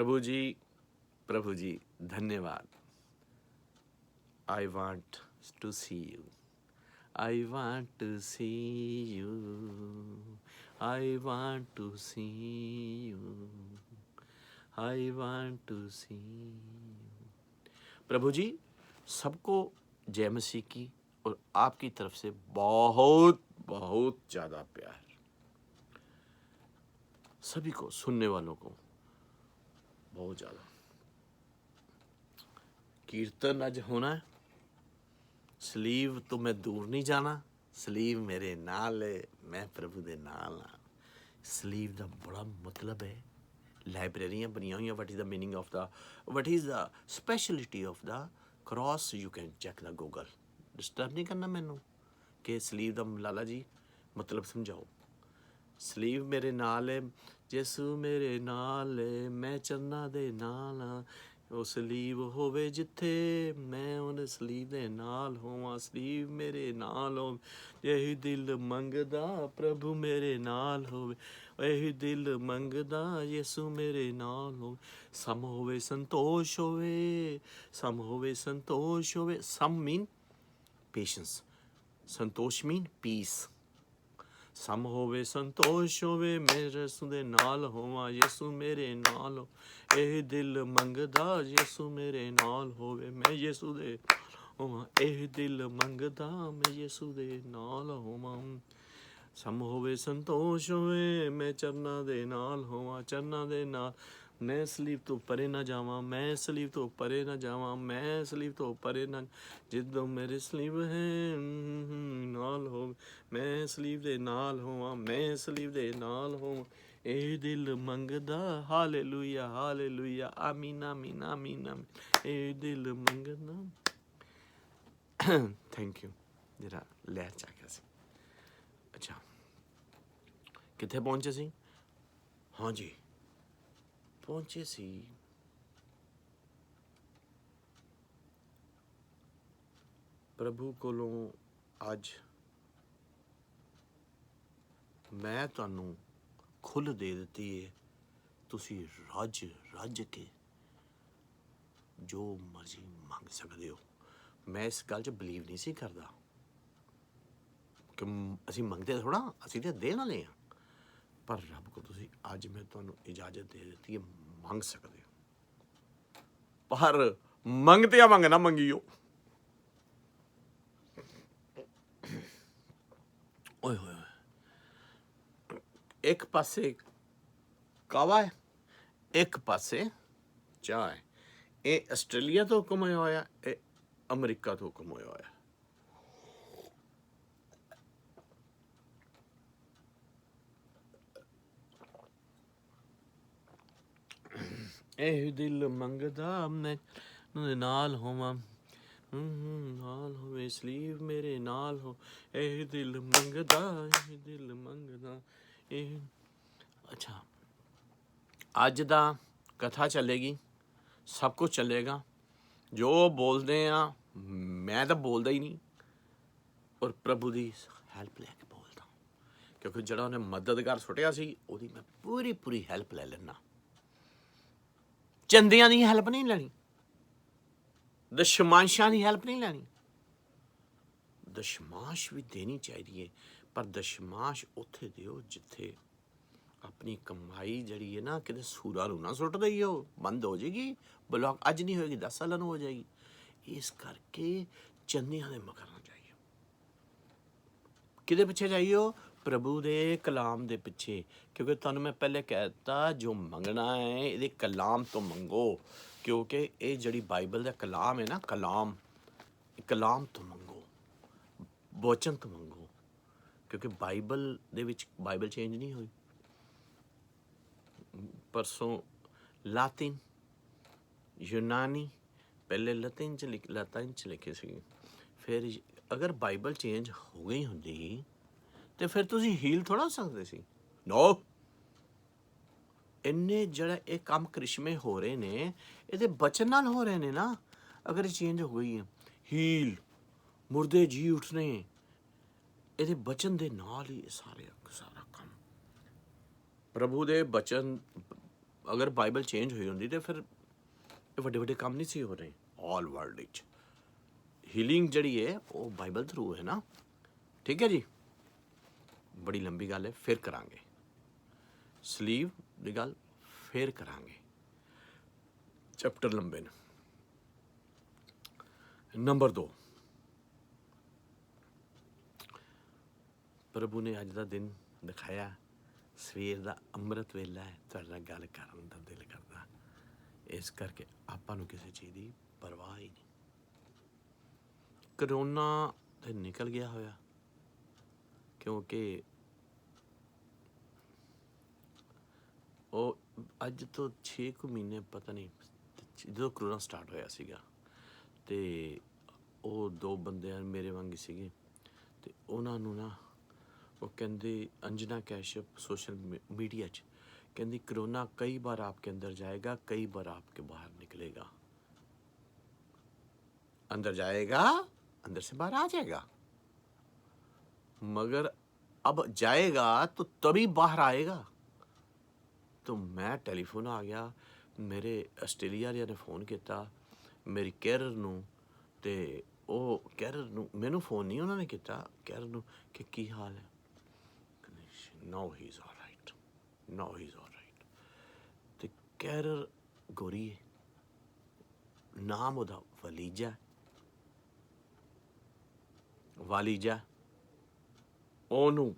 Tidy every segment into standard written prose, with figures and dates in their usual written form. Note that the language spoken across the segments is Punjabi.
प्रभु जी धन्यवाद। I want to see you, I want to see you, I want to see you, I want to see you. प्रभु जी सबको जय मसीह की और आपकी तरफ से बहुत बहुत ज़्यादा प्यार। सभी को, सुनने वालों को बहुत ज़्यादा। कीर्तन अज होना है। सलीव तो मैं दूर नहीं जाना, सलीव मेरे नाल है, मैं प्रभु दे नाल हाँ। सलीव का बड़ा मतलब है। लाइब्रेरियां बनिया हुई, what is the meaning of the, what is the speciality of the cross, you can check the Google. Disturb नहीं करना मैनू कि सलीव का लाला जी मतलब समझाओ। सलीव मेरे नाल है, यसू मेरे नाल है, मैं चरना दे नाल हाँ। ਉਹ ਸਲੀਵ ਹੋਵੇ ਜਿੱਥੇ, ਮੈਂ ਉਹਨੇ ਸਲੀਵ ਦੇ ਨਾਲ ਹੋਵਾਂ। ਸਲੀਵ ਮੇਰੇ ਨਾਲ ਹੋਵੇ, ਇਹੀ ਦਿਲ ਮੰਗਦਾ ਪ੍ਰਭੂ ਮੇਰੇ ਨਾਲ ਹੋਵੇ, ਇਹੀ ਦਿਲ ਮੰਗਦਾ ਯਿਸੂ ਮੇਰੇ ਨਾਲ ਹੋਵੇ। ਸਮ ਹੋਵੇ ਸੰਤੋਸ਼ ਹੋਵੇ, ਸਮ ਹੋਵੇ ਸੰਤੋਸ਼ ਹੋਵੇ। ਸਮ ਮੀਨ ਪੇਸ਼ੈਂਸ, ਸੰਤੋਸ਼ ਮੀਨ ਪੀਸ। ਸਮ ਹੋਵੇ ਸੰਤੋਸ਼ ਹੋਵੇ, ਮੇਰੇ ਯਿਸੂ ਦੇ ਨਾਲ ਹੋਵਾਂ, ਯਿਸੂ ਮੇਰੇ ਨਾਲ ਹੋ, ਇਹ ਦਿਲ ਮੰਗਦਾ ਯਿਸੂ ਮੇਰੇ ਨਾਲ ਹੋਵੇ, ਮੈਂ ਯਿਸੂ ਦੇ ਹੋਵਾਂ, ਇਹ ਦਿਲ ਮੰਗਦਾ ਮੈਂ ਯਿਸੂ ਦੇ ਨਾਲ ਹੋਵਾਂ। ਸਮ ਹੋਵੇ ਸੰਤੋਸ਼ ਹੋਵੇ, ਮੈਂ ਚਰਨਾਂ ਦੇ ਨਾਲ ਹੋਵਾਂ, ਚਰਨਾਂ ਦੇ ਨਾਲ। ਮੈਂ ਸਲੀਬ ਤੋਂ ਪਰੇ ਨਾ ਜਾਵਾਂ, ਮੈਂ ਸਲੀਬ ਤੋਂ ਪਰੇ ਨਾ ਜਾਵਾਂ, ਮੈਂ ਸਲੀਬ ਤੋਂ ਪਰੇ ਨਾ, ਜਿੱਦੋਂ ਮੇਰੇ ਸਲੀਬ ਹੈ ਨਾਲ ਹੋਵੇ, ਮੈਂ ਸਲੀਬ ਦੇ ਨਾਲ ਹੋਵਾਂ, ਮੈਂ ਸਲੀਬ ਦੇ ਨਾਲ ਹੋਵਾਂ, ਇਹ ਦਿਲ ਮੰਗਦਾ। ਹਾਲੇਲੂਇਆ ਹਾਲੇਲੂਇਆ, ਆਮੀਨ ਆਮੀਨ ਆਮੀਨ ਆਮੀਨ, ਇਹ ਦਿਲ ਮੰਗਦਾ। Thank you. ਜਿਹੜਾ ਲਹਿਰ ਚ ਆ ਗਿਆ ਸੀ। ਅੱਛਾ, ਕਿੱਥੇ ਪਹੁੰਚੇ ਸੀ? ਹਾਂਜੀ, ਪਹੁੰਚੇ ਸੀ ਪ੍ਰਭੂ ਕੋਲੋਂ। ਅੱਜ ਮੈਂ ਤੁਹਾਨੂੰ ਖੁੱਲ੍ਹ ਦੇ ਦਿੱਤੀ ਹੈ, ਤੁਸੀਂ ਰੱਜ ਰੱਜ ਕੇ ਜੋ ਮਰਜ਼ੀ ਮੰਗ ਸਕਦੇ ਹੋ। ਮੈਂ ਇਸ ਗੱਲ 'ਚ ਬਲੀਵ ਨਹੀਂ ਸੀ ਕਰਦਾ ਕਿ ਅਸੀਂ ਮੰਗਦੇ ਥੋੜ੍ਹਾ, ਅਸੀਂ ਤਾਂ ਦੇਣ ਵਾਲੇ ਹਾਂ। ਪਰ ਰੱਬ ਕੋਲ ਤੁਸੀਂ, ਅੱਜ ਮੈਂ ਤੁਹਾਨੂੰ ਇਜਾਜ਼ਤ ਦੇ ਦਿੱਤੀ ਹੈ, ਮੰਗ ਸਕਦੇ ਹੋ। ਪਰ ਮੰਗਦਿਆਂ ਮੰਗ ਨਾ ਮੰਗੀਓ। ਓਏ ਹੋਏ ਹੋਏ, ਇੱਕ ਪਾਸੇ ਕਾਵਾ ਹੈ, ਇੱਕ ਪਾਸੇ ਚਾਹ ਹੈ। ਇਹ ਆਸਟ੍ਰੇਲੀਆ ਤੋਂ ਹੁਕਮ ਹੋਇਆ ਹੋਇਆ, ਇਹ ਅਮਰੀਕਾ ਤੋਂ ਹੁਕਮ ਹੋਇਆ ਹੋਇਆ। ਇਹ ਦਿਲ ਮੰਗਦਾ ਮੈਂ ਨਾਲ ਹੋਵਾਂ, ਨਾਲ ਹੋਵੇ ਸਲੀਵ ਮੇਰੇ ਨਾਲ ਹੋ, ਇਹ ਦਿਲ ਮੰਗਦਾ, ਇਹ ਦਿਲ ਮੰਗਦਾ ਇਹ। ਅੱਛਾ, ਅੱਜ ਦਾ ਕਥਾ ਚੱਲੇਗੀ, ਸਭ ਕੁਝ ਚੱਲੇਗਾ। ਜੋ ਬੋਲਦੇ ਆ, ਮੈਂ ਤਾਂ ਬੋਲਦਾ ਹੀ ਨਹੀਂ, ਔਰ ਪ੍ਰਭੂ ਦੀ ਹੈਲਪ ਲੈ ਕੇ ਬੋਲਦਾ, ਕਿਉਂਕਿ ਜਿਹੜਾ ਉਹਨੇ ਮਦਦਗਾਰ ਸੁੱਟਿਆ ਸੀ, ਉਹਦੀ ਮੈਂ ਪੂਰੀ ਪੂਰੀ ਹੈਲਪ ਲੈ ਲੈਂਦਾ। ਚੰਦਿਆਂ ਦੀ ਹੈਲਪ ਨਹੀਂ ਲੈਣੀ, ਦਸ਼ਮਾਂਸ਼ਾਂ ਦੀ ਹੈਲਪ ਨਹੀਂ ਲੈਣੀ। ਦਸ਼ਮਾਂਸ਼ ਵੀ ਦੇਣੀ ਚਾਹੀਦੀ ਹੈ, ਪਰ ਦਸ਼ਮਾਂਸ਼ ਉੱਥੇ ਦਿਓ ਜਿੱਥੇ ਆਪਣੀ ਕਮਾਈ ਜਿਹੜੀ ਹੈ ਨਾ, ਕਿਤੇ ਸੂਰਾਂ ਨੂੰ ਨਾ ਸੁੱਟ ਦਈਓ, ਬੰਦ ਹੋ ਜਾਏਗੀ। ਬਲੌਕ ਅੱਜ ਨਹੀਂ ਹੋਏਗੀ, 10 ਸਾਲਾਂ ਨੂੰ ਹੋ ਜਾਏਗੀ। ਇਸ ਕਰਕੇ ਚੰਦਿਆਂ ਦੇ ਮਗਰ ਨਾ ਜਾਈਓ। ਕਿਹਦੇ ਪਿੱਛੇ ਜਾਈਓ? ਪ੍ਰਭੂ ਦੇ ਕਲਾਮ ਦੇ ਪਿੱਛੇ। ਕਿਉਂਕਿ ਤੁਹਾਨੂੰ ਮੈਂ ਪਹਿਲੇ ਕਹਿ ਦਿੱਤਾ, ਜੋ ਮੰਗਣਾ ਹੈ ਇਹਦੇ ਕਲਾਮ ਤੋਂ ਮੰਗੋ, ਕਿਉਂਕਿ ਇਹ ਜਿਹੜੀ ਬਾਈਬਲ ਦਾ ਕਲਾਮ ਹੈ ਨਾ, ਕਲਾਮ ਤੋਂ ਮੰਗੋ, ਵਚਨ ਤੋਂ ਮੰਗੋ। ਕਿਉਂਕਿ ਬਾਈਬਲ ਦੇ ਵਿੱਚ ਬਾਈਬਲ ਚੇਂਜ ਨਹੀਂ ਹੋਈ। ਪਰਸੋਂ ਲਾਤਿਨ, ਯੂਨਾਨੀ, ਪਹਿਲੇ ਲਾਤਿਨ 'ਚ ਲਿਖੇ ਸੀ। ਫਿਰ ਅਗਰ ਬਾਈਬਲ ਚੇਂਜ ਹੋ ਗਈ ਹੁੰਦੀ ਤੇ ਫਿਰ ਤੁਸੀਂ ਹੀਲ ਥੋੜ੍ਹਾ ਹੋ ਸਕਦੇ ਸੀ। ਨੋ, ਇੰਨੇ ਜਿਹੜਾ ਇਹ ਕੰਮ ਕ੍ਰਿਸ਼ਮੇ ਹੋ ਰਹੇ ਨੇ, ਇਹਦੇ ਬਚਨ ਨਾਲ ਹੋ ਰਹੇ ਨੇ ਨਾ। ਅਗਰ ਇਹ ਚੇਂਜ ਹੋ ਗਈ ਹੈ, ਹੀਲ, ਮੁਰਦੇ ਜੀ ਉੱਠਣੇ, ਇਹਦੇ ਬਚਨ ਦੇ ਨਾਲ ਹੀ ਇਹ ਸਾਰਾ ਕੰਮ। ਪ੍ਰਭੂ ਦੇ ਬਚਨ ਅਗਰ ਬਾਈਬਲ ਚੇਂਜ ਹੋਈ ਹੁੰਦੀ ਤਾਂ ਫਿਰ ਇਹ ਵੱਡੇ ਵੱਡੇ ਕੰਮ ਨਹੀਂ ਸੀ ਹੋ ਰਹੇ ਆਲ ਵਰਲਡ ਵਿੱਚ। ਹੀਲਿੰਗ ਜਿਹੜੀ ਹੈ ਉਹ ਬਾਈਬਲ ਥਰੂ ਹੈ ਨਾ। ਠੀਕ ਹੈ ਜੀ, ਬੜੀ ਲੰਬੀ ਗੱਲ ਹੈ, ਫਿਰ ਕਰਾਂਗੇ। ਸਲੀਵ ਦੀ ਗੱਲ ਫਿਰ ਕਰਾਂਗੇ, ਚੈਪਟਰ ਲੰਬੇ ਨੇ। ਨੰਬਰ 2, ਪ੍ਰਭੂ ਨੇ ਅੱਜ ਦਾ ਦਿਨ ਦਿਖਾਇਆ, ਸਵੇਰ ਦਾ ਅੰਮ੍ਰਿਤ ਵੇਲਾ ਹੈ, ਤੁਹਾਡੇ ਨਾਲ ਗੱਲ ਕਰਨ ਦਾ ਦਿਲ ਕਰਦਾ। ਇਸ ਕਰਕੇ ਆਪਾਂ ਨੂੰ ਕਿਸੇ ਚੀਜ਼ ਦੀ ਪਰਵਾਹ ਹੀ ਨਹੀਂ। ਕਰੋਨਾ ਤਾਂ ਨਿਕਲ ਗਿਆ ਹੋਇਆ, ਕਿਉਂਕਿ ਉਹ ਅੱਜ ਤੋਂ 6 ਕੁ ਮਹੀਨੇ ਪਤਾ ਨਹੀਂ ਜਦੋਂ ਕਰੋਨਾ ਸਟਾਰਟ ਹੋਇਆ ਸੀਗਾ, ਅਤੇ ਉਹ 2 ਬੰਦੇ ਮੇਰੇ ਵਾਂਗ ਸੀਗੇ, ਅਤੇ ਉਹਨਾਂ ਨੂੰ ਨਾ ਉਹ ਕਹਿੰਦੇ, ਅੰਜਨਾ ਕੈਸ਼ਪ ਸੋਸ਼ਲ मीडिया 'ਚ ਕਹਿੰਦੀ कोरोना कई बार आपके अंदर जाएगा, कई बार आपके बाहर निकलेगा। अंदर जाएगा, अंदर से बाहर आ जाएगा, मगर अब जाएगा तो तभी बाहर आएगा। तो मैं टेलीफोन आ गया, मेरे ਆਸਟ੍ਰੇਲੀਆ ਵਾਲਿਆਂ ਨੇ फ़ोन ਕੀਤਾ ਮੇਰੀ ਕੈਰਰ ਨੂੰ, ਅਤੇ ਉਹ ਕੈਰਰ ਨੂੰ, ਮੈਨੂੰ फ़ोन ਨਹੀਂ ਉਹਨਾਂ ਨੇ ਕੀਤਾ, ਕੈਰਰ ਨੂੰ ਕਿ ਕੀ ਹਾਲ ਹੈ। No, he's all right. No, he's all right. ਤੇ ਕੈਰਰ ਗੋਰੀ ਹੈ, ਨਾਮ ਉਹਦਾ ਵਲੀਜਾ, ਵਾਲੀਜਾ। ਉਹਨੂੰ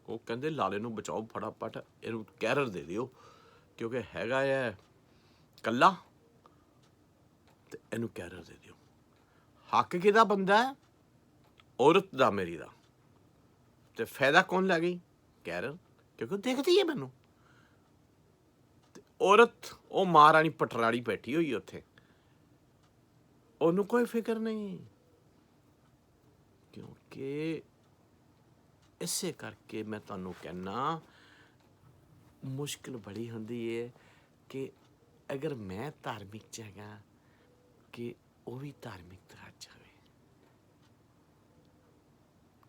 ਉਹ ਕਹਿੰਦੇ ਲਾਲੇ ਨੂੰ ਬਚਾਓ ਫਟਾਫਟ, ਇਹਨੂੰ ਕੈਰਰ ਦੇ ਦਿਓ, ਕਿਉਂਕਿ ਹੈਗਾ ਹੈ ਕੱਲਾ, ਤੇ ਇਹਨੂੰ ਕੈਰਰ ਦੇ ਦਿਓ। ਹੱਕ ਕਿਹਦਾ ਬੰਦਾ ਹੈ? ਔਰਤ ਦਾ, ਮੇਰੀ ਦਾ। ਤੇ ਫਾਇਦਾ ਕੌਣ ਲੈ ਗਈ? ਕੈਰਰ, ਕਿਉਂਕਿ ਉਹ ਦੇਖਦੀ ਹੈ ਮੈਨੂੰ। ਤੇ ਔਰਤ ਉਹ ਮਹਾਰਾਣੀ ਪਟਰਾਣੀ ਬੈਠੀ ਹੋਈ ਉੱਥੇ, ਉਹਨੂੰ ਕੋਈ ਫਿਕਰ ਨਹੀਂ, ਕਿਉਂਕਿ ਇਸੇ ਕਰਕੇ ਮੈਂ ਤੁਹਾਨੂੰ ਕਹਿਣਾ ਮੁਸ਼ਕਿਲ ਬੜੀ ਹੁੰਦੀ ਹੈ ਕਿ ਅਗਰ ਮੈਂ ਧਾਰਮਿਕ 'ਚ ਹੈਗਾ ਕਿ ਉਹ ਵੀ ਧਾਰਮਿਕ ਤਰ੍ਹਾਂ ਜਾਵੇ,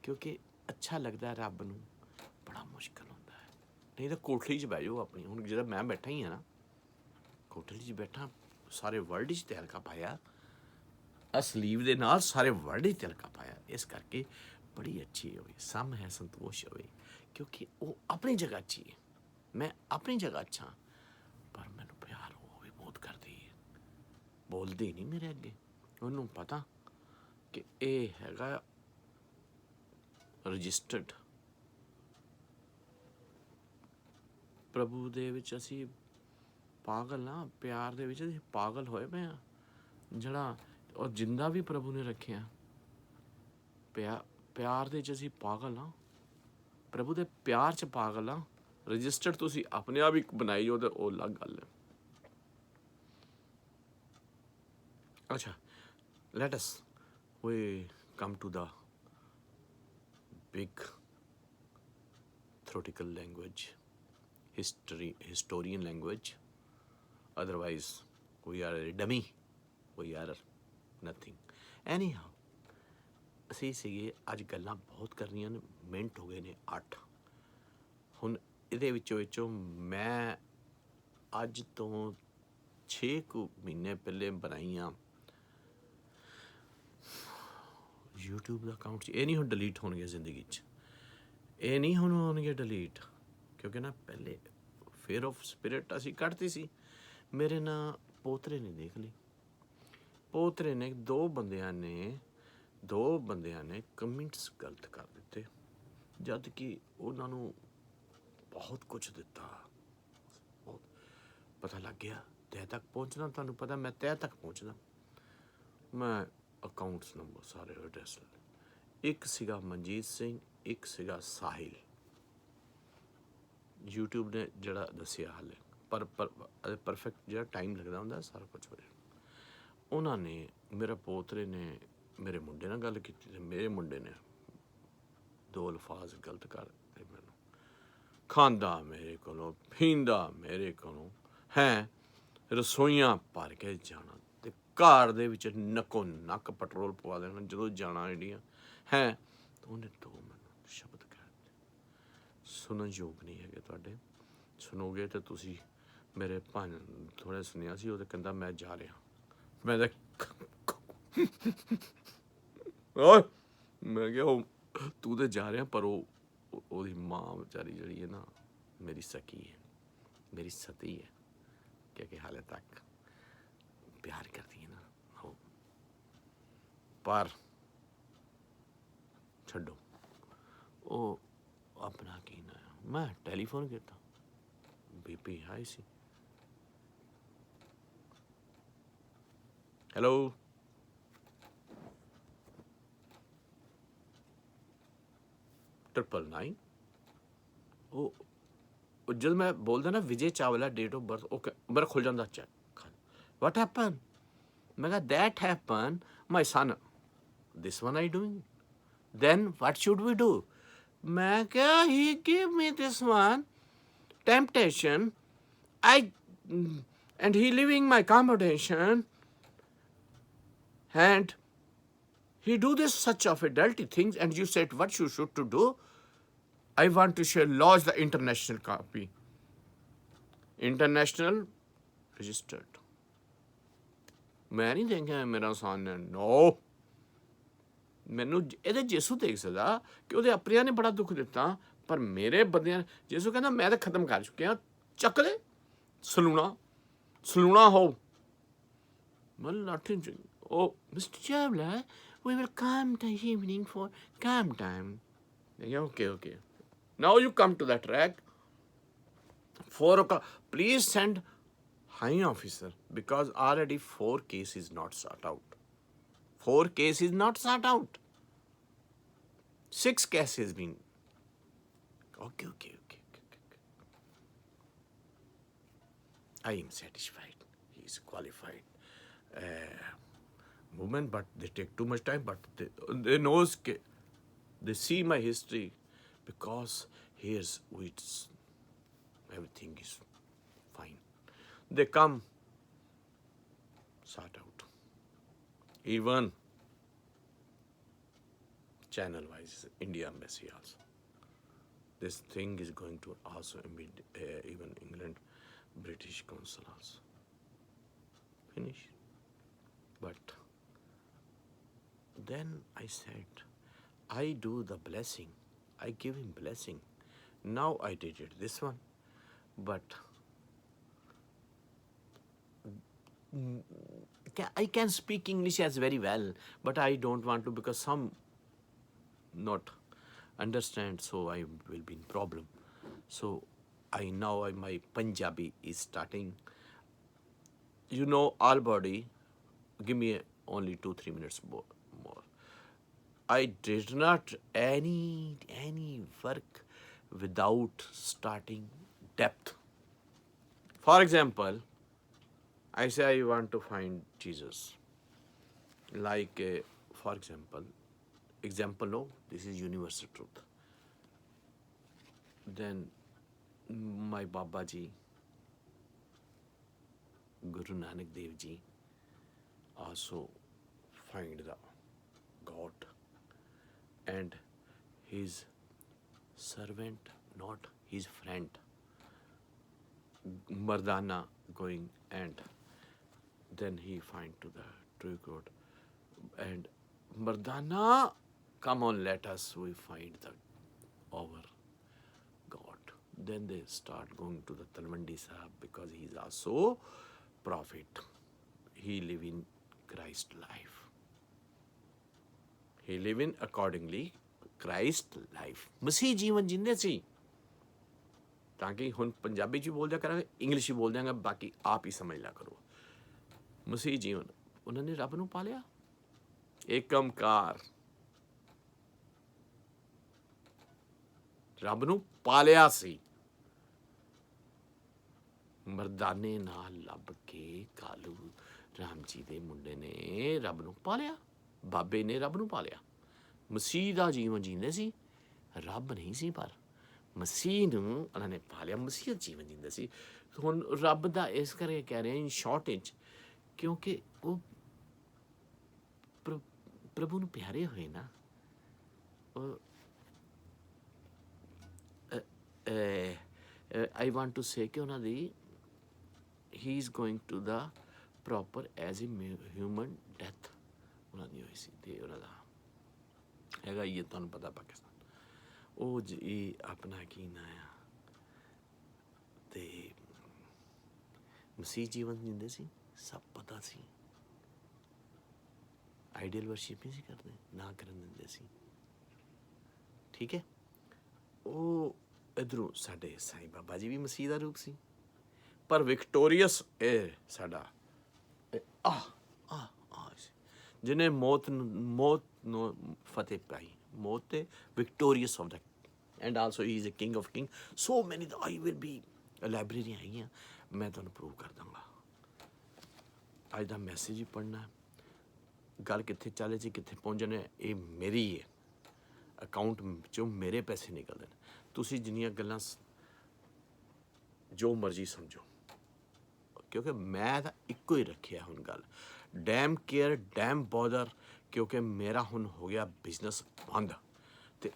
ਕਿਉਂਕਿ ਅੱਛਾ ਲੱਗਦਾ ਰੱਬ ਨੂੰ, ਬੜਾ ਮੁਸ਼ਕਿਲ ਹੁੰਦਾ ਹੈ। ਨਹੀਂ ਤਾਂ ਕੋਠੜੀ 'ਚ ਬਹਿ ਜਾਓ ਆਪਣੀ। ਹੁਣ ਜਿਹੜਾ ਮੈਂ ਬੈਠਾ ਹੀ ਹਾਂ ਨਾ, ਕੋਠੜੀ 'ਚ ਬੈਠਾ, ਸਾਰੇ ਵਰਲਡ 'ਚ ਤਿਲਕਾ ਪਾਇਆ, ਸਲੀਵ ਦੇ ਨਾਲ ਸਾਰੇ ਵਰਲਡ 'ਚ ਤਿਲਕਾ ਪਾਇਆ। ਇਸ ਕਰਕੇ ਬੜੀ ਅੱਛੀ ਹੋਵੇ, ਸਮ ਹੈ ਸੰਤੋਸ਼ ਹੋਵੇ, ਕਿਉਂਕਿ ਉਹ ਆਪਣੀ ਜਗ੍ਹਾ ਅੱਛੀ ਹੈ, ਮੈਂ ਆਪਣੀ ਜਗ੍ਹਾ ਅੱਛਾ, ਪਰ ਮੈਨੂੰ ਪਿਆਰ ਉਹ ਵੀ ਬਹੁਤ ਕਰਦੀ ਹੈ। ਬੋਲਦੀ ਨਹੀਂ ਮੇਰੇ ਅੱਗੇ, ਉਹਨੂੰ ਪਤਾ ਕਿ ਇਹ ਹੈਗਾ ਰਜਿਸਟਰਡ। ਪ੍ਰਭੂ ਦੇ ਵਿੱਚ ਅਸੀਂ ਪਾਗਲ ਨਾ, ਪਿਆਰ ਦੇ ਵਿੱਚ ਅਸੀਂ ਪਾਗਲ ਹੋਏ ਪਏ ਹਾਂ, ਜਿਹੜਾ ਉਹ ਜਿੰਦਾ ਵੀ ਪ੍ਰਭੂ ਨੇ ਰੱਖਿਆ। ਪਿਆਰ ਦੇ 'ਚ ਅਸੀਂ ਪਾਗਲ ਹਾਂ, ਪ੍ਰਭੂ ਦੇ ਪਿਆਰ 'ਚ ਪਾਗਲ ਹਾਂ। ਰਜਿਸਟਰਡ ਤੁਸੀਂ ਆਪਣੇ ਆਪ ਹੀ ਬਣਾਈ ਜਾਓ, ਤਾਂ ਉਹ ਅਲੱਗ ਗੱਲ ਹੈ। ਅੱਛਾ, let us we come to the big theoretical language, historian language. Otherwise, we are a dummy. We are nothing. Anyhow, ਅਸੀਂ ਸੀਗੇ ਅੱਜ ਗੱਲਾਂ ਬਹੁਤ ਕਰਨੀਆਂ ਨੇ, ਮਿੰਟ ਹੋ ਗਏ ਨੇ 8। ਹੁਣ ਇਹਦੇ ਵਿੱਚੋਂ ਮੈਂ ਅੱਜ ਤੋਂ 6 ਕੁ ਮਹੀਨੇ ਪਹਿਲੇ ਬਣਾਈਆਂ YouTube ਦਾ ਅਕਾਊਂਟ 'ਚ। ਇਹ ਨਹੀਂ ਹੁਣ ਡਿਲੀਟ ਹੋਣਗੇ ਜ਼ਿੰਦਗੀ 'ਚ, ਇਹ ਨਹੀਂ ਹੁਣ ਹੋਣਗੇ ਡਿਲੀਟ, ਕਿਉਂਕਿ ਨਾ ਪਹਿਲੇ ਫੇਅਰ ਆਫ ਸਪਿਰਿਟ ਅਸੀਂ ਕੱਢਤੀ ਸੀ। ਮੇਰੇ ਨਾਲ ਪੋਤਰੇ ਨੇ ਦੇਖ ਲਈ, ਪੋਤਰੇ ਨੇ ਦੋ ਬੰਦਿਆਂ ਨੇ ਕਮੈਂਟਸ ਗਲਤ ਕਰ ਦਿੱਤੇ, ਜਦ ਕਿ ਉਹਨਾਂ ਨੂੰ ਬਹੁਤ ਕੁਛ ਦਿੱਤਾ। ਬਹੁਤ ਪਤਾ ਲੱਗ ਗਿਆ ਤਹਿ ਤੱਕ ਪਹੁੰਚਣਾ, ਤੁਹਾਨੂੰ ਪਤਾ ਮੈਂ ਤਹਿ ਤੱਕ ਪਹੁੰਚਦਾ। ਮੈਂ ਅਕਾਊਂਟਸ ਨੰਬਰ ਸਾਰੇ ਐਡਰੈਸ, ਇੱਕ ਸੀਗਾ ਮਨਜੀਤ ਸਿੰਘ, ਇੱਕ ਸੀਗਾ ਸਾਹਿਲ। YouTube ਨੇ ਜਿਹੜਾ ਦੱਸਿਆ ਹਾਲੇ, ਪਰ ਪਰਫੈਕਟ ਜਿਹੜਾ ਟਾਈਮ ਲੱਗਦਾ ਹੁੰਦਾ ਸਾਰਾ ਕੁਛ ਹੋ ਜਾਏ। ਉਹਨਾਂ ਨੇ, ਮੇਰੇ ਪੋਤਰੇ ਨੇ ਮੇਰੇ ਮੁੰਡੇ ਨਾਲ ਗੱਲ ਕੀਤੀ, ਅਤੇ ਮੇਰੇ ਮੁੰਡੇ ਨੇ 2 ਅਲਫਾਜ਼ ਗਲਤ ਕਰ ਦਿੱਤੇ ਮੈਨੂੰ। ਖਾਂਦਾ ਮੇਰੇ ਕੋਲੋਂ, ਪੀਂਦਾ ਮੇਰੇ ਕੋਲੋਂ ਹੈ, ਰਸੋਈਆਂ ਭਰ ਕੇ ਜਾਣਾ, ਅਤੇ ਘਰ ਦੇ ਵਿੱਚ ਨੱਕੋ ਨੱਕ ਪੈਟਰੋਲ ਪਵਾ ਦੇਣਾ ਜਦੋਂ ਜਾਣਾ ਜਿਹੜੀਆਂ ਹੈ। ਉਹਨੇ 2 ਮੈਨੂੰ ਸ਼ਬਦ ਕਹਿ ਦਿੱਤੇ, ਸੁਣਨ ਯੋਗ ਨਹੀਂ ਹੈਗੇ ਤੁਹਾਡੇ। ਸੁਣੋਗੇ ਤੇ ਤੁਸੀਂ ਮੇਰੇ ਭਾਣ ਥੋੜ੍ਹਾ ਸੁਣਿਆ ਸੀ, ਉਹ ਤਾਂ ਕਹਿੰਦਾ ਮੈਂ ਜਾ ਰਿਹਾ। ਮੈਂ ਤਾਂ ਓਏ ਮੈਂ ਕਿਹਾ ਉਹ ਤੂੰ ਤਾਂ ਜਾ ਰਿਹਾ, ਪਰ ਉਹਦੀ ਮਾਂ ਵਿਚਾਰੀ ਜਿਹੜੀ ਹੈ ਨਾ, ਮੇਰੀ ਸਕੀ ਹੈ, ਮੇਰੀ ਸਤੀ ਹੈ, ਕਿਉਂਕਿ ਹਾਲੇ ਤੱਕ ਪਿਆਰ ਕਰਦੀ ਹੈ ਨਾ ਉਹ। ਪਰ ਛੱਡੋ, ਉਹ ਆਪਣਾ ਕੀ ਨਾ, ਮੈਂ ਟੈਲੀਫੋਨ ਕੀਤਾ, BP ਹਾਈ ਸੀ। ਹੈਲੋ 999। ਉਹ ਜਦ ਮੈਂ ਬੋਲਦਾ ਨਾ Vijay Chawla date of birth, ਉਹ ਮੇਰਾ ਖੁੱਲ ਜਾਂਦਾ ਚੈੱਕ। What happen? ਮੈਂ ਕਿਹਾ that happened, my son, this one I doing, then what should we do? ਮੈਂ ਕਿਹਾ he gave me this one temptation, and he leaving my accommodation, and he do this such of adulty things, and you said what you should to do. I want to share lodge the international copy, international registered. ਮੈਂ ਨਹੀਂ ਦੇਖਿਆ ਮੇਰਾ son, no। ਮੈਨੂੰ ਇਹਦੇ ਯਿਸੂ ਦੇਖ ਸਕਦਾ ਕਿ ਉਹਦੇ ਆਪਣਿਆਂ ਨੇ ਬੜਾ ਦੁੱਖ ਦਿੱਤਾ, ਪਰ ਮੇਰੇ ਬੰਦਿਆਂ ਯਿਸੂ ਕਹਿੰਦਾ ਮੈਂ ਤਾਂ ਖਤਮ ਕਰ ਚੁੱਕਿਆ, ਚੱਕ ਲੈ ਸਲੂਣਾ ਹੋ। ਮੈਂ ਲਾਠੀ ਚ ਉਹ Mr. Chavla, we will come the evening for calm time. Okay. Now you come to that track. 4 o'clock. Please send high officer, because already 4 cases not sort out. 4 cases not sort out. 6 cases been. Okay. I am satisfied. He is qualified woman, but they take too much time. But they knows, they see my history, because here's everything is fine. They come, sort out. Even channel-wise, India embassy also. This thing is going to also even England, British consul also. Finish. But then I said, I do the blessing. I give him blessing. Now I did it, this one. But I can speak English as very well, but I don't want to, because some not understand, so I will be in problem. So my Punjabi is starting. You know, all body, give me only 2-3 minutes more. I did not any work without starting depth. For example, I say I want to find Jesus. Like, for example, no, this is universal truth. Then my Baba Ji, Guru Nanak Dev Ji, also find the God, and his servant, not his friend, Mardana going, and then he find to the true God, and Mardana, come on, let us, we find our God. Then they start going to the Talwandi Sahib, because he is also prophet. He live in Christ life. He live in accordingly Christ life. ਮਸੀਹ ਜੀਵਨ ਜਿੰਦੇ ਸੀ, ਤਾਂ ਕਿ ਹੁਣ ਪੰਜਾਬੀ 'ਚ ਵੀ ਬੋਲ ਦਿਆ ਕਰਾਂਗੇ, ਇੰਗਲਿਸ਼ 'ਚ ਬੋਲ ਦਿਆਂਗਾ, ਬਾਕੀ ਆਪ ਹੀ ਸਮਝ ਲਿਆ ਕਰੋ। ਮਸੀਹ ਜੀਵਨ, ਉਹਨਾਂ ਨੇ ਰੱਬ ਨੂੰ ਪਾਲਿਆ, ਏਕਮਕਾਰ ਰੱਬ ਨੂੰ ਪਾਲਿਆ ਸੀ। ਮਰਦਾਨੇ ਨਾਲ ਲੱਭ ਕੇ ਕਾਲੂ ਰਾਮ ਜੀ ਦੇ ਮੁੰਡੇ ਨੇ ਰੱਬ ਨੂੰ ਪਾਲਿਆ, ਬਾਬੇ ਨੇ ਰੱਬ ਨੂੰ ਪਾਲਿਆ। ਮਸੀਹ ਦਾ ਜੀਵਨ ਜੀਂਦੇ ਸੀ, ਰੱਬ ਨਹੀਂ ਸੀ, ਪਰ ਮਸੀਹ ਨੂੰ ਉਹਨਾਂ ਨੇ ਪਾਲਿਆ, ਮਸੀਹ ਜੀਵਨ ਜੀਂਦੇ ਸੀ। ਹੁਣ ਰੱਬ ਦਾ ਇਸ ਕਰਕੇ ਕਹਿ ਰਹੇ ਇਨ ਸ਼ਾਰਟੇਜ, ਕਿਉਂਕਿ ਉਹ ਪ੍ਰਭੂ ਨੂੰ ਪਿਆਰੇ ਹੋਏ ਨਾ। I I want to say ਕਿ ਉਹਨਾਂ ਦੀ ਹੀ is going to the proper as a human death ਉਹਨਾਂ ਦੀ ਹੋਈ ਸੀ। ਅਤੇ ਉਹਨਾਂ ਦਾ ਹੈਗਾ ਹੀ ਹੈ, ਤੁਹਾਨੂੰ ਪਤਾ ਪਾਕਿਸਤਾਨ ਉਹ ਜੀ ਆਪਣਾ ਕੀ ਨਾਂ ਆ, ਅਤੇ ਮਸੀਹ ਜੀਵਨ ਜਿੰਦੇ ਸੀ, ਸਭ ਪਤਾ ਸੀ। ਆਈਡੀਅਲ ਵਰਸ਼ਿਪ ਨਹੀਂ ਸੀ ਕਰਦੇ, ਨਾ ਕਰਨ ਦਿੰਦੇ ਸੀ। ਠੀਕ ਹੈ। ਉਹ ਇੱਧਰੋਂ ਸਾਡੇ ਸਾਈਂ ਬਾਬਾ ਜੀ ਵੀ ਮਸੀਹ ਦਾ ਰੂਪ ਸੀ, ਪਰ ਵਿਕਟੋਰੀਅਸ ਇਹ ਸਾਡਾ ਜਿਹਨੇ ਮੌਤ ਨੂੰ ਫਤਿਹ ਪਾਈ, ਮੌਤ ਤੇ ਵਿਕਟੋਰੀਅਸ ਆਫ ਦਾ and also he is a king of king. So many ਦਾ ਆਈ ਵਿਲ ਬੀ ਲਾਇਬ੍ਰੇਰੀਆਂ ਹੈਗੀਆਂ, ਮੈਂ ਤੁਹਾਨੂੰ ਪ੍ਰੂਵ ਕਰ ਦਾਂਗਾ। ਅੱਜ ਦਾ ਮੈਸੇਜ ਹੀ ਪੜ੍ਹਨਾ, ਗੱਲ ਕਿੱਥੇ ਚੱਲੇ ਜੀ, ਕਿੱਥੇ ਪਹੁੰਚਣਾ, ਇਹ ਮੇਰੀ ਹੈ ਅਕਾਊਂਟ 'ਚੋਂ ਮੇਰੇ ਪੈਸੇ ਨਿਕਲਦੇ ਨੇ। ਤੁਸੀਂ ਜਿੰਨੀਆਂ ਗੱਲਾਂ ਜੋ ਮਰਜ਼ੀ ਸਮਝੋ, ਕਿਉਂਕਿ ਮੈਂ ਤਾਂ ਇੱਕੋ ਹੀ ਰੱਖਿਆ ਹੁਣ ਗੱਲ, ਡੈਮ ਕੇਅਰ ਡੈਮ ਬੋਦਰ, ਕਿਉਂਕਿ ਮੇਰਾ ਹੁਣ ਹੋ ਗਿਆ ਬਿਜ਼ਨਸ ਬੰਦ। ਅਤੇ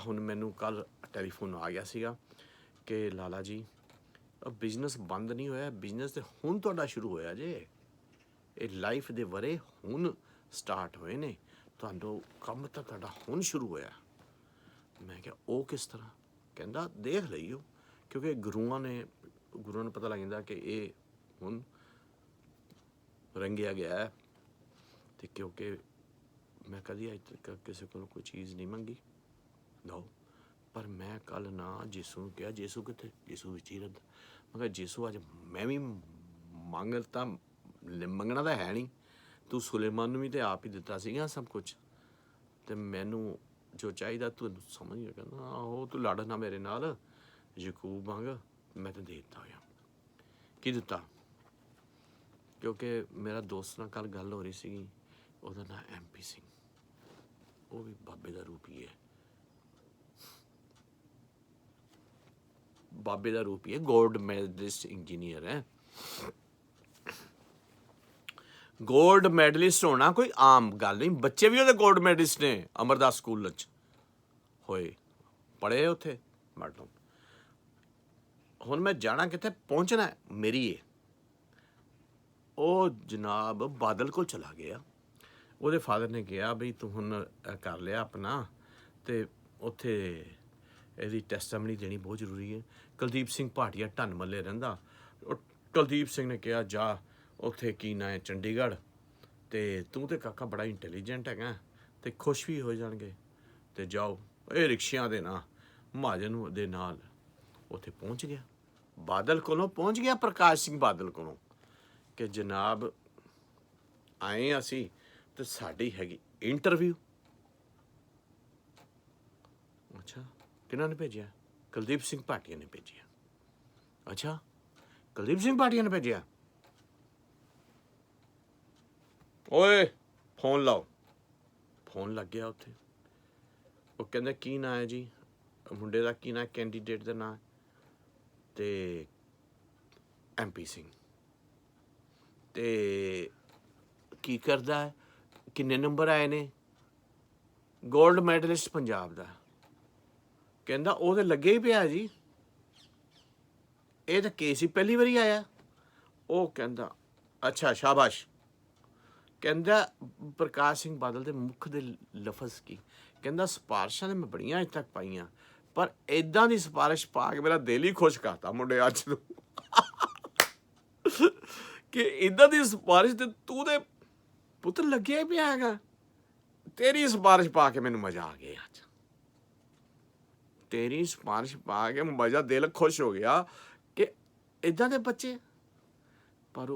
ਹੁਣ ਮੈਨੂੰ ਕੱਲ੍ਹ ਟੈਲੀਫੋਨ ਆ ਗਿਆ ਸੀਗਾ ਕਿ ਲਾਲਾ ਜੀ ਬਿਜ਼ਨਸ ਬੰਦ ਨਹੀਂ ਹੋਇਆ, ਬਿਜ਼ਨਸ ਤਾਂ ਹੁਣ ਤੁਹਾਡਾ ਸ਼ੁਰੂ ਹੋਇਆ ਜੇ, ਇਹ ਲਾਈਫ ਦੇ ਵਰੇ ਹੁਣ ਸਟਾਰਟ ਹੋਏ ਨੇ, ਤੁਹਾਨੂੰ ਕੰਮ ਤਾਂ ਤੁਹਾਡਾ ਹੁਣ ਸ਼ੁਰੂ ਹੋਇਆ। ਮੈਂ ਕਿਹਾ ਉਹ ਕਿਸ ਤਰ੍ਹਾਂ? ਕਹਿੰਦਾ ਦੇਖ ਲਈਓ, ਕਿਉਂਕਿ ਗੁਰੂਆਂ ਨੂੰ ਪਤਾ ਲੱਗ ਜਾਂਦਾ ਕਿ ਇਹ ਹੁਣ ਰੰਗਿਆ ਗਿਆ ਹੈ। ਅਤੇ ਕਿਉਂਕਿ ਮੈਂ ਕਦੀ ਅੱਜ ਤੱਕ ਕਿਸੇ ਕੋਲੋਂ ਕੋਈ ਚੀਜ਼ ਨਹੀਂ ਮੰਗੀ ਲਓ, ਪਰ ਮੈਂ ਕੱਲ੍ਹ ਨਾ ਯਿਸੂ ਨੂੰ ਕਿਹਾ, ਯਿਸੂ ਕਿੱਥੇ? ਯਿਸੂ ਵਿੱਚ ਹੀ ਰਹਿੰਦਾ। ਮੈਂ ਕਿਹਾ ਯਿਸੂ ਅੱਜ ਮੈਂ ਵੀ ਮੰਗਣਾ ਤਾਂ ਹੈ ਨਹੀਂ, ਤੂੰ ਸੁਲੇਮਾਨ ਨੂੰ ਵੀ ਤਾਂ ਆਪ ਹੀ ਦਿੱਤਾ ਸੀਗਾ ਸਭ ਕੁਛ, ਅਤੇ ਮੈਨੂੰ ਜੋ ਚਾਹੀਦਾ ਤੂੰ ਸਮਝ ਗਿਆ। ਕਹਿੰਦਾ ਆਹੋ ਤੂੰ ਲੜ ਨਾ ਮੇਰੇ ਨਾਲ, ਯਕੂਬ ਮੰਗ, ਮੈਂ ਤਾਂ ਦੇ ਦਿੱਤਾ ਹੋਇਆ। ਕੀ ਦਿੱਤਾ? ਕਿਉਂਕਿ ਮੇਰਾ ਦੋਸਤ ਨਾਲ ਕੱਲ੍ਹ ਗੱਲ ਹੋ ਰਹੀ ਸੀਗੀ, ਉਹਦਾ ਨਾਂ MP ਸਿੰਘ, ਉਹ ਵੀ ਬਾਬੇ ਦਾ ਰੂਪ ਹੀ ਹੈ, ਬਾਬੇ ਦਾ ਰੂਪ ਹੀ ਹੈ, ਗੋਲਡ ਮੈਡਲਿਸਟ ਇੰਜੀਨੀਅਰ ਹੈ। ਗੋਲਡ ਮੈਡਲਿਸਟ ਹੋਣਾ ਕੋਈ ਆਮ ਗੱਲ ਨਹੀਂ, ਬੱਚੇ ਵੀ ਉਹਦੇ ਗੋਲਡ ਮੈਡਲਿਸਟ ਨੇ, ਅਮਰਦਾਸ ਸਕੂਲ 'ਚ ਹੋਏ, ਪੜ੍ਹੇ ਉੱਥੇ ਮੈਡਮ। ਹੁਣ ਮੈਂ ਜਾਣਾ ਕਿੱਥੇ, ਪਹੁੰਚਣਾ ਮੇਰੀ ਹੈ। ਉਹ ਜਨਾਬ ਬਾਦਲ ਕੋਲ ਚਲਾ ਗਿਆ, ਉਹਦੇ ਫਾਦਰ ਨੇ ਕਿਹਾ ਬਈ ਤੂੰ ਹੁਣ ਕਰ ਲਿਆ ਆਪਣਾ, ਅਤੇ ਉੱਥੇ ਇਹਦੀ ਟੈਸਟਮਨੀ ਦੇਣੀ ਬਹੁਤ ਜ਼ਰੂਰੀ ਹੈ। ਕੁਲਦੀਪ ਸਿੰਘ ਭਾਟੀਆ ਢੰਨ ਮੱਲੇ ਰਹਿੰਦਾ, ਉਹ ਕੁਲਦੀਪ ਸਿੰਘ ਨੇ ਕਿਹਾ ਜਾ ਉੱਥੇ ਕੀ ਨਾਂ ਹੈ ਚੰਡੀਗੜ੍ਹ, ਅਤੇ ਤੂੰ ਤਾਂ ਕਾਕਾ ਬੜਾ ਇੰਟੈਲੀਜੈਂਟ ਹੈਗਾ ਅਤੇ ਖੁਸ਼ ਵੀ ਹੋ ਜਾਣਗੇ, ਅਤੇ ਜਾਓ। ਇਹ ਰਿਕਸ਼ਿਆਂ ਦੇ ਨਾ ਮਹਾਜਨ ਦੇ ਨਾਲ ਉੱਥੇ ਪਹੁੰਚ ਗਿਆ, ਬਾਦਲ ਕੋਲੋਂ ਪਹੁੰਚ ਗਿਆ, ਪ੍ਰਕਾਸ਼ ਸਿੰਘ ਬਾਦਲ ਕੋਲੋਂ, ਕਿ ਜਨਾਬ ਆਏ ਅਸੀਂ ਅਤੇ ਸਾਡੀ ਹੈਗੀ ਇੰਟਰਵਿਊ। ਅੱਛਾ ਕਿਹਨਾਂ ਨੇ ਭੇਜਿਆ? ਕੁਲਦੀਪ ਸਿੰਘ ਭਾਟੀਆ ਨੇ ਭੇਜਿਆ। ਅੱਛਾ ਕੁਲਦੀਪ ਸਿੰਘ ਭਾਟੀਆ ਨੇ ਭੇਜਿਆ, ਓਏ ਫੋਨ ਲਾਓ। ਫੋਨ ਲੱਗ ਗਿਆ ਉੱਥੇ, ਉਹ ਕਹਿੰਦਾ ਕੀ ਨਾਂ ਹੈ ਜੀ ਮੁੰਡੇ ਦਾ, ਕੀ ਨਾਂ ਕੈਂਡੀਡੇਟ ਦਾ ਨਾਂ? ਅਤੇ MP ਸਿੰਘ। ਅਤੇ ਕੀ ਕਰਦਾ ਹੈ, ਕਿੰਨੇ ਨੰਬਰ ਆਏ ਨੇ? ਗੋਲਡ ਮੈਡਲਿਸਟ ਪੰਜਾਬ ਦਾ। ਕਹਿੰਦਾ ਉਹ ਤਾਂ ਲੱਗੇ ਹੀ ਪਿਆ ਜੀ, ਇਹ ਤਾਂ ਕੇਸ ਹੀ ਪਹਿਲੀ ਵਾਰੀ ਆਇਆ। ਉਹ ਕਹਿੰਦਾ ਅੱਛਾ ਸ਼ਾਬਾਸ਼। ਕਹਿੰਦਾ ਪ੍ਰਕਾਸ਼ ਸਿੰਘ ਬਾਦਲ ਦੇ ਮੁੱਖ ਦੇ ਲਫ਼ਜ਼ ਕੀ? ਕਹਿੰਦਾ ਸਿਫਾਰਿਸ਼ਾਂ ਤਾਂ ਮੈਂ ਬੜੀਆਂ ਅੱਜ ਤੱਕ ਪਾਈਆਂ, ਪਰ ਇੱਦਾਂ ਦੀ ਸਿਫਾਰਿਸ਼ ਪਾ ਕੇ ਮੇਰਾ ਦਿਲ ਹੀ ਖੁਸ਼ ਕਰਤਾ ਮੁੰਡੇ ਅੱਜ ਨੂੰ ਕਿ ਇੱਦਾਂ ਦੀ ਸਿਫਾਰਿਸ਼ ਤੇ ਤੂੰ ਦੇ ਪੁੱਤ ਲੱਗਿਆ ਪਿਆ ਹੈਗਾ, ਤੇਰੀ ਸਿਫਾਰਿਸ਼ ਪਾ ਕੇ ਮੈਨੂੰ ਮਜ਼ਾ ਆ ਗਿਆ। ਅੱਜ ਤੇਰੀ ਸਿਫਾਰਿਸ਼ ਪਾ ਕੇ ਮਜ਼ਾ, ਦਿਲ ਖੁਸ਼ ਹੋ ਗਿਆ ਕਿ ਇੱਦਾਂ ਦੇ ਬੱਚੇ। ਪਰ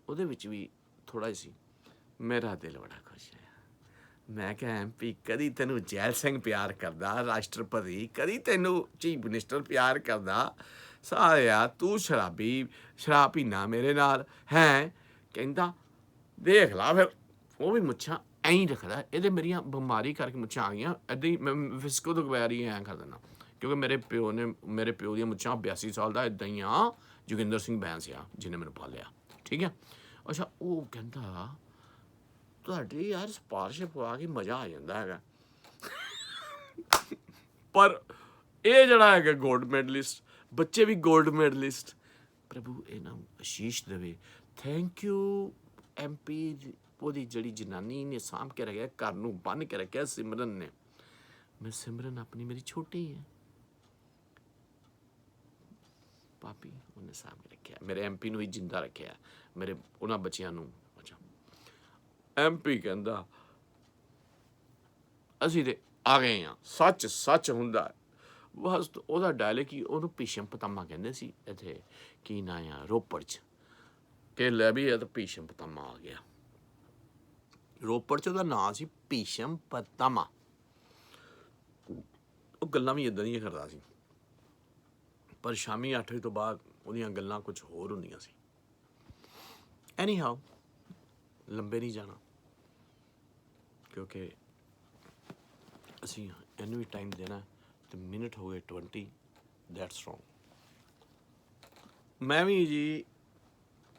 ਉਹਦੇ ਵਿੱਚ ਵੀ ਥੋੜ੍ਹਾ ਸੀ, ਮੇਰਾ ਦਿਲ ਬੜਾ ਖੁਸ਼ ਹੈ। ਮੈਂ ਕਿਹਾ MP ਕਦੀ ਤੈਨੂੰ ਜੈਲ ਸਿੰਘ ਪਿਆਰ ਕਰਦਾ, ਰਾਸ਼ਟਰਪਤੀ, ਕਦੀ ਤੈਨੂੰ ਚੀਫ ਮਿਨਿਸਟਰ ਪਿਆਰ ਕਰਦਾ, ਸਾਲਿਆ ਤੂੰ ਸ਼ਰਾਬ ਪੀਨਾ ਮੇਰੇ ਨਾਲ ਹੈ। ਕਹਿੰਦਾ ਦੇਖ ਲਾ ਫਿਰ, ਉਹ ਵੀ ਮੁੱਛਾਂ ਐਂ ਹੀ ਰੱਖਦਾ। ਇਹਦੇ ਮੇਰੀਆਂ ਬਿਮਾਰੀ ਕਰਕੇ ਮੁੱਛਾਂ ਆ ਗਈਆਂ ਇੱਦਾਂ ਹੀ, ਮੈਂ ਫਿਸਕੋ ਤੋਂ ਬਗੈਰ ਹੀ ਐਂ ਕਰ ਦਿੰਦਾ, ਕਿਉਂਕਿ ਮੇਰੇ ਪਿਓ ਦੀਆਂ ਮੁੱਛਾਂ 82 ਸਾਲ ਦਾ ਇੱਦਾਂ ਹੀ ਆ, ਜੋਗਿੰਦਰ ਸਿੰਘ ਬੈਂਸ ਆ ਜਿਹਨੇ ਮੈਨੂੰ ਪਾਲਿਆ, ਠੀਕ ਹੈ। ਅੱਛਾ ਉਹ ਕਹਿੰਦਾ ਤੁਹਾਡੀ ਯਾਰ ਸਿਫਾਰਿਸ਼ ਪਵਾ ਕੇ ਮਜ਼ਾ ਆ ਜਾਂਦਾ ਹੈਗਾ, ਪਰ ਇਹ ਜਿਹੜਾ ਹੈਗਾ ਗੋਲਡ ਮੈਡਲਿਸਟ, ਬੱਚੇ ਵੀ ਗੋਲਡ ਮੈਡਲਿਸਟ। ਪ੍ਰਭੂ ਇਹਨਾਂ ਨੂੰ ਆਸ਼ੀਸ਼ ਦੇਵੇ। ਥੈਂਕ ਯੂ MP ਉਹਦੀ ਜਿਹੜੀ ਜਨਾਨੀ ਨੇ ਸਾਂਭ ਕੇ ਰੱਖਿਆ, ਘਰ ਨੂੰ ਬੰਨ੍ਹ ਕੇ ਰੱਖਿਆ, ਸਿਮਰਨ ਨੇ। ਮੈਂ ਸਿਮਰਨ ਆਪਣੀ ਮੇਰੀ ਛੋਟੀ ਹੈ ਭਾਬੀ, ਉਹਨੇ ਸਾਂਭ ਕੇ ਰੱਖਿਆ। ਮੇਰੇ MP ਨੂੰ ਵੀ ਜਿੰਦਾ ਰੱਖਿਆ, ਮੇਰੇ ਉਹਨਾਂ ਬੱਚਿਆਂ ਨੂੰ। ਅੱਛਾ, MP ਕਹਿੰਦਾ ਅਸੀਂ ਤੇ ਆ ਗਏ ਹਾਂ, ਸੱਚ ਸੱਚ ਹੁੰਦਾ। ਬਸ ਉਹਦਾ ਡਾਇਲੌਗ ਹੀ, ਉਹਨੂੰ ਭੀਸ਼ਮ ਪਿਤਾਮਾ ਕਹਿੰਦੇ ਸੀ ਇੱਥੇ, ਕੀ ਨਾਂ ਆ ਰੋਪੜ 'ਚ, ਕਿ ਲੈ ਵੀ ਇਹ ਤਾਂ ਭੀਸ਼ਮ ਪਿਤਾਮਾ ਆ ਗਿਆ। ਰੋਪੜ 'ਚ ਉਹਦਾ ਨਾਂ ਸੀ ਭੀਸ਼ਮ ਪਿਤਾਮਾ। ਉਹ ਗੱਲਾਂ ਵੀ ਇੱਦਾਂ ਦੀਆਂ ਕਰਦਾ ਸੀ, ਪਰ ਸ਼ਾਮੀ 8 ਵਜੇ ਤੋਂ ਬਾਅਦ ਉਹਦੀਆਂ ਗੱਲਾਂ ਕੁਝ ਹੋਰ ਹੁੰਦੀਆਂ ਸੀ। ਐਨੀ ਹਾਓ, ਲੰਬੇ ਨਹੀਂ ਜਾਣਾ, ਕਿਉਂਕਿ ਅਸੀਂ ਇਹਨੂੰ ਵੀ ਟਾਈਮ ਦੇਣਾ। ਤੇ ਮਿੰਟ ਹੋ ਗਏ 20, ਦੈਟਸ ਰੋਂਗ। ਮੈਂ ਵੀ ਜੀ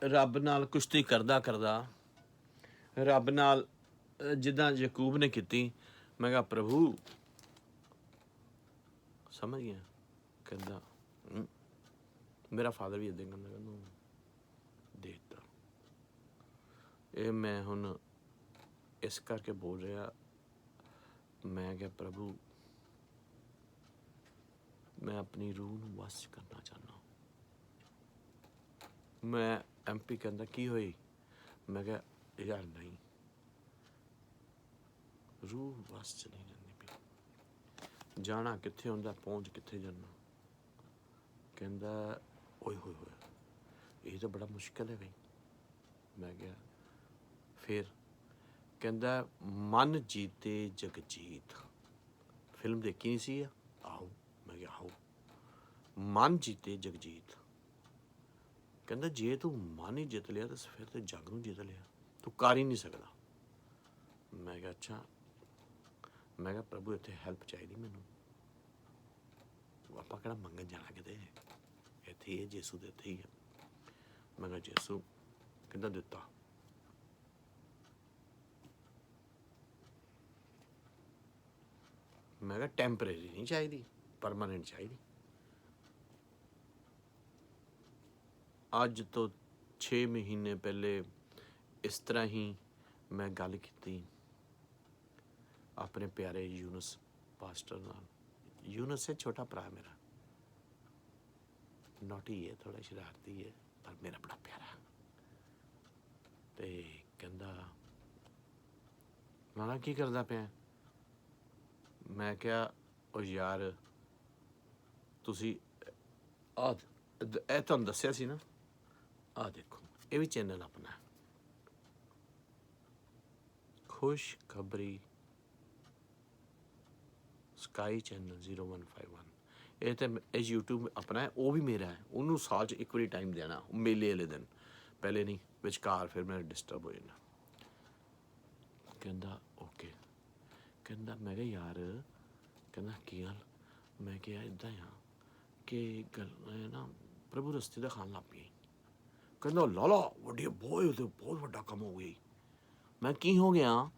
ਰੱਬ ਨਾਲ ਕੁਸ਼ਤੀ ਕਰਦਾ ਕਰਦਾ, ਰੱਬ ਨਾਲ ਜਿੱਦਾਂ ਯਕੂਬ ਨੇ ਕੀਤੀ, ਮੈਂ ਕਿਹਾ ਪ੍ਰਭੂ, ਸਮਝ ਗਿਆ। ਕਹਿੰਦਾ ਮੇਰਾ ਫਾਦਰ ਵੀ ਇੱਦਾਂ ਕਹਿੰਦਾ, ਕਹਿੰਦਾ ਦੇ ਦਿੱਤਾ। ਇਹ ਮੈਂ ਹੁਣ ਇਸ ਕਰਕੇ ਬੋਲ ਰਿਹਾ। ਮੈਂ ਕਿਹਾ ਪ੍ਰਭੂ, ਮੈਂ ਆਪਣੀ ਰੂਹ ਨੂੰ ਵਸ ਕਰਨਾ ਚਾਹੁੰਦਾ। ਮੈਂ MP ਕਹਿੰਦਾ ਕੀ ਹੋਈ? ਮੈਂ ਕਿਹਾ ਯਾਰ ਨਹੀਂ, ਰੂਹ ਵਸ 'ਚ ਨਹੀਂ ਰਹਿੰਦੀ ਪਈ। ਜਾਣਾ ਕਿੱਥੇ ਹੁੰਦਾ, ਪਹੁੰਚ ਕਿੱਥੇ ਜਾਣਾ। ਕਹਿੰਦਾ ਓਏ ਹੋਏ ਹੋਏ, ਇਹ ਤਾਂ ਬੜਾ ਮੁਸ਼ਕਿਲ ਹੈ ਬਈ। ਮੈਂ ਕਿਹਾ ਫਿਰ? ਕਹਿੰਦਾ ਮਨ ਜੀਤੇ ਜਗਜੀਤ। ਫਿਲਮ ਦੇਖੀ ਨਹੀਂ ਸੀ? ਆਹੋ। ਮੈਂ ਕਿਹਾ ਆਹੋ। ਮਨ ਜੀਤੇ ਜਗਜੀਤ। ਕਹਿੰਦਾ ਜੇ ਤੂੰ ਮਨ ਹੀ ਜਿੱਤ ਲਿਆ ਤਾਂ ਫਿਰ ਤੇ ਜੱਗ ਨੂੰ ਜਿੱਤ ਲਿਆ, ਤੂੰ ਕਰ ਹੀ ਨਹੀਂ ਸਕਦਾ। ਮੈਂ ਕਿਹਾ ਅੱਛਾ। ਮੈਂ ਕਿਹਾ ਪ੍ਰਭੂ ਇੱਥੇ ਹੈਲਪ ਚਾਹੀਦੀ ਮੈਨੂੰ, ਆਪਾਂ ਕਿਹੜਾ ਮੰਗਣ ਜਾਣਾ ਕਿਤੇ, ਇੱਥੇ ਹੀ ਹੈ, ਯਿਸੂ ਦੇ ਇੱਥੇ ਹੀ ਹੈ। ਮੈਂ ਕਿਹਾ ਯਿਸੂ। ਕਹਿੰਦਾ ਦਿੱਤਾ। ਮੈਂ ਕਿਹਾ ਟੈਂਪਰੇਰੀ ਨਹੀਂ ਚਾਹੀਦੀ, ਪਰਮਾਨੈਂਟ ਚਾਹੀਦੀ। ਅੱਜ ਤੋਂ 6 ਮਹੀਨੇ ਪਹਿਲੇ ਇਸ ਤਰ੍ਹਾਂ ਹੀ ਮੈਂ ਗੱਲ ਕੀਤੀ ਆਪਣੇ ਪਿਆਰੇ ਯੂਨਸ ਪਾਸਟਰ ਨਾਲ। ਯੂਨਸ ਹੈ ਛੋਟਾ ਭਰਾ ਮੇਰਾ, ਨੋਟੀ ਹੈ, ਥੋੜ੍ਹਾ ਸ਼ਰਾਰਤੀ ਹੈ, ਪਰ ਮੇਰਾ ਬੜਾ ਪਿਆਰਾ। ਤੇ ਕਹਿੰਦਾ ਨਾਨਾ ਕੀ ਕਰਦਾ ਪਿਆ? ਮੈਂ ਕਿਹਾ ਉਹ ਯਾਰ ਤੁਸੀਂ ਇਹ ਤੁਹਾਨੂੰ ਦੱਸਿਆ ਸੀ ਨਾ, ਆਹ ਦੇਖੋ ਇਹ ਵੀ ਚੈਨਲ ਆਪਣਾ ਖੁਸ਼ਖਬਰੀ ਸਕਾਈ ਚੈਨਲ 0151। ਇਹ ਤਾਂ ਇਹ YouTube ਆਪਣਾ ਹੈ, ਉਹ ਵੀ ਮੇਰਾ ਹੈ। ਉਹਨੂੰ ਸਾਲ 'ਚ ਇੱਕ ਵਾਰੀ ਟਾਈਮ ਦੇਣਾ, ਮੇਲੇ ਵਾਲੇ ਦਿਨ, ਪਹਿਲੇ ਨਹੀਂ, ਵਿਚਕਾਰ ਫਿਰ ਮੈਂ ਡਿਸਟਰਬ ਹੋ ਜਾਣਾ। ਕਹਿੰਦਾ ਓਕੇ। ਕਹਿੰਦਾ ਮੈਂ ਕਿਹਾ ਯਾਰ, ਕਹਿੰਦਾ ਕੀ ਗੱਲ? ਮੈਂ ਕਿਹਾ ਇੱਦਾਂ ਆ ਕਿ ਗੱਲ ਨਾ ਪ੍ਰਭੂ ਰਸਤੇ ਦਾ ਖਾਣ ਲੱਗ ਪਈ। ਕਹਿੰਦਾ ਲਾਲਾ ਵੱਡੀ ਬਹੁਤ ਵੱਡਾ ਕੰਮ ਹੋ ਗਿਆ। ਮੈਂ ਕੀ ਹੋ ਗਿਆ?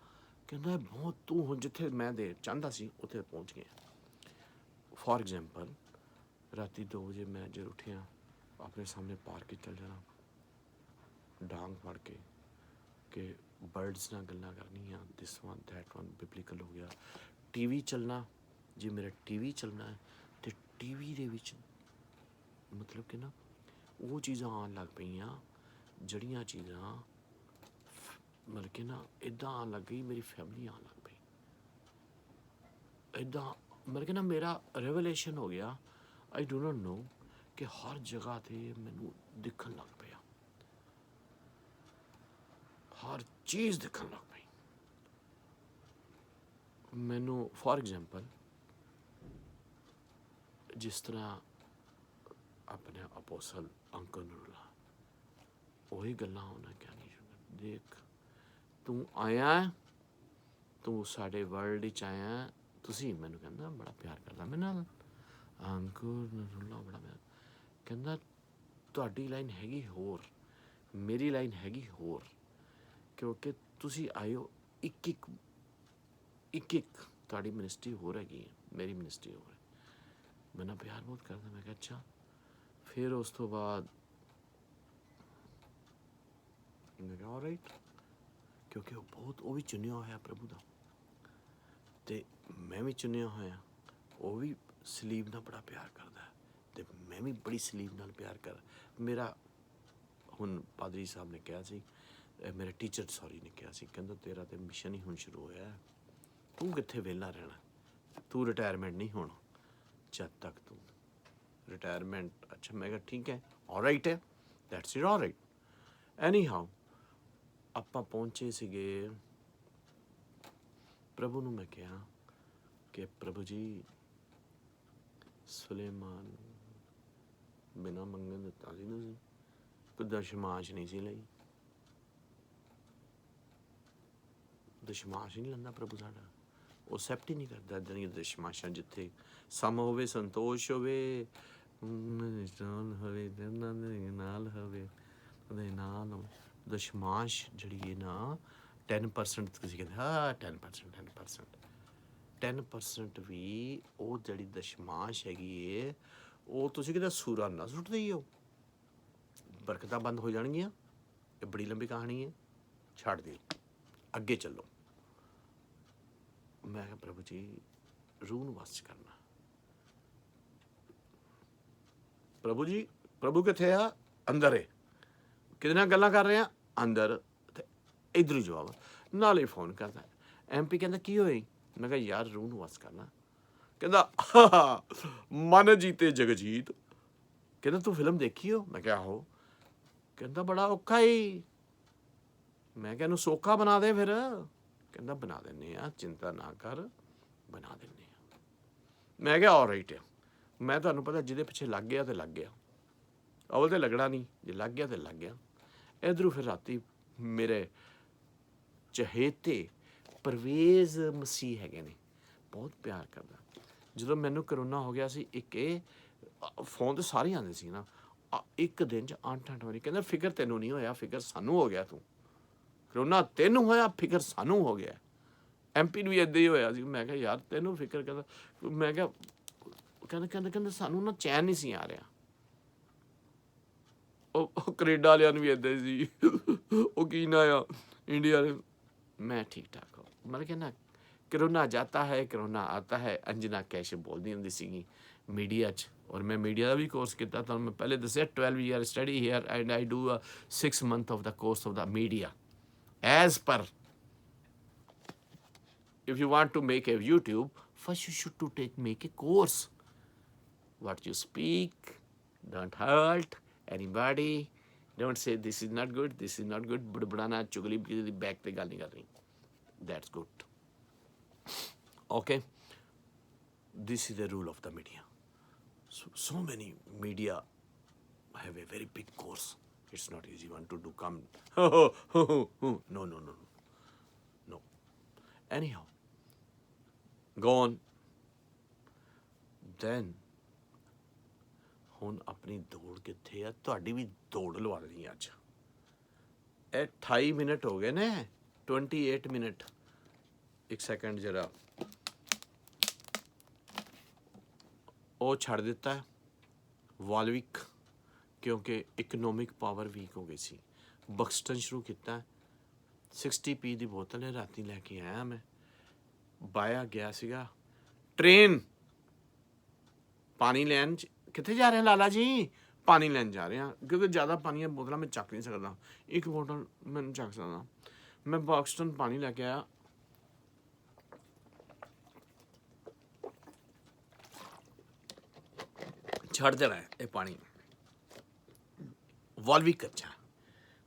ਕਹਿੰਦਾ ਬਹੁਤ, ਤੂੰ ਹੁਣ ਜਿੱਥੇ ਮੈਂ ਚਾਹੁੰਦਾ ਸੀ ਉੱਥੇ ਪਹੁੰਚ ਗਿਆ। ਫੋਰ ਐਗਜ਼ਾਮਪਲ ਰਾਤੀ 2 ਵਜੇ ਮੈਂ ਜਦ ਉੱਠਿਆ, ਆਪਣੇ ਸਾਹਮਣੇ ਪਾਰਕ 'ਚ ਚੱਲ ਜਾਣਾ, ਡਾਂਗ ਫੜ ਕੇ ਕਿ ਬਰਡਸ ਨਾਲ ਗੱਲਾਂ ਕਰਨੀਆਂ, ਦਿਸ ਵਨ ਦੈਟ ਵਨ, ਬਿਬਲੀਕਲ ਹੋ ਗਿਆ। TV ਚੱਲਣਾ, ਜੇ ਮੇਰਾ TV ਚੱਲਣਾ ਹੈ ਅਤੇ TV ਦੇ ਵਿੱਚ ਮਤਲਬ ਕਿ ਨਾ ਉਹ ਚੀਜ਼ਾਂ ਆਉਣ ਲੱਗ ਪਈਆਂ, ਜਿਹੜੀਆਂ ਚੀਜ਼ਾਂ ਮਤਲਬ ਕਿ ਨਾ ਇੱਦਾਂ ਆਉਣ ਲੱਗ ਗਈ, ਮੇਰੀ ਫੈਮਿਲੀ ਆਉਣ ਲੱਗ ਪਈ। ਇੱਦਾਂ ਮਤਲਬ ਕਿ ਨਾ ਮੇਰਾ ਰੈਵਲੇਸ਼ਨ ਹੋ ਗਿਆ। ਆਈ ਡੋ ਨਾਟ ਨੋ ਕਿ ਹਰ ਜਗ੍ਹਾ 'ਤੇ ਮੈਨੂੰ ਦਿਖਣ ਲੱਗ ਪਿਆ, ਹਰ ਚੀਜ਼ ਦਿਖਣ ਲੱਗ ਪਈ ਮੈਨੂੰ। ਫੋਰ ਐਗਜ਼ਾਮਪਲ ਜਿਸ ਤਰ੍ਹਾਂ ਆਪਣੇ ਅਪੋਸਲ ਅੰਕਲ ਨੂਰੁੱਲਾ, ਉਹੀ ਗੱਲਾਂ ਉਹਨਾਂ ਕਹਿਣੀ ਸ਼ੁਰੂ। ਦੇਖ ਤੂੰ ਆਇਆ, ਤੂੰ ਸਾਡੇ ਵਰਲਡ 'ਚ ਆਇਆ। ਤੁਸੀਂ ਮੈਨੂੰ ਕਹਿੰਦਾ ਬੜਾ ਪਿਆਰ ਕਰਦਾ ਮੇਰੇ ਨਾਲ, ਅੰਕਲ ਨੂਰੁੱਲਾ ਬੜਾ ਪਿਆਰ। ਕਹਿੰਦਾ ਤੁਹਾਡੀ ਲਾਈਨ ਹੈਗੀ ਹੋਰ, ਮੇਰੀ ਲਾਈਨ ਹੈਗੀ ਹੋਰ, ਕਿਉਂਕਿ ਤੁਸੀਂ ਆਏ ਹੋ ਇੱਕ ਤੁਹਾਡੀ ਮਿਨਿਸਟਰੀ ਹੋਰ ਹੈਗੀ ਹੈ, ਮੇਰੀ ਮਿਨਿਸਟਰੀ ਹੋਰ ਹੈ। ਮੇਰੇ ਨਾਲ ਪਿਆਰ ਬਹੁਤ ਕਰਦਾ। ਮੈਂ ਕਿਹਾ ਅੱਛਾ। ਫਿਰ ਉਸ ਤੋਂ ਬਾਅਦ ਮੈਂ ਕਿਹਾ ਆਲਰਾਈਟ, ਕਿਉਂਕਿ ਉਹ ਵੀ ਚੁਣਿਆ ਹੋਇਆ ਪ੍ਰਭੂ ਦਾ, ਅਤੇ ਮੈਂ ਵੀ ਚੁਣਿਆ ਹੋਇਆ। ਉਹ ਵੀ ਸਲੀਬ ਨਾਲ ਬੜਾ ਪਿਆਰ ਕਰਦਾ ਅਤੇ ਮੈਂ ਵੀ ਬੜੀ ਸਲੀਬ ਨਾਲ ਪਿਆਰ ਕਰ। ਮੇਰਾ ਹੁਣ ਪਾਦਰੀ ਸਾਹਿਬ ਨੇ ਕਿਹਾ ਸੀ, ਮੇਰੇ ਟੀਚਰ ਨੇ ਕਿਹਾ ਸੀ, ਕਹਿੰਦਾ ਤੇਰਾ ਤਾਂ ਮਿਸ਼ਨ ਹੀ ਹੁਣ ਸ਼ੁਰੂ ਹੋਇਆ, ਤੂੰ ਕਿੱਥੇ ਵਿਹਲਾ ਰਹਿਣਾ, ਤੂੰ ਰਿਟਾਇਰਮੈਂਟ ਨਹੀਂ ਹੋਣਾ ਜਦ ਤੱਕ ਤੂੰ ਰਿਟਾਇਰਮੈਂਟ। ਅੱਛਾ, ਮੈਂ ਕਿਹਾ ਠੀਕ ਹੈ, ਆਲਰਾਈਟ ਹੈ, that's it, all right. Any how ਆਪਾਂ ਪਹੁੰਚੇ ਸੀਗੇ ਪ੍ਰਭੂ ਨੂੰ। ਮੈਂ ਕਿਹਾ ਕਿ ਪ੍ਰਭੂ ਜੀ, ਸੁਲੇਮਾਨ ਬਿਨਾਂ ਮੰਗਣ ਦਿੱਤਾ ਸੀ ਤੁਸੀਂ, ਕੋਈ ਦਸ਼ਮਾਸ਼ ਨਹੀਂ ਸੀ ਲਈ। ਦਸ਼ਮਾਸ਼ ਨਹੀਂ ਲੈਂਦਾ ਪ੍ਰਭੂ ਸਾਡਾ, ਉਹ ਐਕਸੈਪਟ ਹੀ ਨਹੀਂ ਕਰਦਾ ਇੱਦਾਂ ਦੀਆਂ ਦਸ਼ਮਾਸ਼ਾਂ। ਜਿੱਥੇ ਸਮ ਹੋਵੇ, ਸੰਤੋਸ਼ ਹੋਵੇ, ਹੋਵੇ ਨਾਲ ਹੋਵੇ, ਉਹਦੇ ਨਾਲ ਦਸ਼ਮਾਸ਼ ਜਿਹੜੀ ਹੈ ਨਾ 10%, ਤੁਸੀਂ ਕਹਿੰਦੇ ਹਾਂ 10% ਵੀ ਉਹ ਜਿਹੜੀ ਦਸ਼ਮਾਸ਼ ਹੈਗੀ ਏ, ਉਹ ਤੁਸੀਂ ਕਿਤੇ ਸੂਰਾਂ ਨਾ ਸੁੱਟਦੇ ਹੀ ਹੋ, ਬਰਕਤਾਂ ਬੰਦ ਹੋ ਜਾਣਗੀਆਂ। ਇਹ ਬੜੀ ਲੰਬੀ ਕਹਾਣੀ ਹੈ, ਛੱਡ ਦਿਓ, ਅੱਗੇ ਚੱਲੋ। ਮੈਂ ਕਿਹਾ ਪ੍ਰਭੂ ਜੀ, ਰੂਹ ਨੂੰ ਵਸ ਕਰਨਾ। ਪ੍ਰਭੂ ਜੀ, ਪ੍ਰਭੂ ਕਿੱਥੇ ਆ? ਅੰਦਰ ਏ। ਕਿਹਦੇ ਨਾਲ ਗੱਲਾਂ ਕਰ ਰਹੇ ਆ? ਅੰਦਰ। ਅਤੇ ਇੱਧਰ ਹੀ ਜਵਾਬ, ਨਾਲ ਹੀ ਫੋਨ ਕਰਦਾ। MP ਕਹਿੰਦਾ ਕੀ ਹੋਈ? ਮੈਂ ਕਿਹਾ ਯਾਰ ਰੂਹ ਨੂੰ ਵਸ ਕਰਨਾ। ਕਹਿੰਦਾ ਮਨ ਜੀਤੇ ਜਗਜੀਤ। ਕਹਿੰਦਾ ਤੂੰ ਫਿਲਮ ਦੇਖੀ ਹੋ? ਮੈਂ ਕਿਹਾ ਆਹੋ। ਕਹਿੰਦਾ ਬੜਾ ਔਖਾ ਹੀ। ਮੈਂ ਕਿਹਾ ਇਹਨੂੰ ਸੌਖਾ ਬਣਾ ਦੇ ਫਿਰ। ਕਹਿੰਦਾ ਬਣਾ ਦਿੰਦੇ ਹਾਂ, ਚਿੰਤਾ ਨਾ ਕਰ, ਬਣਾ ਦਿੰਦੇ ਹਾਂ। ਮੈਂ ਕਿਹਾ ਆਲਰਾਈਟ ਆ। ਮੈਂ ਤੁਹਾਨੂੰ ਪਤਾ ਜਿਹਦੇ ਪਿੱਛੇ ਲੱਗ ਗਿਆ ਤਾਂ ਲੱਗ ਗਿਆ, ਅਵਲ ਤਾਂ ਲੱਗਣਾ ਨਹੀਂ, ਜੇ ਲੱਗ ਗਿਆ ਤਾਂ ਲੱਗ ਗਿਆ। ਇੱਧਰੋਂ ਫਿਰ ਰਾਤੀ ਮੇਰੇ ਚਹੇਤੇ ਪਰਵੇਜ਼ ਮਸੀਹ ਹੈਗੇ ਨੇ, ਬਹੁਤ ਪਿਆਰ ਕਰਦਾ। ਜਦੋਂ ਮੈਨੂੰ ਕਰੋਨਾ ਹੋ ਗਿਆ ਸੀ, ਇੱਕ ਇਹ ਫੋਨ ਤਾਂ ਸਾਰੇ ਆਉਂਦੇ ਸੀ ਨਾ, ਇੱਕ ਦਿਨ 'ਚ 8 ਵਾਰੀ ਕਹਿੰਦਾ ਫਿਕਰ ਤੈਨੂੰ ਨਹੀਂ ਹੋਇਆ, ਫਿਕਰ ਸਾਨੂੰ ਹੋ ਗਿਆ। ਤੂੰ ਕਰੋਨਾ ਤੈਨੂੰ ਹੋਇਆ, ਫਿਕਰ ਸਾਨੂੰ ਹੋ ਗਿਆ। MP ਨੂੰ ਵੀ ਇੱਦਾਂ ਹੀ ਹੋਇਆ ਸੀ। ਮੈਂ ਕਿਹਾ ਯਾਰ ਤੈਨੂੰ ਫਿਕਰ ਕਹਿੰਦਾ, ਮੈਂ ਕਿਹਾ ਕਹਿੰਦਾ ਸਾਨੂੰ ਨਾ ਚੈਨ ਨਹੀਂ ਸੀ ਆ ਰਿਹਾ। ਉਹ ਕੈਨੇਡਾ ਵਾਲਿਆਂ ਨੂੰ ਵੀ ਇੱਦਾਂ ਸੀ, ਉਹ ਕੀ ਨਾ ਆ ਇੰਡੀਆ ਵਾਲੇ। ਮੈਂ ਠੀਕ ਠਾਕ ਹੋ। ਮੈਂ ਕਹਿੰਦਾ ਕਰੋਨਾ ਜਾਤਾ ਹੈ, ਕਰੋਨਾ ਆਤਾ ਹੈ। ਅੰਜਨਾ ਕੈਸ਼ ਬੋਲਦੀ ਹੁੰਦੀ ਸੀਗੀ ਮੀਡੀਆ 'ਚ, ਔਰ ਮੈਂ ਮੀਡੀਆ ਦਾ ਵੀ ਕੋਰਸ ਕੀਤਾ। ਤੁਹਾਨੂੰ ਮੈਂ ਪਹਿਲੇ ਦੱਸਿਆ 12 year study hair and I do 6 months of the course of the media as per. If you want to make a YouTube, first you should to make a course. What you speak, don't hurt anybody. Don't say this is not good, this is not good. ਬੜਬੜਾਣਾ, ਚੁਗਲੀ the back ਤੇ ਗੱਲ ਨਹੀਂ ਕਰਨੀ. That's good. Okay. This is the rule of the media. So many media have a very big course. It's not easy one to do. Come. No. Anyhow, go on. Then ਹੁਣ ਆਪਣੀ ਦੌੜ ਕਿੱਥੇ ਆ? ਤੁਹਾਡੀ ਵੀ ਦੌੜ ਲਵਾ ਲੈਣੀ ਅੱਜ। ਇਹ 28 ਮਿੰਟ ਹੋ ਗਏ ਨੇ, 28 ਮਿੰਟ। ਇੱਕ ਸੈਕਿੰਡ ਜਰਾ ਉਹ ਛੱਡ ਦਿੱਤਾ ਵਾਲਵਿਕ, ਕਿਉਂਕਿ ਇਕਨੋਮਿਕ ਪਾਵਰ ਵੀਕ ਹੋ ਗਈ ਸੀ। ਬਕਸਟਨ ਸ਼ੁਰੂ ਕੀਤਾ, 60p ਦੀ ਬੋਤਲ ਹੈ, ਰਾਤੀ ਲੈ ਕੇ ਆਇਆ ਮੈਂ। ਬਾਇਆ ਗਿਆ ਸੀਗਾ ਟ੍ਰੇਨ, ਪਾਣੀ ਲੈਣ। ਕਿੱਥੇ ਜਾ ਰਹੇ ਹਾਂ ਲਾਲਾ ਜੀ? ਪਾਣੀ ਲੈਣ ਜਾ ਰਹੇ ਹਾਂ, ਕਿਉਂਕਿ ਜ਼ਿਆਦਾ ਪਾਣੀ ਦੀਆਂ ਬੋਤਲਾਂ ਮੈਂ ਚੱਕ ਨਹੀਂ ਸਕਦਾ, ਇੱਕ ਬੋਤਲ ਮੈਨੂੰ ਚੱਕ ਸਕਦਾ। ਮੈਂ ਬਕਸਟਨ ਪਾਣੀ ਲੈ ਕੇ ਆਇਆ। ਛੱਡ ਦੇਣਾ ਇਹ ਪਾਣੀ। ਵਾਲਵਿਕ, ਅੱਛਾ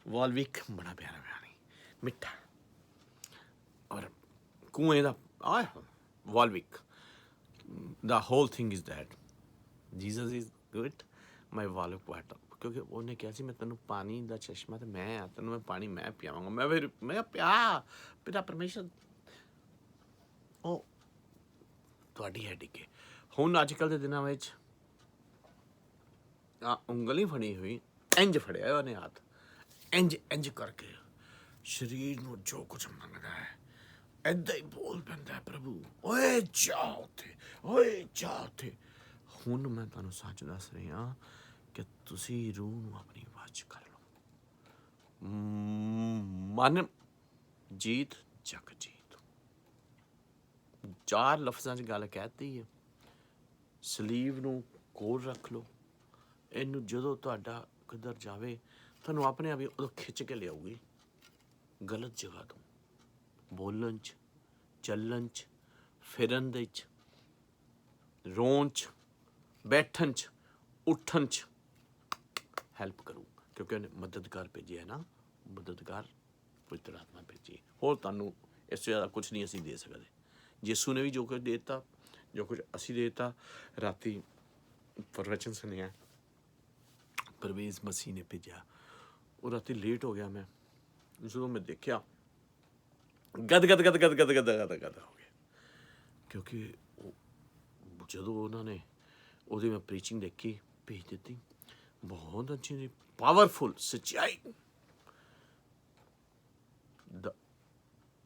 ਵਾਲਵਿਕ ਬੜਾ ਪਿਆਰਾ ਪਾਣੀ, ਮਿੱਠਾ, ਔਰ ਕੂਏ ਦਾ Volvic. The whole thing is that Jesus is good, my Volvic water. ਕਿਉਂਕਿ ਉਹਨੇ ਕਿਹਾ ਸੀ ਮੈਂ ਤੈਨੂੰ ਪਾਣੀ ਦਾ ਚਸ਼ਮਾ, ਤੇ ਮੈਂ ਆ ਤੈਨੂੰ ਮੈਂ ਪਾਣੀ ਮੈਂ ਪਿਆਵਾਂਗਾ। ਮੈਂ ਪਿਤਾ ਪਰਮੇਸ਼ਰ, ਉਹ ਤੁਹਾਡੀ ਹੈ ਡਿੱਗੇ। ਹੁਣ ਅੱਜ ਕੱਲ੍ਹ ਦੇ ਦਿਨਾਂ ਵਿੱਚ ਉਂਗਲ ਨਹੀਂ ਫੜੀ ਹੋਈ, ਇੰਝ ਫੜਿਆ ਉਹਨੇ ਹੱਥ, ਇੰਝ ਕਰਕੇ ਸਰੀਰ ਨੂੰ ਜੋ ਕੁਝ ਮੰਗਦਾ ਹੈ ਇੱਦਾਂ ਹੀ ਬੋਲ ਪੈਂਦਾ ਪ੍ਰਭੂ, ਓਏ ਜਾ ਉੱਥੇ, ਓਏ ਜਾ ਉੱਥੇ। ਹੁਣ ਮੈਂ ਤੁਹਾਨੂੰ ਸੱਚ ਦੱਸ ਰਿਹਾ ਕਿ ਤੁਸੀਂ ਰੂਹ ਨੂੰ ਆਪਣੀ ਵੱਸ 'ਚ ਕਰ ਲਓ। ਮਨ ਜੀਤ ਜਗ ਜੀਤ, 4 ਲਫ਼ਜ਼ਾਂ 'ਚ ਗੱਲ ਕਹਿਤੀ ਹੈ। ਸਲੀਵ ਨੂੰ ਕੋਲ ਰੱਖ ਲਓ। ਇਹਨੂੰ ਜਦੋਂ ਤੁਹਾਡਾ ਕਿੱਧਰ ਜਾਵੇ ਤੁਹਾਨੂੰ ਆਪਣੇ ਆਪ ਹੀ ਉਦੋਂ ਖਿੱਚ ਕੇ ਲਿਆਊਗੀ ਗਲਤ ਜਗ੍ਹਾ ਤੋਂ। ਬੋਲਣ 'ਚ, ਚੱਲਣ 'ਚ, ਫਿਰਨ ਦੇ 'ਚ, ਰੋਣ 'ਚ, ਬੈਠਣ 'ਚ, ਉੱਠਣ 'ਚ ਹੈਲਪ ਕਰੂ, ਕਿਉਂਕਿ ਉਹਨੇ ਮਦਦਗਾਰ ਭੇਜਿਆ ਨਾ, ਮਦਦਗਾਰ ਪਵਿੱਤਰ ਆਤਮਾ ਭੇਜੀ। ਹੋਰ ਤੁਹਾਨੂੰ ਇਸ ਤੋਂ ਜ਼ਿਆਦਾ ਕੁਛ ਨਹੀਂ ਅਸੀਂ ਦੇ ਸਕਦੇ। ਯਿਸੂ ਨੇ ਵੀ ਜੋ ਕੁਝ ਦੇ ਦਿੱਤਾ, ਜੋ ਕੁਝ ਅਸੀਂ ਦੇ ਦਿੱਤਾ। ਰਾਤੀ ਪ੍ਰਵਚਨ ਸੁਣਿਆ, ਪਰਵੇਜ਼ ਮਸੀਹ ਨੇ ਭੇਜਿਆ। ਉਹ ਰਾਤੀ ਲੇਟ ਹੋ ਗਿਆ, ਮੈਂ ਜਦੋਂ ਮੈਂ ਦੇਖਿਆ ਗਦ ਹੋ ਗਿਆ, ਕਿਉਂਕਿ ਜਦੋਂ ਉਹਨਾਂ ਨੇ ਉਹਦੀ ਮੈਂ ਪ੍ਰੀਚਿੰਗ ਦੇਖੀ, ਭੇਜ ਦਿੱਤੀ, ਬਹੁਤ ਅੱਛੀ ਸੀ, ਪਾਵਰਫੁਲ, ਸੱਚਾਈ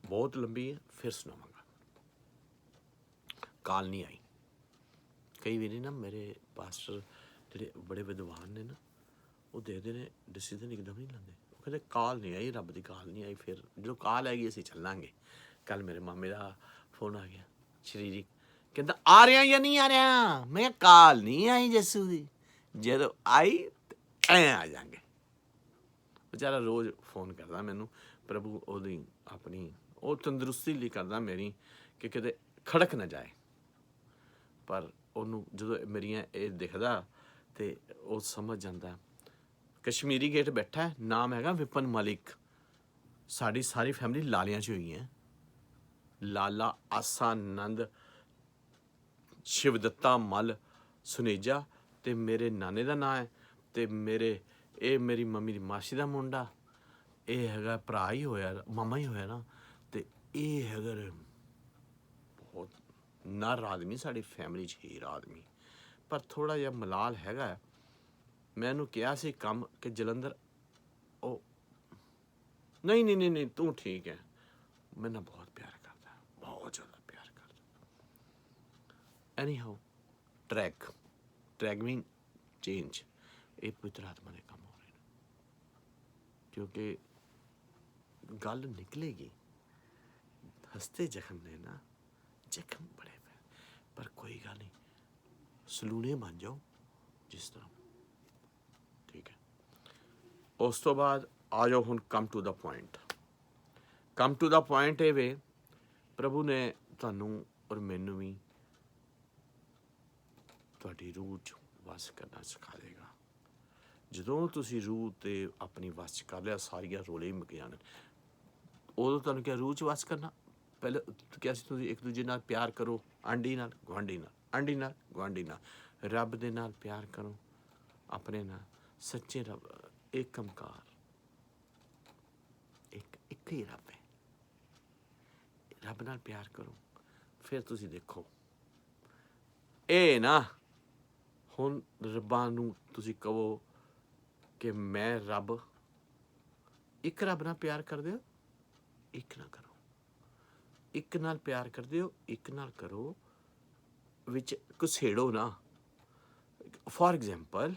ਬਹੁਤ ਲੰਬੀ ਹੈ, ਫਿਰ ਸੁਣਾਵਾਂਗਾ। ਕਾਲ ਨਹੀਂ ਆਈ। ਕਈ ਵਾਰੀ ਨਾ ਮੇਰੇ ਪਾਸਟਰ ਜਿਹੜੇ ਬੜੇ ਵਿਦਵਾਨ ਨੇ ਨਾ, ਉਹ ਦੇਖਦੇ ਨੇ ਡਿਸੀਜ਼ਨ ਇੱਕਦਮ ਨਹੀਂ ਲੈਂਦੇ। ਉਹ ਕਹਿੰਦੇ ਕਾਲ ਨਹੀਂ ਆਈ, ਰੱਬ ਦੀ ਕਾਲ ਨਹੀਂ ਆਈ। ਫਿਰ ਜਦੋਂ ਕਾਲ ਆਏਗੀ ਅਸੀਂ ਚੱਲਾਂਗੇ। ਕੱਲ੍ਹ ਮੇਰੇ ਮਾਮੇ ਦਾ ਫੋਨ ਆ ਗਿਆ ਸਰੀਰਿਕ, ਕਹਿੰਦਾ ਆ ਰਿਹਾ ਜਾਂ ਨਹੀਂ ਆ ਰਿਹਾ। ਮੈਂ ਕਿਹਾ ਕਾਲ ਨਹੀਂ ਆਈ ਯਿਸੂ ਦੀ, ਜਦੋਂ ਆਈ ਐਂ ਆ ਜਾਂਗੇ। ਵਿਚਾਰਾ ਰੋਜ਼ ਫੋਨ ਕਰਦਾ ਮੈਨੂੰ, ਪ੍ਰਭੂ ਉਹਦੀ ਆਪਣੀ ਉਹ ਤੰਦਰੁਸਤੀ ਲਈ ਕਰਦਾ ਮੇਰੀ, ਕਿ ਕਿਤੇ ਖੜਕ ਨਾ ਜਾਏ। ਪਰ ਉਹਨੂੰ ਜਦੋਂ ਮੇਰੀਆਂ ਇਹ ਦਿਖਦਾ ਤੇ ਉਹ ਸਮਝ ਜਾਂਦਾ। ਕਸ਼ਮੀਰੀ ਗੇਟ ਬੈਠਾ, ਨਾਮ ਹੈਗਾ ਵਿਪਨ ਮਲਿਕ। ਸਾਡੀ ਸਾਰੀ ਫੈਮਿਲੀ ਲਾਲਿਆਂ 'ਚ ਹੋਈ ਹੈ। ਲਾਲਾ ਆਸਾ ਨੰਦ, ਸ਼ਿਵਦੱਤਾ ਮੱਲ ਸੁਨੇਜਾ, ਅਤੇ ਮੇਰੇ ਨਾਨੇ ਦਾ ਨਾਂ ਹੈ, ਅਤੇ ਇਹ ਮੇਰੀ ਮੰਮੀ ਦੀ ਮਾਸੀ ਦਾ ਮੁੰਡਾ, ਇਹ ਹੈਗਾ ਭਰਾ ਹੀ ਹੋਇਆ, ਮਾਮਾ ਹੀ ਹੋਇਆ ਨਾ। ਅਤੇ ਇਹ ਹੈਗਾ ਬਹੁਤ ਨਰ ਆਦਮੀ, ਸਾਡੀ ਫੈਮਿਲੀ 'ਚ ਹੀਰ ਆਦਮੀ। ਪਰ ਥੋੜ੍ਹਾ ਜਿਹਾ ਮਲਾਲ ਹੈਗਾ। ਮੈਂ ਉਹਨੂੰ ਕਿਹਾ ਸੀ ਕੰਮ ਕਿ ਜਲੰਧਰ, ਉਹ ਨਹੀਂ ਤੂੰ ਠੀਕ ਹੈ। ਮੇਰੇ ਨਾਲ ਬਹੁਤ ਪਿਆਰ ਕਰਦਾ, ਬਹੁਤ ਜ਼ਿਆਦਾ ਪਿਆਰ ਕਰਦਾ। ਐਨੀ ਹਾਊ ਟਰੈਕ ਮੀਨ ਚੇਂਜ, ਇਹ ਪਵਿੱਤਰ ਆਤਮਾ ਦੇ ਕੰਮ ਹੋ ਰਹੇ ਨੇ, ਕਿਉਂਕਿ ਗੱਲ ਨਿਕਲੇਗੀ। ਹਸਤੇ ਜ਼ਖਮ ਨੇ ਨਾ, ਜ਼ਖਮ ਬੜੇ ਪਏ, ਪਰ ਕੋਈ ਗੱਲ ਨਹੀਂ, ਸਲੂਣੇ ਬਣ ਜਾਓ ਜਿਸ ਤਰ੍ਹਾਂ, ਠੀਕ ਹੈ। ਉਸ ਤੋਂ ਬਾਅਦ ਆ ਜਾਓ ਹੁਣ come to the point. Come to the point ਇਹ ਵੇ, ਪ੍ਰਭੂ ਨੇ ਤੁਹਾਨੂੰ ਔਰ ਮੈਨੂੰ ਵੀ ਤੁਹਾਡੀ ਰੂਹ 'ਚ ਵੱਸ ਕਰਨਾ ਸਿਖਾ ਦੇਗਾ। ਜਦੋਂ ਤੁਸੀਂ ਰੂਹ 'ਤੇ ਆਪਣੀ ਵੱਸ 'ਚ ਕਰ ਲਿਆ, ਸਾਰੀਆਂ ਰੋਲੇ ਹੀ ਮੁੱਕ ਜਾਣ। ਉਦੋਂ ਤੁਹਾਨੂੰ ਕਿਹਾ ਰੂਹ 'ਚ ਵੱਸ ਕਰਨਾ, ਪਹਿਲੇ ਕਿਹਾ ਸੀ ਤੁਸੀਂ ਇੱਕ ਦੂਜੇ ਨਾਲ ਪਿਆਰ ਕਰੋ, ਆਂਢੀ ਨਾਲ, ਗੁਆਂਢੀ ਨਾਲ, ਆਂਢੀ ਨਾਲ, ਗੁਆਂਢੀ ਨਾਲ, ਰੱਬ ਦੇ ਨਾਲ ਪਿਆਰ ਕਰੋ, ਆਪਣੇ ਨਾਲ, ਸੱਚੇ ਰੱਬ, ਇੱਕ ਓਂਕਾਰ, ਇੱਕ ਹੀ ਰੱਬ ਹੈ। ਰੱਬ ਨਾਲ ਪਿਆਰ ਕਰੋ, ਫਿਰ ਤੁਸੀਂ ਦੇਖੋ। ਇਹ ਨਾ ਹੁਣ ਰੱਬਾਂ ਨੂੰ ਤੁਸੀਂ ਕਹੋ ਕਿ ਮੈਂ ਰੱਬ, ਇੱਕ ਰੱਬ ਨਾਲ ਪਿਆਰ ਕਰਦੇ ਹੋ, ਇੱਕ ਨਾਲ ਕਰੋ। ਇੱਕ ਨਾਲ ਪਿਆਰ ਕਰਦੇ ਹੋ, ਇੱਕ ਨਾਲ ਕਰੋ, ਵਿੱਚ ਘਸੇੜੋ ਨਾ। ਫੋਰ ਐਗਜ਼ਾਮਪਲ,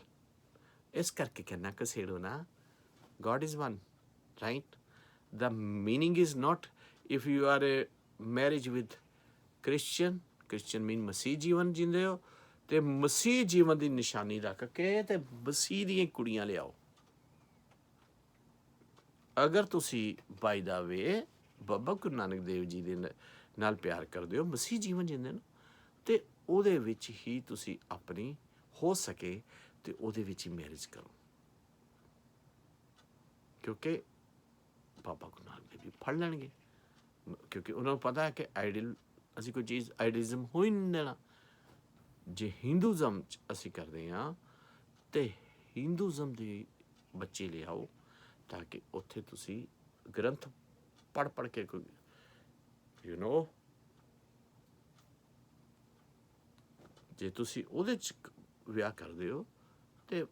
ਇਸ ਕਰਕੇ ਕਹਿਣਾ ਘਸੇੜੋ ਨਾ, God is one, right? The meaning is not if you are a marriage with Christian mean ਮਸੀਹ ਜੀਵਨ ਜੀਂਦੇ ਹੋ, ਅਤੇ ਮਸੀਹ ਜੀਵਨ ਦੀ ਨਿਸ਼ਾਨੀ ਰੱਖ ਕੇ ਅਤੇ ਮਸੀਹ ਦੀਆਂ ਕੁੜੀਆਂ ਲਿਆਓ। ਅਗਰ ਤੁਸੀਂ ਬਾਈ ਦਾ ਵੇ ਬਾਬਾ ਗੁਰੂ ਨਾਨਕ ਦੇਵ ਜੀ ਦੇ ਨਾਲ ਪਿਆਰ ਕਰਦੇ ਹੋ, ਮਸੀਹ ਜੀਵਨ ਜੀਂਦੇ ਨੇ, ਅਤੇ ਉਹਦੇ ਵਿੱਚ ਹੀ ਤੁਸੀਂ ਆਪਣੀ ਹੋ ਸਕੇ ਅਤੇ ਉਹਦੇ ਵਿੱਚ ਹੀ ਮੈਰਿਜ ਕਰੋ, ਕਿਉਂਕਿ ਬਾਬਾ ਗੁਰੂ ਨਾਨਕ ਦੇਵ ਜੀ ਫੜ ਲੈਣਗੇ। ਕਿਉਂਕਿ ਉਹਨਾਂ ਨੂੰ ਪਤਾ ਹੈ ਕਿ ਆਈਡੀਅਲ, ਅਸੀਂ ਕੋਈ ਚੀਜ਼ ਆਈਡੀਅਲਿਜ਼ਮ ਹੋ ਹੀ ਨਹੀਂ ਦੇਣਾ। ਜੇ ਹਿੰਦੂਜ਼ਮ 'ਚ ਅਸੀਂ ਕਰਦੇ ਹਾਂ ਅਤੇ ਹਿੰਦੂਜ਼ਮ ਦੇ ਬੱਚੇ ਲਿਆਓ, ਤਾਂ ਕਿ ਉੱਥੇ ਤੁਸੀਂ ਗ੍ਰੰਥ ਪੜ੍ਹ ਕੇ ਕੋਈ ਜੇ ਤੁਸੀਂ ਉਹਦੇ 'ਚ ਵਿਆਹ ਕਰਦੇ ਹੋ ਅਤੇ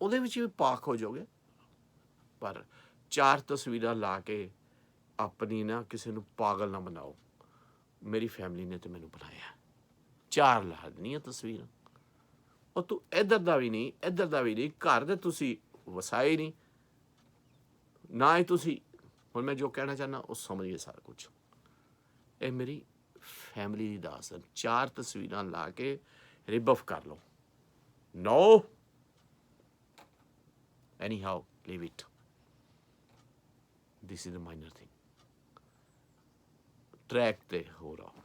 ਉਹਦੇ ਵਿੱਚ ਵੀ ਪਾਕ ਹੋ ਜਾਓਗੇ। ਪਰ 4 ਤਸਵੀਰਾਂ ਲਾ ਕੇ ਆਪਣੀ ਨਾ ਕਿਸੇ ਨੂੰ ਪਾਗਲ ਨਾ ਬਣਾਓ। ਮੇਰੀ ਫੈਮਿਲੀ ਨੇ ਤਾਂ ਮੈਨੂੰ ਬਣਾਇਆ, 4 ਲਾ ਦੇਣੀਆਂ ਤਸਵੀਰਾਂ। ਉਹ ਤੂੰ ਇੱਧਰ ਦਾ ਵੀ ਨਹੀਂ, ਇੱਧਰ ਦਾ ਵੀ ਨਹੀਂ, ਘਰ ਦੇ ਤੁਸੀਂ ਵਸਾਏ ਨਹੀਂ ਨਾ ਹੀ ਤੁਸੀਂ। ਹੁਣ ਮੈਂ ਜੋ ਕਹਿਣਾ ਚਾਹੁੰਦਾ ਉਹ ਸਮਝ ਗਏ ਸਾਰਾ ਕੁਛ। ਇਹ ਮੇਰੀ ਫੈਮਿਲੀ ਦੀ ਦਾਸ ਹੈ। 4 ਤਸਵੀਰਾਂ ਲਾ ਕੇ ਰਿਬਫ ਕਰ ਲਓ। No anyhow leave it. This is a minor thing. Track ਤੇ ਹੋ ਰਹਾ।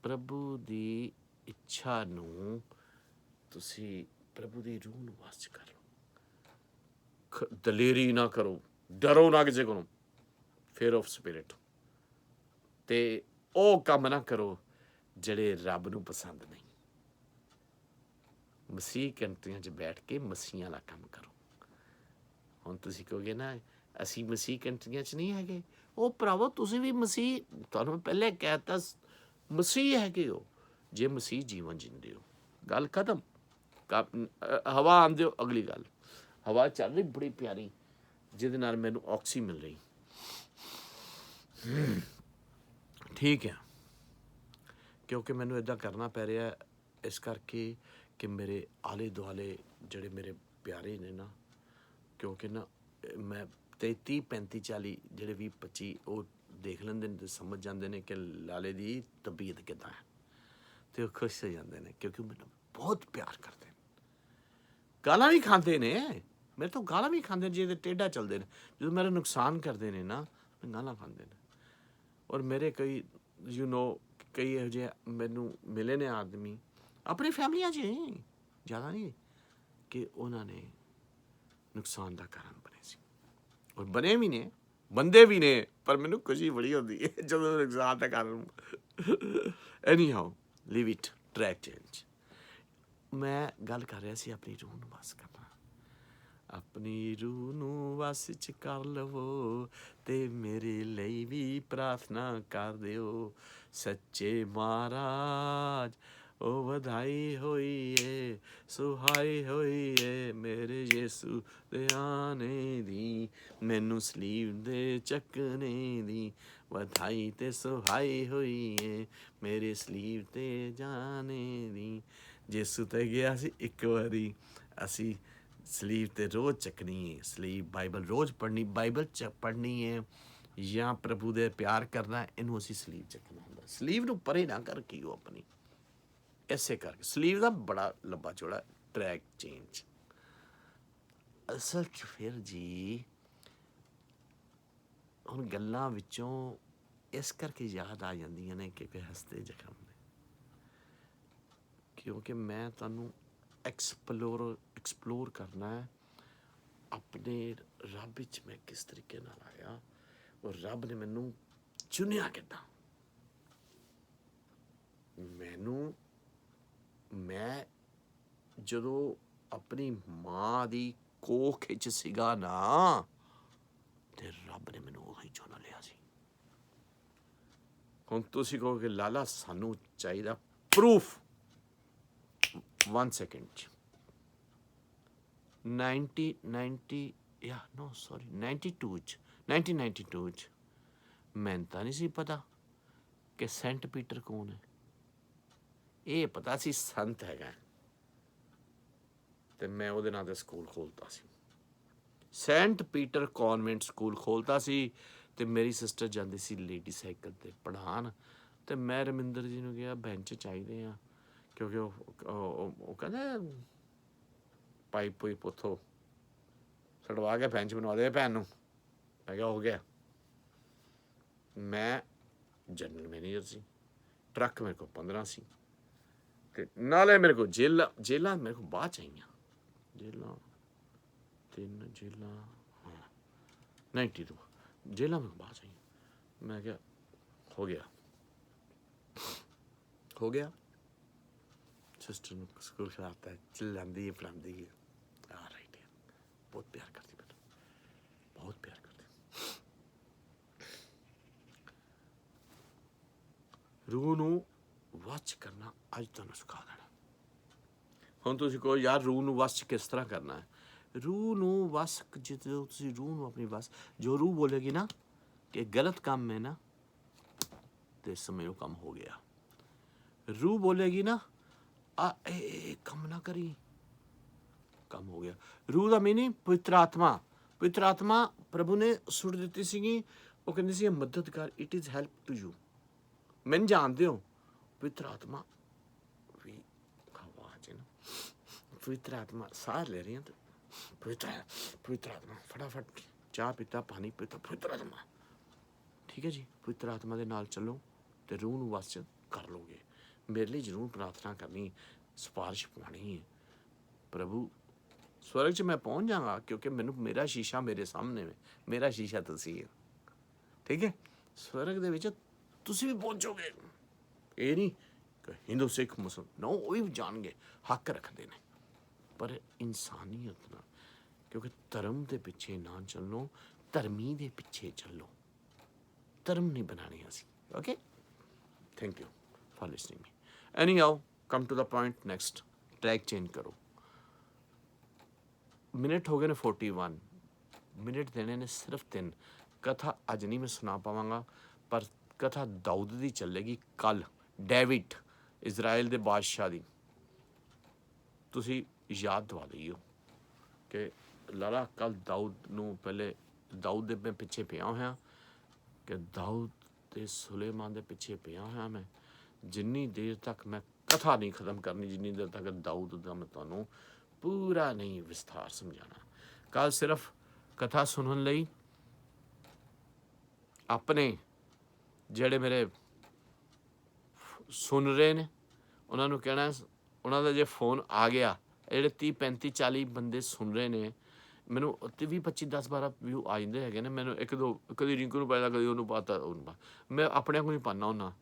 ਪ੍ਰਭੂ ਦੀ ਇੱਛਾ ਨੂੰ ਤੁਸੀਂ ਪ੍ਰਭੂ ਦੀ ਰੂਹ ਨੂੰ ਵਸ 'ਚ ਕਰ ਲਓ। ਦਲੇਰੀ ਨਾ ਕਰੋ, ਡਰੋ ਨਾ ਕਿਸੇ ਕੋਲੋਂ, ਫੇਅਰ ਆਫ ਸਪਿਰਿਟ। ਅਤੇ ਉਹ ਕੰਮ ਨਾ ਕਰੋ ਜਿਹੜੇ ਰੱਬ ਨੂੰ ਪਸੰਦ ਨਹੀਂ। ਮਸੀਹ ਕੰਟਰੀਆਂ 'ਚ ਬੈਠ ਕੇ ਮਸੀਹਾਂ ਵਾਲਾ ਕੰਮ ਕਰੋ। ਹੁਣ ਤੁਸੀਂ ਕਹੋਗੇ ਨਾ ਅਸੀਂ ਮਸੀਹ ਕੰਟਰੀਆਂ 'ਚ ਨਹੀਂ ਹੈਗੇ। ਉਹ ਭਰਾਵੋ ਤੁਸੀਂ ਵੀ ਮਸੀਹ, ਤੁਹਾਨੂੰ ਪਹਿਲੇ ਕਹਿ ਦਿੱਤਾ ਮਸੀਹ ਹੈਗੇ ਹੋ ਜੇ ਮਸੀਹ ਜੀਵਨ ਜੀਂਦੇ ਹੋ। ਗੱਲ ਖਤਮ। ਹਵਾ ਆਉਂਦੇ ਹੋ, ਅਗਲੀ ਗੱਲ। ਹਵਾ ਚੱਲ ਰਹੀ ਬੜੀ ਪਿਆਰੀ, ਜਿਹਦੇ ਨਾਲ ਮੈਨੂੰ ਆਕਸੀ ਮਿਲ ਰਹੀ। ਠੀਕ ਹੈ, ਕਿਉਂਕਿ ਮੈਨੂੰ ਇੱਦਾਂ ਕਰਨਾ ਪੈ ਰਿਹਾ ਇਸ ਕਰਕੇ ਕਿ ਮੇਰੇ ਆਲੇ ਦੁਆਲੇ ਜਿਹੜੇ ਮੇਰੇ ਪਿਆਰੇ ਨੇ ਨਾ, ਕਿਉਂਕਿ ਨਾ ਮੈਂ 33 35 40 ਜਿਹੜੇ 20 25 ਉਹ ਦੇਖ ਲੈਂਦੇ ਨੇ ਅਤੇ ਸਮਝ ਜਾਂਦੇ ਨੇ ਕਿ ਲਾਲੇ ਦੀ ਤਬੀਅਤ ਕਿੱਦਾਂ ਹੈ, ਅਤੇ ਉਹ ਖੁਸ਼ ਹੋ ਜਾਂਦੇ ਨੇ ਕਿਉਂਕਿ ਉਹ ਮੈਨੂੰ ਬਹੁਤ ਪਿਆਰ ਕਰਦੇ ਨੇ। ਗਾਲਾਂ ਵੀ ਖਾਂਦੇ ਨੇ ਮੇਰੇ ਤੋਂ, ਗਾਲਾਂ ਵੀ ਖਾਂਦੇ ਨੇ ਜੇ ਟੇਢਾ ਚੱਲਦੇ ਨੇ। ਜਦੋਂ ਮੇਰਾ ਨੁਕਸਾਨ ਕਰਦੇ ਨੇ ਨਾ, ਗਾਲਾਂ ਖਾਂਦੇ ਨੇ। ਔਰ ਮੇਰੇ ਕਈ ਕਈ ਇਹੋ ਜਿਹੇ ਮੈਨੂੰ ਮਿਲੇ ਨੇ ਆਦਮੀ ਆਪਣੀ ਫੈਮਲੀਆਂ 'ਚ ਜ਼ਿਆਦਾ ਨਹੀਂ, ਕਿ ਉਹਨਾਂ ਨੇ ਨੁਕਸਾਨ ਦਾ ਕਾਰਨ ਬਣੇ ਸੀ, ਔਰ ਬਣੇ ਵੀ ਨੇ, ਬੰਦੇ ਵੀ ਨੇ। ਪਰ ਮੈਨੂੰ ਖੁਸ਼ੀ ਬੜੀ ਹੁੰਦੀ ਹੈ ਜਦੋਂ ਨੁਕਸਾਨ ਦਾ ਕਾਰਨ। Anyhow leave it, track change. ਮੈਂ ਗੱਲ ਕਰ ਰਿਹਾ ਸੀ ਆਪਣੀ ਰੂਹ ਨੂੰ ਵਸ ਕਰਨਾ। ਆਪਣੀ ਰੂਹ ਨੂੰ ਵਸ 'ਚ ਕਰ ਲਵੋ ਅਤੇ ਮੇਰੇ ਲਈ ਵੀ ਪ੍ਰਾਰਥਨਾ ਕਰ ਦਿਓ। ਸੱਚੇ ਮਹਾਰਾਜ ਉਹ ਵਧਾਈ ਹੋਈ ਏ, ਸੁਹਾਈ ਹੋਈ ਏ ਮੇਰੇ ਯਿਸੂ ਦੇ ਆਣੇ ਦੀ, ਮੈਨੂੰ ਸਲੀਬ ਦੇ ਚੱਕਣੇ ਦੀ ਵਧਾਈ ਅਤੇ ਸੁਹਾਈ ਹੋਈ ਏ ਮੇਰੇ ਸਲੀਬ 'ਤੇ ਜਾਣੇ ਦੀ। ਯਿਸੂ 'ਤੇ ਗਿਆ ਸੀ ਇੱਕ ਵਾਰੀ, ਅਸੀਂ ਸਲੀਬ 'ਤੇ ਰੋਜ਼ ਚੱਕਣੀ ਹੈ। ਸਲੀਬ ਬਾਈਬਲ ਰੋਜ਼ ਪੜ੍ਹਨੀ, ਬਾਈਬਲ ਪੜ੍ਹਨੀ ਹੈ ਜਾਂ ਪ੍ਰਭੂ ਦੇ ਪਿਆਰ ਕਰਨਾ, ਇਹਨੂੰ ਅਸੀਂ ਸਲੀਬ ਚੱਕਣਾ ਹੁੰਦਾ। ਸਲੀਬ ਨੂੰ ਪਰੇ ਨਾ ਕਰ ਕੀ ਉਹ ਆਪਣੀ, ਇਸੇ ਕਰਕੇ ਸਲੀਵ ਦਾ ਬੜਾ ਲੰਬਾ ਚੌੜਾ ਟਰੈਕ ਚੇਂਜ। ਅਸਲ 'ਚ ਫਿਰ ਜੀ ਹੁਣ ਗੱਲਾਂ ਵਿੱਚੋਂ ਇਸ ਕਰਕੇ ਯਾਦ ਆ ਜਾਂਦੀਆਂ ਨੇ ਕਿ ਹੱਸਦੇ ਜ਼ਖਮ ਨੇ, ਕਿਉਂਕਿ ਮੈਂ ਤੁਹਾਨੂੰ ਐਕਸਪਲੋਰ ਕਰਨਾ ਹੈ ਆਪਣੇ ਰੱਬ ਵਿੱਚ ਮੈਂ ਕਿਸ ਤਰੀਕੇ ਨਾਲ ਆਇਆ, ਔਰ ਰੱਬ ਨੇ ਮੈਨੂੰ ਚੁਣਿਆ ਕਿੱਦਾਂ। ਮੈਂ ਜਦੋਂ ਆਪਣੀ ਮਾਂ ਦੀ ਕੋਖ 'ਚ ਸੀਗਾ ਨਾ, ਤੇ ਰੱਬ ਨੇ ਮੈਨੂੰ ਉਹੀ ਚੁਣ ਲਿਆ ਸੀ। ਹੁਣ ਤੁਸੀਂ ਕਹੋਗੇ ਲਾਲਾ ਸਾਨੂੰ ਚਾਹੀਦਾ ਪ੍ਰੂਫ। 1 ਸੈਕਿੰਡ 'ਚ 1992 'ਚ ਮੈਨੂੰ ਤਾਂ ਨਹੀਂ ਸੀ ਪਤਾ ਕਿ ਸੈਂਟ ਪੀਟਰ ਕੌਣ ਹੈ। ਇਹ ਪਤਾ ਸੀ ਸੰਤ ਹੈਗਾ, ਅਤੇ ਮੈਂ ਉਹਦੇ ਨਾਂ 'ਤੇ ਸਕੂਲ ਖੋਲ੍ਹਤਾ ਸੀ, ਸੈਂਟ ਪੀਟਰ ਕੌਨਵੈਂਟ ਸਕੂਲ ਖੋਲ੍ਹਤਾ ਸੀ। ਅਤੇ ਮੇਰੀ ਸਿਸਟਰ ਜਾਂਦੀ ਸੀ ਲੇਡੀ ਸਾਈਕਲ 'ਤੇ ਪੜ੍ਹਾਉਣ, ਅਤੇ ਮੈਂ ਰਮਿੰਦਰ ਜੀ ਨੂੰ ਕਿਹਾ ਬੈਂਚ ਚਾਹੀਦੇ ਆ, ਕਿਉਂਕਿ ਉਹ ਕਹਿੰਦਾ ਪਾਈਪ ਪੂਈਪ ਉੱਥੋਂ ਛਡਵਾ ਕੇ ਬੈਂਚ ਬਣਵਾ ਦੇ ਭੈਣ ਨੂੰ। ਮੈਂ ਕਿਹਾ ਹੋ ਗਿਆ। ਮੈਂ ਜਨਰਲ ਮੈਨੇਜਰ ਸੀ, ਟਰੱਕ ਮੇਰੇ ਕੋਲ 15 ਸੀ, ਅਤੇ ਨਾਲੇ ਮੇਰੇ ਕੋਲ ਜੇਲਾਂ ਮੇਰੇ ਕੋਲ ਬਾਅਦ 'ਚ ਆਈਆਂ। ਜੇਲਾਂ 3 ਜੇਲਾਂ, ਹਾਂ 92 ਜੇਲਾਂ ਮੇਰੇ ਕੋਲ ਬਾਅਦ 'ਚ ਆਈਆਂ। ਮੈਂ ਕਿਹਾ ਹੋ ਗਿਆ। ਸਿਸਟਰ ਨੂੰ ਸਕੂਲ ਖਿਲਾਤਾ, ਚਿਲਾਉਂਦੀ ਹੈ ਪੜ੍ਹਾਉਂਦੀ ਹੈ, ਰਾਈਟ ਹੈ। ਬਹੁਤ ਪਿਆਰ ਕਰਦੀ ਮੈਨੂੰ, ਬਹੁਤ ਪਿਆਰ ਕਰਦੀ। ਰੂਹ ਨੂੰ ਵਸ ਕਰਨਾ ਅੱਜ ਤੁਹਾਨੂੰ ਸਿਖਾ ਦੇਣਾ। ਹੁਣ ਤੁਸੀਂ ਕਹੋ ਯਾਰ ਰੂਹ ਨੂੰ ਵਸ ਕਿਸ ਤਰ੍ਹਾਂ ਕਰਨਾ ਹੈ। ਰੂਹ ਨੂੰ ਵਸ, ਜਦੋਂ ਤੁਸੀਂ ਰੂਹ ਨੂੰ ਆਪਣੀ ਵਸ, ਜੋ ਰੂਹ ਬੋਲੇਗੀ ਨਾ ਕਿ ਗਲਤ ਕੰਮ ਹੈ ਨਾ, ਤੇ ਸਮਝੋ ਕੰਮ ਹੋ ਗਿਆ। रूह बोलेगी ना ए कम ना करी, कम हो गया। रूह ਦਾ ਮੀਨਿੰਗ ਪਵਿੱਤਰ ਆਤਮਾ। ਪਵਿੱਤਰ ਆਤਮਾ ਪ੍ਰਭੂ ਨੇ ਸੁੱਟ ਦਿੱਤੀ ਸੀਗੀ। ਉਹ ਕਹਿੰਦੀ ਸੀ ਮਦਦਗਾਰ, it is help to you. ਮੈਨੂੰ ਜਾਣਦੇ ਹੋ ਪਵਿੱਤਰ ਆਤਮਾ ਵੀ ਆਵਾਜ਼ ਹੈ ਨਾ, ਪਵਿੱਤਰ ਆਤਮਾ ਸਾਹ ਲੈ ਰਹੀ ਹਾਂ ਪਵਿੱਤਰ ਆਤਮਾ ਫਟਾਫਟ ਚਾਹ ਪੀਤਾ, ਪਾਣੀ ਪੀਤਾ, ਪਵਿੱਤਰ ਆਤਮਾ। ਠੀਕ ਹੈ ਜੀ, ਪਵਿੱਤਰ ਆਤਮਾ ਦੇ ਨਾਲ ਚੱਲੋ ਅਤੇ ਰੂਹ ਨੂੰ ਵਸ 'ਚ ਕਰ ਲਓਗੇ। ਮੇਰੇ ਲਈ ਜ਼ਰੂਰ ਪ੍ਰਾਰਥਨਾ ਕਰਨੀ, ਸਿਫਾਰਿਸ਼ ਪਾਉਣੀ ਹੈ। ਪ੍ਰਭੂ ਸਵਰਗ 'ਚ ਮੈਂ ਪਹੁੰਚ ਜਾਵਾਂਗਾ, ਕਿਉਂਕਿ ਮੈਨੂੰ ਮੇਰਾ ਸ਼ੀਸ਼ਾ ਮੇਰੇ ਸਾਹਮਣੇ ਹੈ, ਮੇਰਾ ਸ਼ੀਸ਼ਾ ਤੁਸੀਂ ਹੈ। ਠੀਕ ਹੈ, ਸਵਰਗ ਦੇ ਵਿੱਚ ਤੁਸੀਂ ਵੀ ਪਹੁੰਚੋਗੇ। ਇਹ ਨਹੀਂ ਕਿ ਹਿੰਦੂ ਸਿੱਖ ਮੁਸਲਮਾਨ, ਨੋ, ਉਹ ਵੀ ਜਾਣਗੇ, ਹੱਕ ਰੱਖਦੇ ਨੇ, ਪਰ ਇਨਸਾਨੀਅਤ ਨਾਲ। ਕਿਉਂਕਿ ਧਰਮ ਦੇ ਪਿੱਛੇ ਨਾ ਚੱਲੋ, ਧਰਮੀ ਦੇ ਪਿੱਛੇ ਚੱਲੋ। ਧਰਮ ਨਹੀਂ ਬਣਾਉਣੇ ਅਸੀਂ। Okay, thank you for listening me. Anyhow, come to the point. Next track change ਕਰੋ। ਮਿੰਟ ਹੋ ਗਏ ਨੇ 41 ਮਿੰਟ ਦੇਣੇ ਨੇ ਸਿਰਫ 3। ਕਥਾ ਅੱਜ ਨਹੀਂ ਮੈਂ ਸੁਣਾ ਪਾਵਾਂਗਾ, ਪਰ ਕਥਾ ਦਾਊਦ ਦੀ ਚੱਲੇਗੀ ਕੱਲ੍ਹ, ਡੇਵਿਡ ਇਜ਼ਰਾਈਲ ਦੇ ਬਾਦਸ਼ਾਹ ਦੀ। ਤੁਸੀਂ ਯਾਦ ਦਵਾ ਲਈਓ ਕਿ ਲਾਲਾ ਕੱਲ੍ਹ ਦਾਊਦ ਨੂੰ, ਪਹਿਲੇ ਦਾਊਦ ਦੇ ਮੈਂ ਪਿੱਛੇ ਪਿਆ ਹੋਇਆ, ਕਿ ਦਾਊਦ ਅਤੇ ਸੁਲੇਮਾਨ ਦੇ ਪਿੱਛੇ ਪਿਆ ਹੋਇਆ ਮੈਂ। ਜਿੰਨੀ ਦੇਰ ਤੱਕ ਮੈਂ ਕਥਾ ਨਹੀਂ ਖ਼ਤਮ ਕਰਨੀ, ਜਿੰਨੀ ਦੇਰ ਤੱਕ ਦਾਊਦ ਦਾ ਮੈਂ ਤੁਹਾਨੂੰ ਪੂਰਾ ਨਹੀਂ ਵਿਸਥਾਰ ਸਮਝਾਉਣਾ। ਕੱਲ੍ਹ ਸਿਰਫ ਕਥਾ ਸੁਣਨ ਲਈ ਆਪਣੇ ਜਿਹੜੇ ਮੇਰੇ ਸੁਣ ਰਹੇ ਨੇ ਉਹਨਾਂ ਨੂੰ ਕਹਿਣਾ, ਉਹਨਾਂ ਦਾ ਜੇ ਫੋਨ ਆ ਗਿਆ, ਜਿਹੜੇ 30 35 40 ਬੰਦੇ ਸੁਣ ਰਹੇ ਨੇ, ਮੈਨੂੰ 20 25 10 12 ਵਿਊ ਆ ਜਾਂਦੇ ਹੈਗੇ ਨੇ। ਮੈਨੂੰ ਇੱਕ ਦੋ ਕਦੀ ਰਿੰਕੂ ਨੂੰ ਪਾਇਆ, ਕਦੀ ਉਹਨੂੰ ਪਾਤਾ, ਉਹਨੂੰ ਪਾ, ਮੈਂ ਆਪਣੇ ਕੋਲ ਨਹੀਂ ਪਾਉਂਦਾ ਹੁੰਦਾ।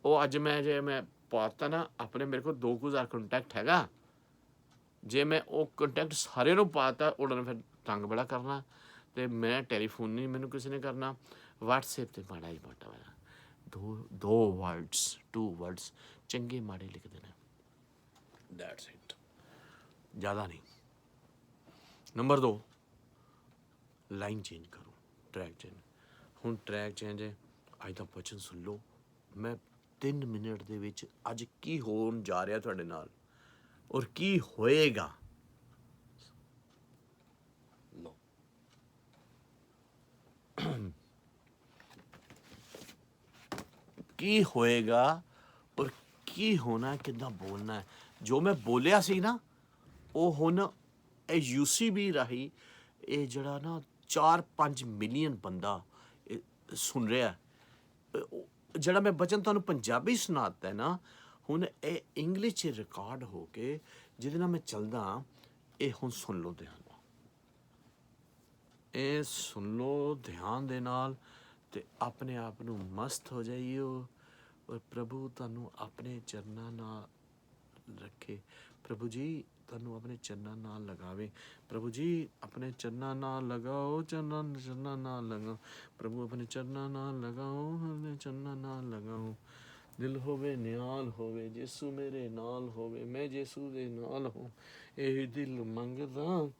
ਉਹ ਅੱਜ ਜੇ ਮੈਂ ਪਾਤਾ ਨਾ ਆਪਣੇ, ਮੇਰੇ ਕੋਲ 2000 ਕੰਟੈਕਟ ਹੈਗਾ। ਜੇ ਮੈਂ ਉਹ ਕੰਟੈਕਟ ਸਾਰਿਆਂ ਨੂੰ ਪਾਤਾ, ਉਹਨਾਂ ਨੇ ਫਿਰ ਤੰਗ ਬੜਾ ਕਰਨਾ। ਅਤੇ ਮੈਂ ਟੈਲੀਫੋਨ ਨਹੀਂ ਮੈਨੂੰ ਕਿਸੇ ਨੇ ਕਰਨਾ, ਵਟਸਐਪ 'ਤੇ ਮਾੜਾ ਹੀ ਮੋਟਾ ਵਾਲਾ ਦੋ ਵਰਡਸ 2 ਵਰਡਸ ਚੰਗੇ ਮਾੜੇ ਲਿਖਦੇ ਨੇ, ਦੈਟਸ ਇਟ, ਜ਼ਿਆਦਾ ਨਹੀਂ। ਨੰਬਰ 2, ਲਾਈਨ ਚੇਂਜ ਕਰੋ, ਟਰੈਕ ਚੇਂਜ। ਹੁਣ ਟਰੈਕ ਚੇਂਜ ਹੈ, ਅੱਜ ਦਾ ਵਚਨ ਸੁਣ ਲਓ। ਮੈਂ 3 ਮਿੰਟ ਦੇ ਵਿੱਚ ਅੱਜ ਕੀ ਹੋਣ ਜਾ ਰਿਹਾ ਤੁਹਾਡੇ ਨਾਲ, ਔਰ ਕੀ ਹੋਏਗਾ। ਲਓ, ਕੀ ਹੋਏਗਾ ਔਰ ਕੀ ਹੋਣਾ, ਕਿੱਦਾਂ ਬੋਲਣਾ ਹੈ। ਜੋ ਮੈਂ ਬੋਲਿਆ ਸੀ ਨਾ, ਉਹ ਹੁਣ ਇਹ UCB ਰਾਹੀਂ ਇਹ ਜਿਹੜਾ ਨਾ 4-5 ਮਿਲੀਅਨ ਬੰਦਾ ਸੁਣ ਰਿਹਾ। ਜਿਹੜਾ ਮੈਂ ਬਚਨ ਤੁਹਾਨੂੰ ਪੰਜਾਬੀ ਸੁਣਾ ਦਿੱਤਾ ਨਾ, ਹੁਣ ਇਹ ਇੰਗਲਿਸ਼ 'ਚ ਰਿਕਾਰਡ ਹੋ ਕੇ ਜਿਹਦੇ ਨਾਲ ਮੈਂ ਚੱਲਦਾ, ਇਹ ਹੁਣ ਸੁਣ ਲਓ ਧਿਆਨ ਨਾਲ, ਇਹ ਸੁਣ ਲਓ ਧਿਆਨ ਦੇ ਨਾਲ, ਅਤੇ ਆਪਣੇ ਆਪ ਨੂੰ ਮਸਤ ਹੋ ਜਾਈਓ। ਔਰ ਪ੍ਰਭੂ ਤੁਹਾਨੂੰ ਆਪਣੇ ਚਰਨਾਂ ਨਾਲ ਰੱਖੇ। ਪ੍ਰਭੂ ਜੀ ਤੁਹਾਨੂੰ ਆਪਣੇ ਚਰਨਾਂ ਨਾਲ ਲਗਾਵੇ। ਪ੍ਰਭੂ ਜੀ ਆਪਣੇ ਚਰਨਾਂ ਨਾਲ ਲਗਾਓ, ਚਰਨਾਂ ਨਾਲ ਲਗਾਓ। ਪ੍ਰਭੂ ਆਪਣੇ ਚਰਨਾਂ ਨਾਲ ਲਗਾਓ, ਆਪਣੇ ਚਰਨਾਂ ਨਾਲ ਲਗਾਓ। ਦਿਲ ਹੋਵੇ ਨਿਹਾਲ ਹੋਵੇ, ਯਿਸੂ ਮੇਰੇ ਨਾਲ ਹੋਵੇ, ਮੈਂ ਯਿਸੂ ਦੇ ਨਾਲ ਹੋ, ਇਹ ਦਿਲ ਮੰਗਦਾ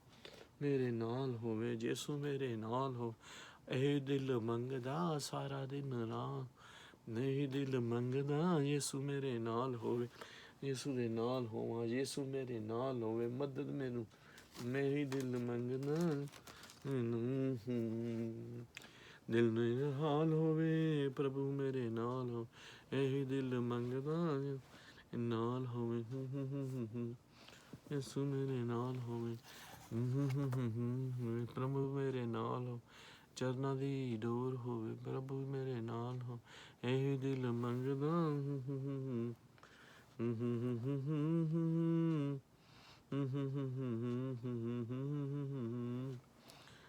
ਮੇਰੇ ਨਾਲ ਹੋਵੇ, ਯਿਸੂ ਮੇਰੇ ਨਾਲ ਹੋ, ਇਹ ਦਿਲ ਮੰਗਦਾ ਸਾਰਾ ਦਿਨ ਰਾਤ, ਨਹੀਂ ਦਿਲ ਮੰਗਦਾ ਯਿਸੂ ਮੇਰੇ ਨਾਲ ਹੋਵੇ, ਯਿਸੂ ਦੇ ਨਾਲ ਹੋਵਾਂ, ਯਿਸੂ ਮੇਰੇ ਨਾਲ ਹੋਵੇ, ਮਦਦ ਮੈਨੂੰ, ਨਹੀਂ ਦਿਲ ਮੰਗਦਾ ਦਿਲ ਨਿਹਾਲ ਹੋਵੇ, ਪ੍ਰਭੂ ਮੇਰੇ ਨਾਲ ਹੋ, ਇਹੀ ਦਿਲ ਮੰਗਦਾ ਨਾਲ ਹੋਵੇ, ਯਿਸੂ ਮੇਰੇ ਨਾਲ ਹੋਵੇ, ਪ੍ਰਭੂ ਮੇਰੇ ਨਾਲ ਹੋ, ਚਰਨਾਂ ਦੀ ਡੋਰ ਹੋਵੇ, ਪ੍ਰਭੂ ਮੇਰੇ ਨਾਲ ਹੋ, ਇਹੀ ਦਿਲ ਮੰਗਦਾ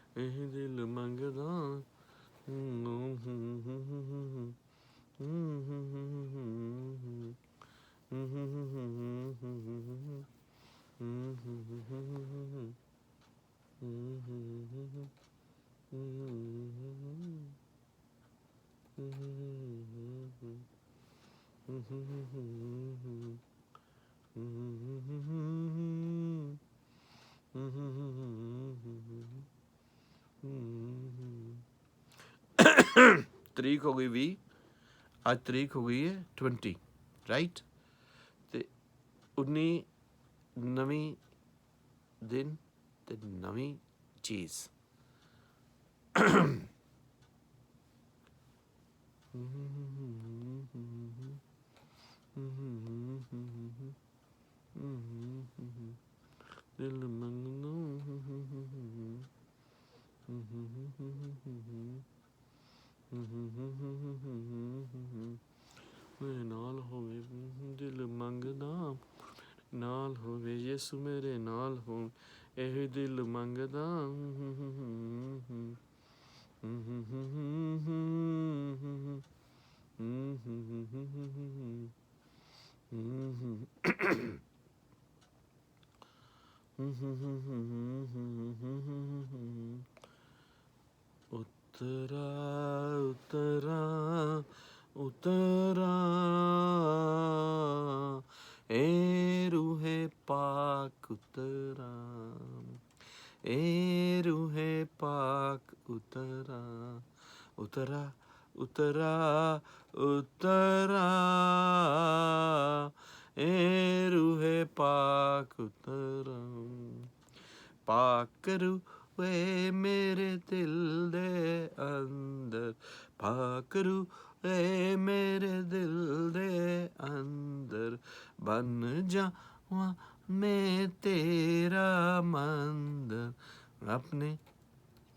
ਇਹ ਦਿਲ ਮੰਗਦਾ ਤਰੀਕ ਹੋ ਗਈ 20, ਅੱਜ ਤਰੀਕ ਹੋ ਗਈ ਹੈ 20, ਰਾਈਟ। 19 ਨਵੀਂ ਦਿਨ ਤੇ ਨਵੀਂ ਚੀਜ਼। ਦਿਲ ਮੰਗਦਾ ਮੇਰੇ ਨਾਲ ਹੋਵੇ, ਦਿਲ ਮੰਗਦਾ ਨਾਲ ਹੋਵੇ, ਯਿਸੂ ਮੇਰੇ ਨਾਲ ਹੋ, ਇਹ ਦਿਲ ਮੰਗਦਾ। ਉਤਰਾ ਉਤਰਾ ਉਤਰਾ ਏ ਰੂਹੇ ਪਾਕ ਉਤਰਾ, ਏ ਰੂਹੇ ਪਾਕ ਉਤਰਾ, ਉਤਰਾ ਉਤਰਾ ਉਤਰਾ ਏ ਰੂਹੇ ਪਾਕ ਉਤਰਾ। ਪਾਕ ਰੂਹੇ ਮੇਰੇ ਦਿਲ ਦੇ ਅੰਦਰ, ਪਾਕ ਰੂਹੇ ਮੇਰੇ ਦਿਲ ਦੇ ਅੰਦਰ, ਬਣ ਜਾਵਾਂ ਮੈਂ ਤੇਰਾ ਮੰਦਰ। ਆਪਣੇ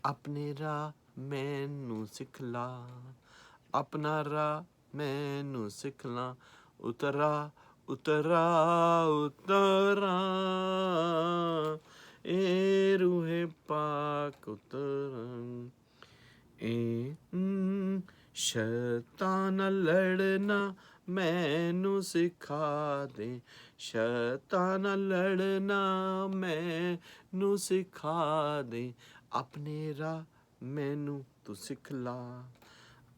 ਆਪਣੇ ਰਾਹ ਮੈਨੂੰ ਸਿਖਲਾ, ਆਪਣਾ ਰਾਹ ਮੈਨੂੰ ਸਿਖਲਾ, ਉਤਰਾ ਉਤਰਾ ਉਤਰਾ ਏ ਰੂਹੇ ਪਾਕ ਉਤਰਾ। ਏ ਸ਼ੈਤਾਨ ਨਾਲ ਲੜਨਾ ਮੈਨੂੰ ਸਿਖਾ ਦੇ, ਸ਼ੈਤਾਨ ਨਾਲ ਲੜਨਾ ਮੈਨੂੰ ਸਿਖਾ ਦੇ, ਆਪਣੇ ਰਾਹ ਮੈਨੂੰ ਤੂੰ ਸਿਖਲਾ,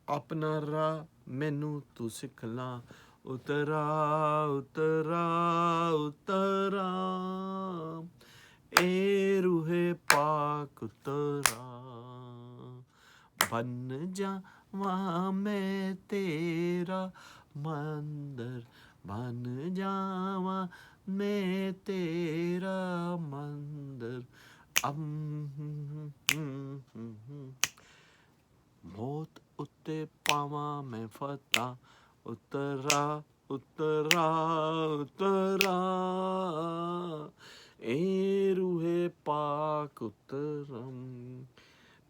ਆਪਣਾ ਰਾਹ ਮੈਨੂੰ ਤੂੰ ਸਿਖਲਾ, ਉਤਰਾ ਉਤਰਾ ਉਤਰਾ ਏ ਰੂਹੇ ਪਾਕ ਉਤਰਾ। ਬਣ ਜਾਵਾਂ ਮੈਂ ਤੇਰਾ ਮੰਦਰ, ਬਣ ਜਾਵਾਂ ਮੈਂ ਤੇਰਾ ਮੰਦਰ। ਮੌਤ ਉੱਤੇ ਪਾਵਾਂ ਮੈਂ ਫਤਿਹ, ਉਤਰਾ ਉਤਰਾ ਉਤਰਾ ਏ ਰੂਹੇ ਪਾਕ ਉਤਰਾ।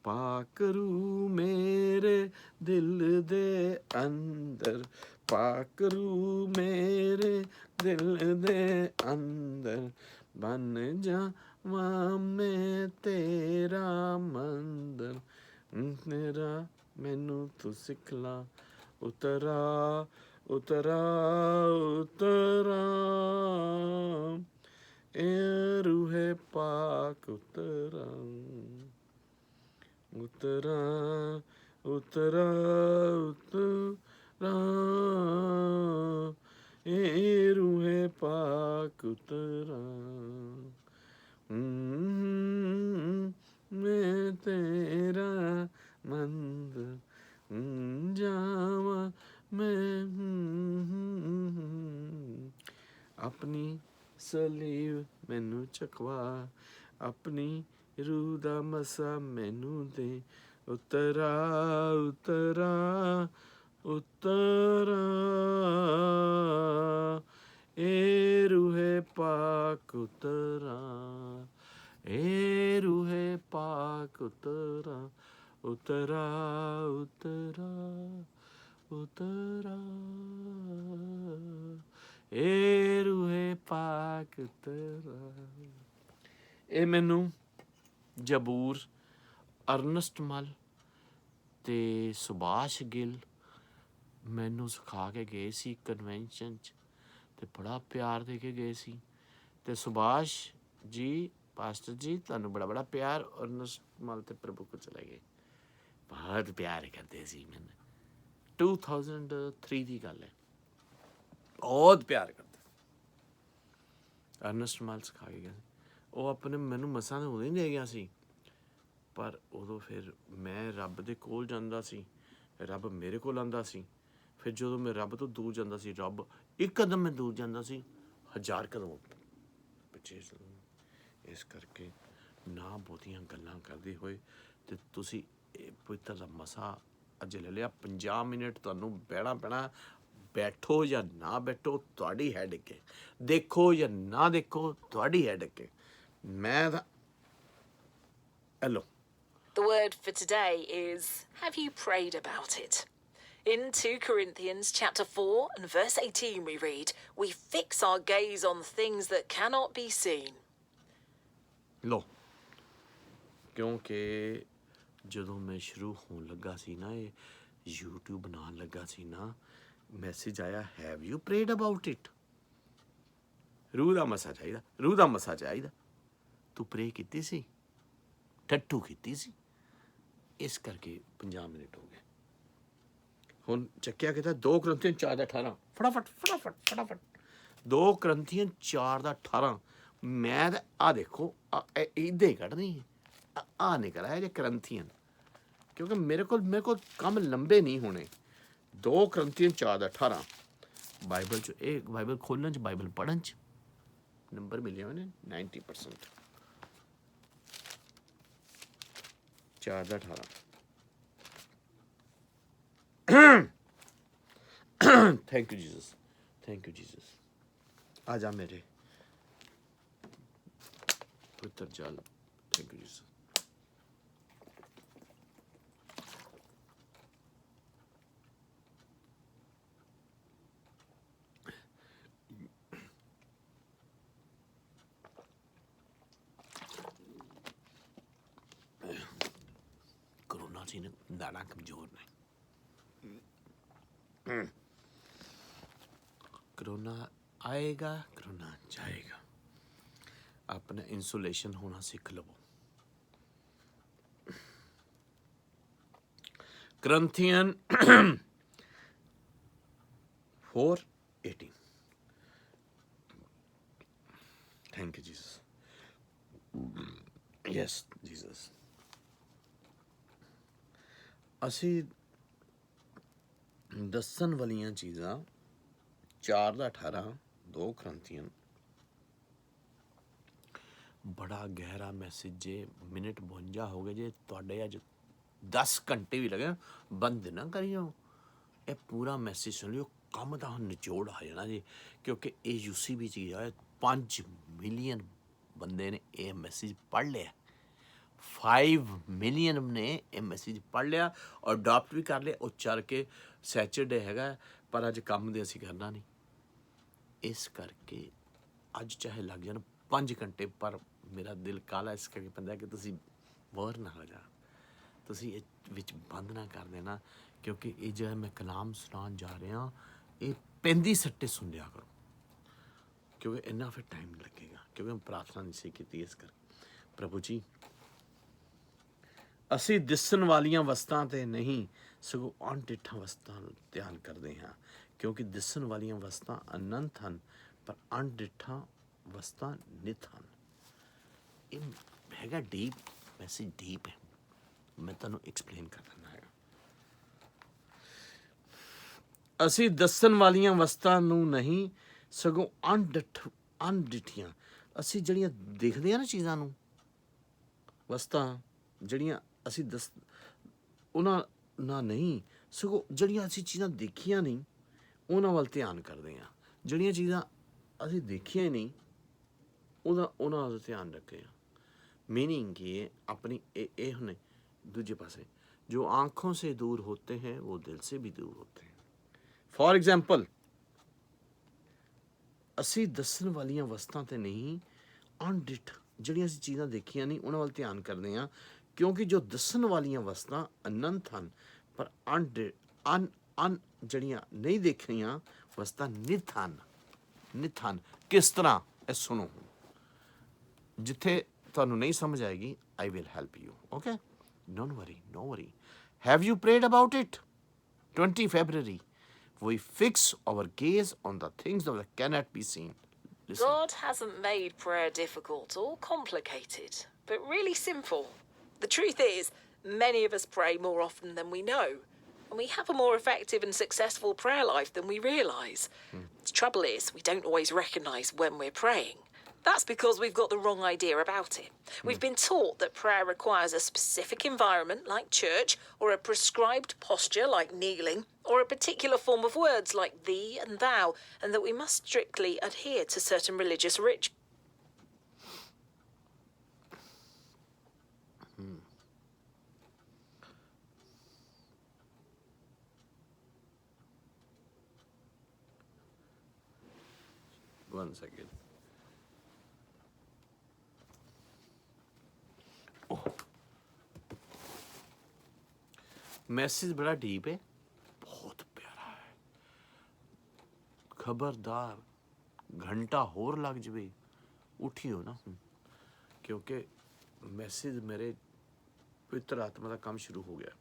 ਪਾਕ ਰੂ ਮੇਰੇ ਦਿਲ ਦੇ ਅੰਦਰ, ਪਾਕ ਰੂ ਮੇਰੇ ਦਿਲ ਦੇ ਅੰਦਰ, ਬਣ ਜਾਵਾਂ ਮੈਂ ਤੇਰਾ ਮੰਦਰ, ਤੇਰਾ ਮੈਨੂੰ ਤੂੰ ਸਿਖਲਾ, ਉਤਰਾ ਉਤਰਾ ਉਤਰਾ ਏ ਰੂਹੇ ਪਾਕ ਉਤਰਾ, ਉਤਰਾ ਉਤਰਾ ਉਤਰਾ ਏ ਰੂਹੇ ਪਾਕ ਉਤਰਾ। ਮੈਂ ਤੇਰਾ ਮੰਦਰ ਜਾਵਾਂ ਮੈਂ, ਆਪਣੀ ਸਲੀਵ ਮੈਨੂੰ ਚਕਵਾ, ਆਪਣੀ ਰੂਹ ਦਾ ਮਸਾ ਮੈਨੂੰ ਦੇ, ਉਤਰਾ ਉਤਰਾ ਉਤਰਾ ਏ ਰੂਹੇ ਪਾਕ ਉਤਰਾ, ਏ ਰੂਹੇ ਪਾਕ ਉਤਰਾ, ਉਤਰਾ ਉਤਰਾ ਉਤਰਾ ਏ ਰੂਹੇ ਪਾਕ ਉਤਰਾ। ਇਹ ਮੈਨੂੰ ਜਬੂਰ, ਅਰਨਸਟ ਮੱਲ ਅਤੇ ਸੁਭਾਸ਼ ਗਿੱਲ ਮੈਨੂੰ ਸਿਖਾ ਕੇ ਗਏ ਸੀ ਕਨਵੈਨਸ਼ਨ 'ਚ, ਅਤੇ ਬੜਾ ਪਿਆਰ ਦੇ ਕੇ ਗਏ ਸੀ। ਅਤੇ ਸੁਭਾਸ਼ ਜੀ, ਪਾਸਟਰ ਜੀ, ਤੁਹਾਨੂੰ ਬੜਾ ਬੜਾ ਪਿਆਰ। ਅਰਨਸਟ ਮੱਲ ਅਤੇ ਪ੍ਰਭੂ ਕੋਲ ਚਲੇ ਗਏ, ਬਹੁਤ ਪਿਆਰ ਕਰਦੇ ਸੀ ਮੈਨੂੰ। 2003 ਦੀ ਗੱਲ ਹੈ, ਬਹੁਤ ਪਿਆਰ ਕਰਦੇ। ਅਰਨਸਟ ਮੱਲ ਸਿਖਾ ਕੇ ਗਿਆ। ਉਹ ਆਪਣੇ ਮੈਨੂੰ ਮਸਾਂ ਤਾਂ ਉਦੋਂ ਹੀ ਦੇ ਗਿਆ ਸੀ, ਪਰ ਉਦੋਂ ਫਿਰ ਮੈਂ ਰੱਬ ਦੇ ਕੋਲ ਜਾਂਦਾ ਸੀ, ਰੱਬ ਮੇਰੇ ਕੋਲ ਆਉਂਦਾ ਸੀ। ਫਿਰ ਜਦੋਂ ਮੈਂ ਰੱਬ ਤੋਂ ਦੂਰ ਜਾਂਦਾ ਸੀ, ਰੱਬ ਇੱਕ ਕਦਮ ਮੈਂ ਦੂਰ ਜਾਂਦਾ ਸੀ, 1000 ਕਦਮ ਪਿੱਛੇ। ਇਸ ਕਰਕੇ ਨਾ ਬਹੁਤੀਆਂ ਗੱਲਾਂ ਕਰਦੇ ਹੋਏ ਤੇ ਤੁਸੀਂ ਇਹ ਪਵਿੱਤਰ ਦਾ ਮਸਾ ਅੱਜ ਲੈ ਲਿਆ। 50 ਮਿੰਟ ਤੁਹਾਨੂੰ ਬਹਿਣਾ ਪੈਣਾ। ਬੈਠੋ ਜਾਂ ਨਾ ਬੈਠੋ ਤੁਹਾਡੀ ਹੈਡੇਕ ਹੈ, ਦੇਖੋ ਜਾਂ ਨਾ ਦੇਖੋ ਤੁਹਾਡੀ ਹੈਡੇਕ ਹੈ। ਮੈਂ ਤਾਂ hello. The word for today is, have you prayed about it? In 2 Corinthians chapter 4 and verse 18 we read, we fix our gaze on things that cannot be seen. ਲੋ, ਕਿਉਂਕਿ ਜਦੋਂ ਮੈਂ ਸ਼ੁਰੂ ਹੋਣ ਲੱਗਾ ਸੀ ਨਾ, ਇਹ YouTube ਬਣਾਉਣ ਲੱਗਾ ਸੀ ਨਾ, ਮੈਸੇਜ ਆਇਆ, have you parade about it. ਰੂਹ ਦਾ ਮਸਾ ਚਾਹੀਦਾ, ਰੂਹ ਦਾ ਮਸਾ ਚਾਹੀਦਾ। ਤੂੰ ਪ੍ਰੇ ਕੀਤੀ ਸੀ, ਟੱਟੂ ਕੀਤੀ ਸੀ, ਇਸ ਕਰਕੇ 50 ਮਿੰਟ ਹੋ ਗਏ। ਹੁਣ ਚੱਕਿਆ ਕਿਤਾ 2 ਕਰੰਥੀਆਂ 4:18 ਫਟਾਫਟ 2 ਕਰੰਥੀਆਂ 4:18। ਮੈਂ ਤਾਂ ਆਹ ਦੇਖੋ ਇੱਦਾਂ ਹੀ ਕੱਢਣੀ ਹੈ, ਆਹ ਨਹੀਂ ਕਰਾਇਆ ਜੇ ਕਰੰਥੀਆਂ, ਕਿਉਂਕਿ ਮੇਰੇ ਕੋਲ ਕੰਮ ਲੰਬੇ ਨਹੀਂ ਹੋਣੇ। 2 ਕਰੰਥੀਆਂ 4:18 ਬਾਈਬਲ 'ਚ, ਇਹ ਬਾਈਬਲ ਖੋਲ੍ਹਣ 'ਚ, ਬਾਈਬਲ ਪੜ੍ਹਨ 'ਚ ਨੰਬਰ ਮਿਲੇ ਹੋਏ ਨੇ 90%। 4:18 thank you Jesus, thank you Jesus. ਆ ਜਾ ਮੇਰੇ ਪਵਿੱਤਰ ਜਲ, ਥੈਂਕ ਯੂ ਜੀਸਸ। ਕਰੋਨਾ ਸੀ ਨਾ, ਦਾੜਾ ਕਮਜ਼ੋਰ ਨੇ। ਕਰੋਨਾ ਆਏਗਾ, ਕਰੋਨਾ ਜਾਏਗਾ। ਆਪਣਾ ਇੰਸੂਲੇਸ਼ਨ ਹੋਣਾ ਸਿੱਖ ਲਵੋ। ਕਰੰਥੀਅਨ 4:18 thank you Jesus, yes Jesus. ਅਸੀਂ ਦੱਸਣ ਵਾਲੀਆਂ ਚੀਜ਼ਾਂ 4:18 2 ਕਰੰਥੀਅਨ ਬੜਾ ਗਹਿਰਾ ਮੈਸੇਜ ਜੇ। ਮਿੰਟ 52 ਹੋ ਗਏ ਜੇ ਤੁਹਾਡੇ, ਅੱਜ 10 ਘੰਟੇ ਵੀ ਲੱਗੇ, ਬੰਦ ਨਾ ਕਰਿਓ। ਇਹ ਪੂਰਾ ਮੈਸੇਜ ਸੁਣ ਲਿਓ, ਕੰਮ ਦਾ ਹੁਣ ਨਿਚੋੜ ਆ ਜਾਣਾ ਜੀ। ਕਿਉਂਕਿ ਇਹ UCB ਚੀਜ਼ ਆ, 5 ਮਿਲੀਅਨ ਬੰਦੇ ਨੇ ਇਹ ਮੈਸੇਜ ਪੜ੍ਹ ਲਿਆ। 5 ਮਿਲੀਅਨ ਨੇ ਇਹ ਮੈਸੇਜ ਪੜ੍ਹ ਲਿਆ ਔਰ ਅਡਾਪਟ ਵੀ ਕਰ ਲਿਆ। ਉਹ ਚੱਲ ਕੇ ਸੈਚਰਡੇ ਹੈਗਾ, ਪਰ ਅੱਜ ਕੰਮ ਦੇ ਅਸੀਂ ਕਰਨਾ ਨਹੀਂ। ਇਸ ਕਰਕੇ ਅੱਜ ਚਾਹੇ ਲੱਗ ਜਾਣ 5 ਘੰਟੇ, ਪਰ ਮੇਰਾ ਦਿਲ ਕਾਲਾ ਇਸ ਕਰਕੇ ਪੈਂਦਾ ਕਿ ਤੁਸੀਂ ਬੋਰ ਨਾ ਹੋ ਜਾ, ਤੁਸੀਂ ਇਹ ਵਿੱਚ ਬੰਦ ਨਾ ਕਰ ਦੇਣਾ। ਕਿਉਂਕਿ ਇਹ ਜਿਹੜਾ ਮੈਂ ਕਲਾਮ ਸੁਣਾਉਣ ਜਾ ਰਿਹਾ, ਇਹ 35 ਸੱਟੇ ਸੁਣ ਲਿਆ ਕਰੋ, ਕਿਉਂਕਿ ਇੰਨਾ ਫਿਰ ਟਾਈਮ ਲੱਗੇਗਾ। ਕਿਉਂਕਿ ਮੈਂ ਪ੍ਰਾਰਥਨਾ ਨਹੀਂ ਸੀ ਕੀਤੀ। ਇਸ ਕਰਕੇ ਪ੍ਰਭੂ ਜੀ, ਅਸੀਂ ਦਿਸਣ ਵਾਲੀਆਂ ਵਸਤਾਂ 'ਤੇ ਨਹੀਂ ਸਗੋਂ ਅਣਡਿੱਠਾਂ ਵਸਤਾਂ ਨੂੰ ਧਿਆਨ ਕਰਦੇ ਹਾਂ, ਕਿਉਂਕਿ ਦਿਸਣ ਵਾਲੀਆਂ ਵਸਤਾਂ ਅਨੰਤ ਹਨ, ਪਰ ਅਣਡਿੱਠਾਂ ਵਸਤਾਂ ਨਿਤ ਹਨ। ਇਹ ਹੈਗਾ ਡੀਪ ਮੈਸੇਜ, ਡੀਪ ਹੈ। ਮੈਂ ਤੁਹਾਨੂੰ ਐਕਸਪਲੇਨ ਕਰ ਦਿੰਦਾ ਹੈਗਾ। ਅਸੀਂ ਦੱਸਣ ਵਾਲੀਆਂ ਵਸਤਾਂ ਨੂੰ ਨਹੀਂ ਸਗੋਂ ਅਣਡਿੱਠੀਆਂ, ਅਸੀਂ ਜਿਹੜੀਆਂ ਦੇਖਦੇ ਹਾਂ ਨਾ ਚੀਜ਼ਾਂ ਨੂੰ, ਵਸਤਾਂ ਜਿਹੜੀਆਂ ਅਸੀਂ ਉਹਨਾਂ ਨਾਲ ਨਹੀਂ ਸਗੋਂ ਜਿਹੜੀਆਂ ਅਸੀਂ ਚੀਜ਼ਾਂ ਦੇਖੀਆਂ ਨਹੀਂ ਉਹਨਾਂ ਵੱਲ ਧਿਆਨ ਕਰਦੇ ਹਾਂ। ਜਿਹੜੀਆਂ ਚੀਜ਼ਾਂ ਅਸੀਂ ਦੇਖੀਆਂ ਹੀ ਨਹੀਂ ਉਹਨਾਂ ਵੱਲ ਧਿਆਨ ਰੱਖਦੇ ਹਾਂ। मीनिंग ये अपनी ये होने दूजे पासे, जो आँखों से दूर होते हैं वो दिल से भी दूर होते हैं। फॉर एग्जाम्पल, ਅਸੀਂ ਦੱਸਣ ਵਾਲੀਆਂ ਵਸਤਾਂ 'ਤੇ ਨਹੀਂ ਅਣਡਿੱਠ ਜਿਹੜੀਆਂ ਅਸੀਂ ਚੀਜ਼ਾਂ ਦੇਖੀਆਂ ਨਹੀਂ ਉਹਨਾਂ ਵੱਲ ਧਿਆਨ ਕਰਦੇ ਹਾਂ, ਕਿਉਂਕਿ ਜੋ ਦੱਸਣ ਵਾਲੀਆਂ ਵਸਤਾਂ ਅਨੰਤ ਹਨ, ਪਰ ਜਿਹੜੀਆਂ ਨਹੀਂ ਦੇਖੀਆਂ ਵਸਤਾਂ ਨਿਤ ਹਨ। ਨਿਤ ਹਨ ਕਿਸ ਤਰ੍ਹਾਂ? ਇਹ ਸੁਣੋ, ਜਿੱਥੇ ਤੁਹਾਨੂੰ ਨਹੀਂ ਸਮਝ ਆਏਗੀ, I will help you, okay? Don't worry, no worry. Have you prayed about it? 20 February, we fix our gaze on the things that cannot be seen. Listen. God hasn't made prayer difficult or complicated, but really simple. The truth is, many of us pray more often than we know, and we have a more effective and successful prayer life than we realise. trouble is, we don't always recognize when we're praying. That's because we've got the wrong idea about it. We've been taught that prayer requires a specific environment, like church, or a prescribed posture, like kneeling, or a particular form of words, like thee and thou, and that we must strictly adhere to certain religious rituals. One second. Message बड़ा डीप है, बहुत प्यारा है। खबरदार घंटा होर लग जाए उठियो ना, क्योंकि मैसेज मेरे पवित्र आत्मा का काम शुरू हो गया।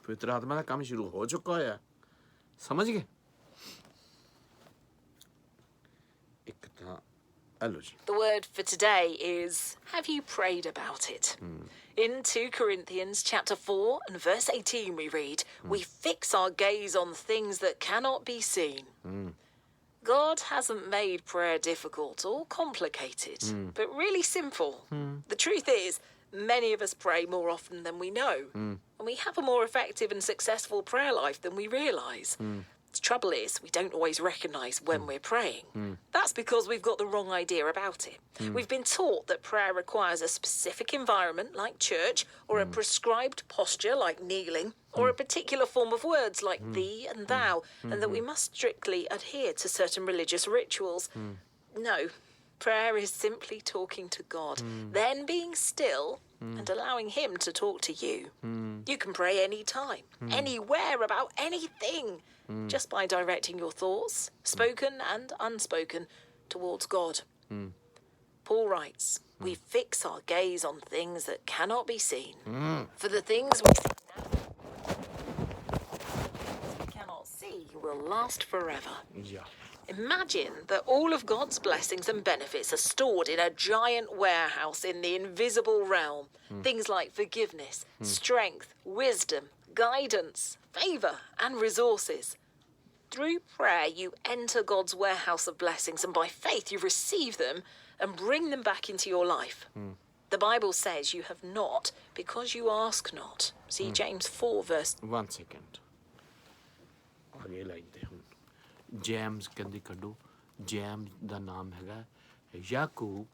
पवित्र आत्मा का काम शुरू हो चुका है, समझ गए? एक था hello ji. The word for today is, have you prayed about it? In 2 Corinthians chapter 4 and verse 18 we read, we fix our gaze on things that cannot be seen. God hasn't made prayer difficult or complicated, but really simple. The truth is, many of us pray more often than we know, and we have a more effective and successful prayer life than we realise. The trouble is, we don't always recognise when we're praying. That's because we've got the wrong idea about it. We've been taught that prayer requires a specific environment, like church, or a prescribed posture, like kneeling, or a particular form of words, like thee and thou, and that we must strictly adhere to certain religious rituals. No, prayer is simply talking to God, then being still and allowing Him to talk to you. You can pray anytime, anywhere, about anything, just by directing your thoughts, spoken and unspoken, towards God. Paul writes, we fix our gaze on things that cannot be seen. For the things we cannot see will last forever. Yeah. Imagine that all of God's blessings and benefits are stored in a giant warehouse in the invisible realm. Things like forgiveness, strength, wisdom, guidance, favour, and resources. Through prayer, you enter God's warehouse of blessings, and by faith, you receive them and bring them back into your life. The Bible says you have not because you ask not. See James 4, verse. 1 second. आगे लाइन दे हुन जैम्स कहंदी कड्डो। जैम दा नाम हैगा याकूब,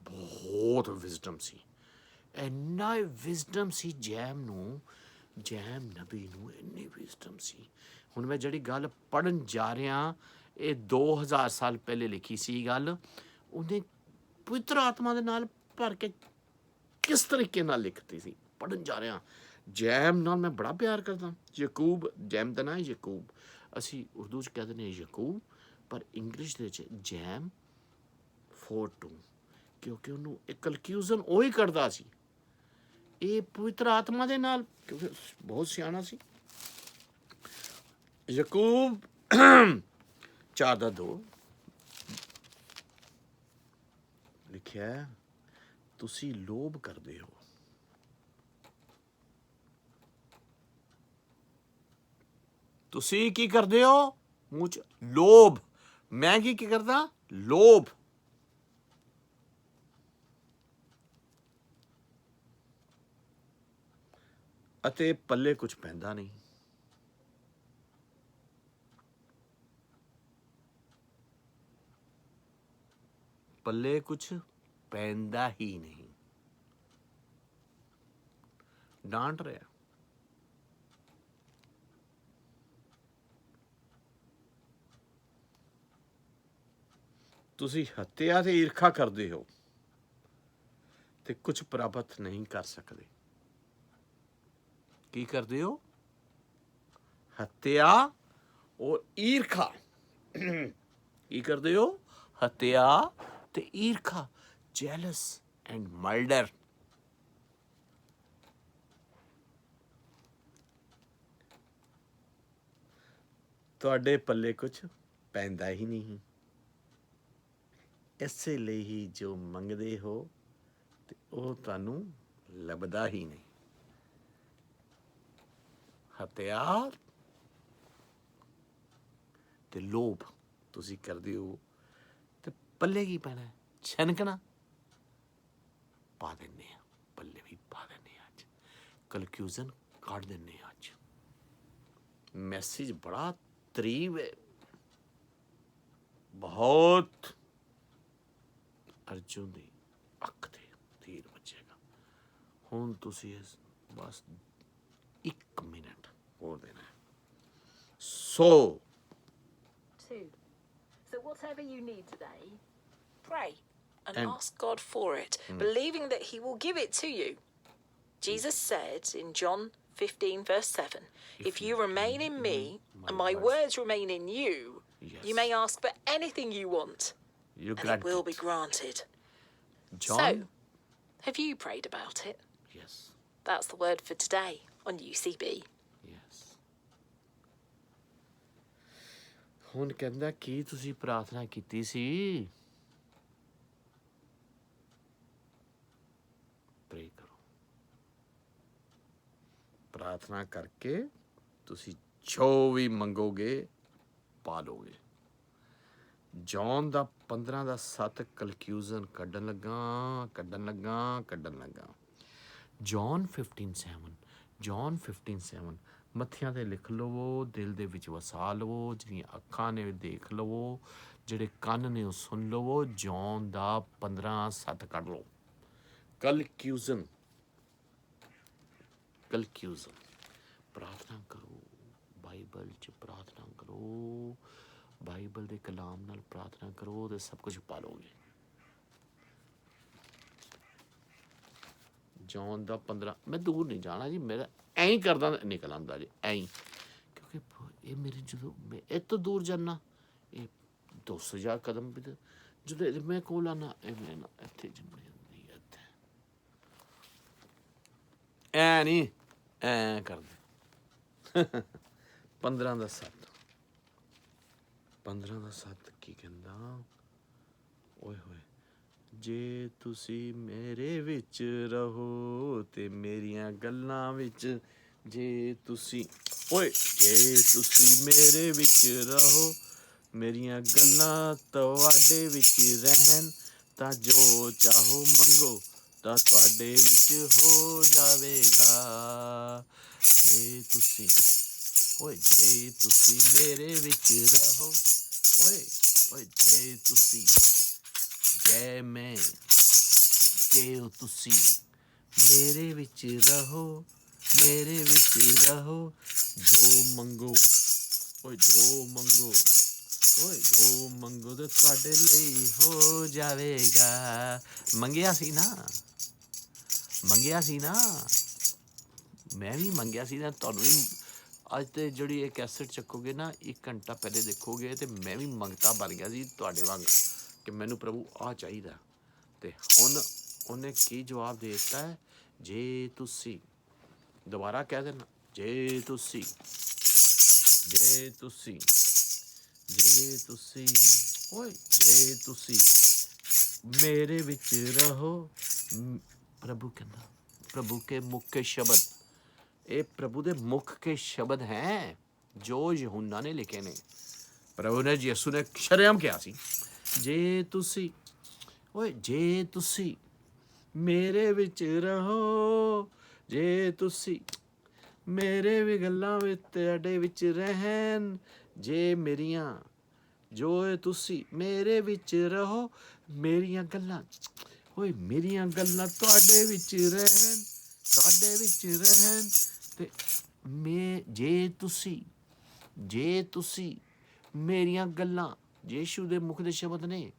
बहुत विजडम सी, इन्ना विजडम सी जैम नू, जैम नबी नू इन्नी विजडम सी। हुण मैं जिहड़ी गल पढ़न जा रहा, ये 2000 साल पहले लिखी सी गल, उन्हें पवित्र आत्मा दे नाल भर के किस तरीके नाल लिखती सी, पढ़न जा रहा। जैम नाल मैं बड़ा प्यार करदा। यकूब, जैम दा नाम है यकूब, असी उर्दू च कह दिंदे यकूब, पर इंग्लिश दे च जैम 4-2, क्योंकि उन्होंने एक कन्फ्यूजन वही करदा सी। ये पवित्र आत्मा दे नाल, क्योंकि बहुत सियाना सी। यकूब 4:2 लिखिया है, तुसी लोभ करदे हो। तुसी की करदे हो? मुँह च लोभ। मैं की करदा? लोभ। अते पल्ले कुछ पैंदा नहीं। पल्ले कुछ पैंदा ही नहीं। डांट रहा। तुसी हत्या ते ईर्खा करदे हो ते कुछ प्राप्त नहीं कर सकते। की करदे हो? हत्या और ईर्खा। की करदे हो? हत्या ते ईर्खा, जेलस एंड मर्डर। तुहाडे पल्ले कुछ पैंदा ही नहीं। इसे लिए ही जो मंगदे हो ਤੇ ਉਹ ਤੁਹਾਨੂੰ ਲੱਭਦਾ ਹੀ ਨਹੀਂ। ਹਥਿਆਰ ਤੇ ਲੋਭ ਤੁਸੀਂ ਕਰਦੇ ਹੋ ਤੇ ਪੱਲੇ ਕੀ ਪੈਣਾ? ਛਨਕਣਾ ਪਾ ਦਿੰਦੇ ਆ, ਪੱਲੇ ਵੀ ਪਾ ਦਿੰਦੇ ਆ। ਅੱਜ ਕਨਕਲੂਜ਼ਨ ਕੱਢ ਦਿੰਦੇ ਆ। ਅੱਜ ਮੈਸੇਜ ਬੜਾ ਤਰੀਬ ਹੈ, ਬਹੁਤ। ਅਰਜੁਨ ਦੀ ਅੱਖ ਤੇ ਤੀਰ ਵੱਜੇਗਾ। ਹੁਣ ਤੁਸੀਂ ਬਸ 1 ਮਿੰਟ ਹੋਰ ਦੇਣਾ ਹੈ। ਸੋ 2. So whatever you need today, pray and And- ask God for it, believing that he will give it to you. Jesus said in John 15 verse 7, if you remain in me and my words remain in you, Yes. you may ask for anything you want you and got it will be granted. John? So, have you prayed about it? Yes. That's the word for today on UCB. Yes. ਹੁਣ ਕਹਿੰਦਾ ਕੀ ਤੁਸੀਂ ਪ੍ਰਾਰਥਨਾ ਕੀਤੀ ਸੀ? ਪ੍ਰੇ ਕਰੋ। ਪ੍ਰਾਰਥਨਾ ਕਰਕੇ ਤੁਸੀਂ ਜੋ ਵੀ ਮੰਗੋਗੇ ਪਾ ਲਓਗੇ। ਜੌਨ ਦਾ 15:7 ਕਨਕਲੂਜ਼ਨ ਕੱਢਣ ਲੱਗਾ। ਜੌਨ 15:7 ਮੱਥਿਆਂ ਤੇ ਲਿਖ ਲਵੋ, ਦਿਲ ਦੇ ਵਿੱਚ ਵਸਾ ਲਵੋ, ਜਿਹੜੀਆਂ ਅੱਖਾਂ ਨੇ ਦੇਖ ਲਵੋ, ਜਿਹੜੇ ਕੰਨ ਨੇ ਉਹ ਸੁਣ ਲਵੋ। ਜੌਨ ਦਾ 15:7 ਕੱਢ ਲਓ। ਕਨਕਲੂਜ਼ਨ ਪ੍ਰਾਰਥਨਾ ਕਰੋ, ਬਾਈਬਲ 'ਚ ਪ੍ਰਾਰਥਨਾ ਕਰੋ, ਬਾਈਬਲ ਦੇ ਕਲਾਮ ਨਾਲ ਪ੍ਰਾਰਥਨਾ ਕਰੋ ਤੇ ਸਭ ਕੁਝ ਪਾ ਲਓਗੇ। ਜੌਨ ਦਾ 15 ਮੈਂ ਦੂਰ ਨਹੀਂ ਜਾਣਾ ਜੀ, ਮੇਰਾ ਐਂ ਹੀ ਕਰਦਾ ਨਿਕਲ ਆਉਂਦਾ ਜੀ, ਐਂ ਹੀ। ਕਿਉਂਕਿ ਇਹ ਮੇਰੇ ਜਦੋਂ ਮੈਂ ਇਹ ਤੋਂ ਦੂਰ ਜਾਂਦਾ, ਇਹ 200,000 ਕਦਮ ਵੀ ਜਦੋਂ ਮੈਂ ਕੋਲ ਆਉਣਾ, ਇਹ ਮੈਂ ਨਾ ਇੱਥੇ ਜੰਮ ਜਾਂਦੀ ਹੈ। ਇੱਥੇ ਐ ਨਹੀਂ, ਐਂ ਕਰਦੇ। 15:7 ਕੀ ਕਹਿੰਦਾ? ਓਏ ਹੋਏ, ਜੇ ਤੁਸੀਂ ਮੇਰੇ ਵਿੱਚ ਰਹੋ ਤੇ ਮੇਰੀਆਂ ਗੱਲਾਂ ਵਿੱਚ, ਜੇ ਤੁਸੀਂ ਮੇਰੇ ਵਿੱਚ ਰਹੋ, ਮੇਰੀਆਂ ਗੱਲਾਂ ਤੁਹਾਡੇ ਵਿੱਚ ਰਹਿਣ, ਤਾਂ ਜੋ ਚਾਹੋ ਮੰਗੋ ਤਾਂ ਤੁਹਾਡੇ ਵਿੱਚ ਹੋ ਜਾਵੇਗਾ। ਜੇ ਤੁਸੀਂ ਮੇਰੇ ਵਿੱਚ ਰਹੋ, ਜੇ ਤੁਸੀਂ ਮੇਰੇ ਵਿੱਚ ਰਹੋ, ਜੋ ਮੰਗੋ ਤੇ ਤੁਹਾਡੇ ਲਈ ਹੋ ਜਾਵੇਗਾ। ਮੰਗਿਆ ਸੀ ਨਾ, ਮੈਂ ਵੀ ਮੰਗਿਆ ਸੀ ਨਾ। ਤੁਹਾਨੂੰ ਵੀ ਅੱਜ ਤੇ ਜਿਹੜੀ ਇਹ ਕੈਸਟ ਚੱਕੋਗੇ ਨਾ, 1 ਘੰਟਾ ਪਹਿਲੇ ਦੇਖੋਗੇ ਤੇ ਮੈਂ ਵੀ ਮੰਗਤਾ ਬਣ ਗਿਆ ਸੀ ਤੁਹਾਡੇ ਵਾਂਗ ਕਿ ਮੈਨੂੰ ਪ੍ਰਭੂ ਆਹ ਚਾਹੀਦਾ। ਤੇ ਹੁਣ ਉਹਨੇ ਕੀ ਜਵਾਬ ਦੇ ਦਿੱਤਾ ਹੈ? ਜੇ ਤੁਸੀਂ, ਦੁਬਾਰਾ ਕਹਿ ਦੇਣਾ, ਜੇ ਤੁਸੀਂ ਮੇਰੇ ਵਿੱਚ ਰਹੋ। ਪ੍ਰਭੂ ਕਹਿੰਦਾ, ਪ੍ਰਭੂ ਕੇ ਮੁਖ ਕੇ ਸ਼ਬਦ, ਇਹ ਪ੍ਰਭੂ ਦੇ ਮੁਖ ਕੇ ਸ਼ਬਦ ਹੈ ਜੋ ਯਹੂਨਾ ਨੇ ਲਿਖੇ ਨੇ। ਪ੍ਰਭੂ ਨੇ, ਯਿਸੂ ਨੇ ਸ਼ਰੇਆਮ ਕਿਹਾ ਸੀ, ਜੇ ਤੁਸੀਂ ਮੇਰੇ ਵਿੱਚ ਰਹੋ, ਜੇ ਤੁਸੀਂ ਮੇਰੇ ਵੀ ਗੱਲਾਂ ਵਿੱਚ ਤੁਹਾਡੇ ਵਿੱਚ ਰਹਿਣ, ਜੇ ਤੁਸੀਂ ਮੇਰੇ ਵਿੱਚ ਰਹੋ, ਮੇਰੀਆਂ ਗੱਲਾਂ ਤੁਹਾਡੇ ਵਿੱਚ ਰਹਿਣ, ਤੇ ਜੇ ਤੁਸੀਂ ਮੇਰੀਆਂ ਗੱਲਾਂ, ਯਿਸੂ ਦੇ ਮੁਖ ਦੇ ਸ਼ਬਦ ਨੇ,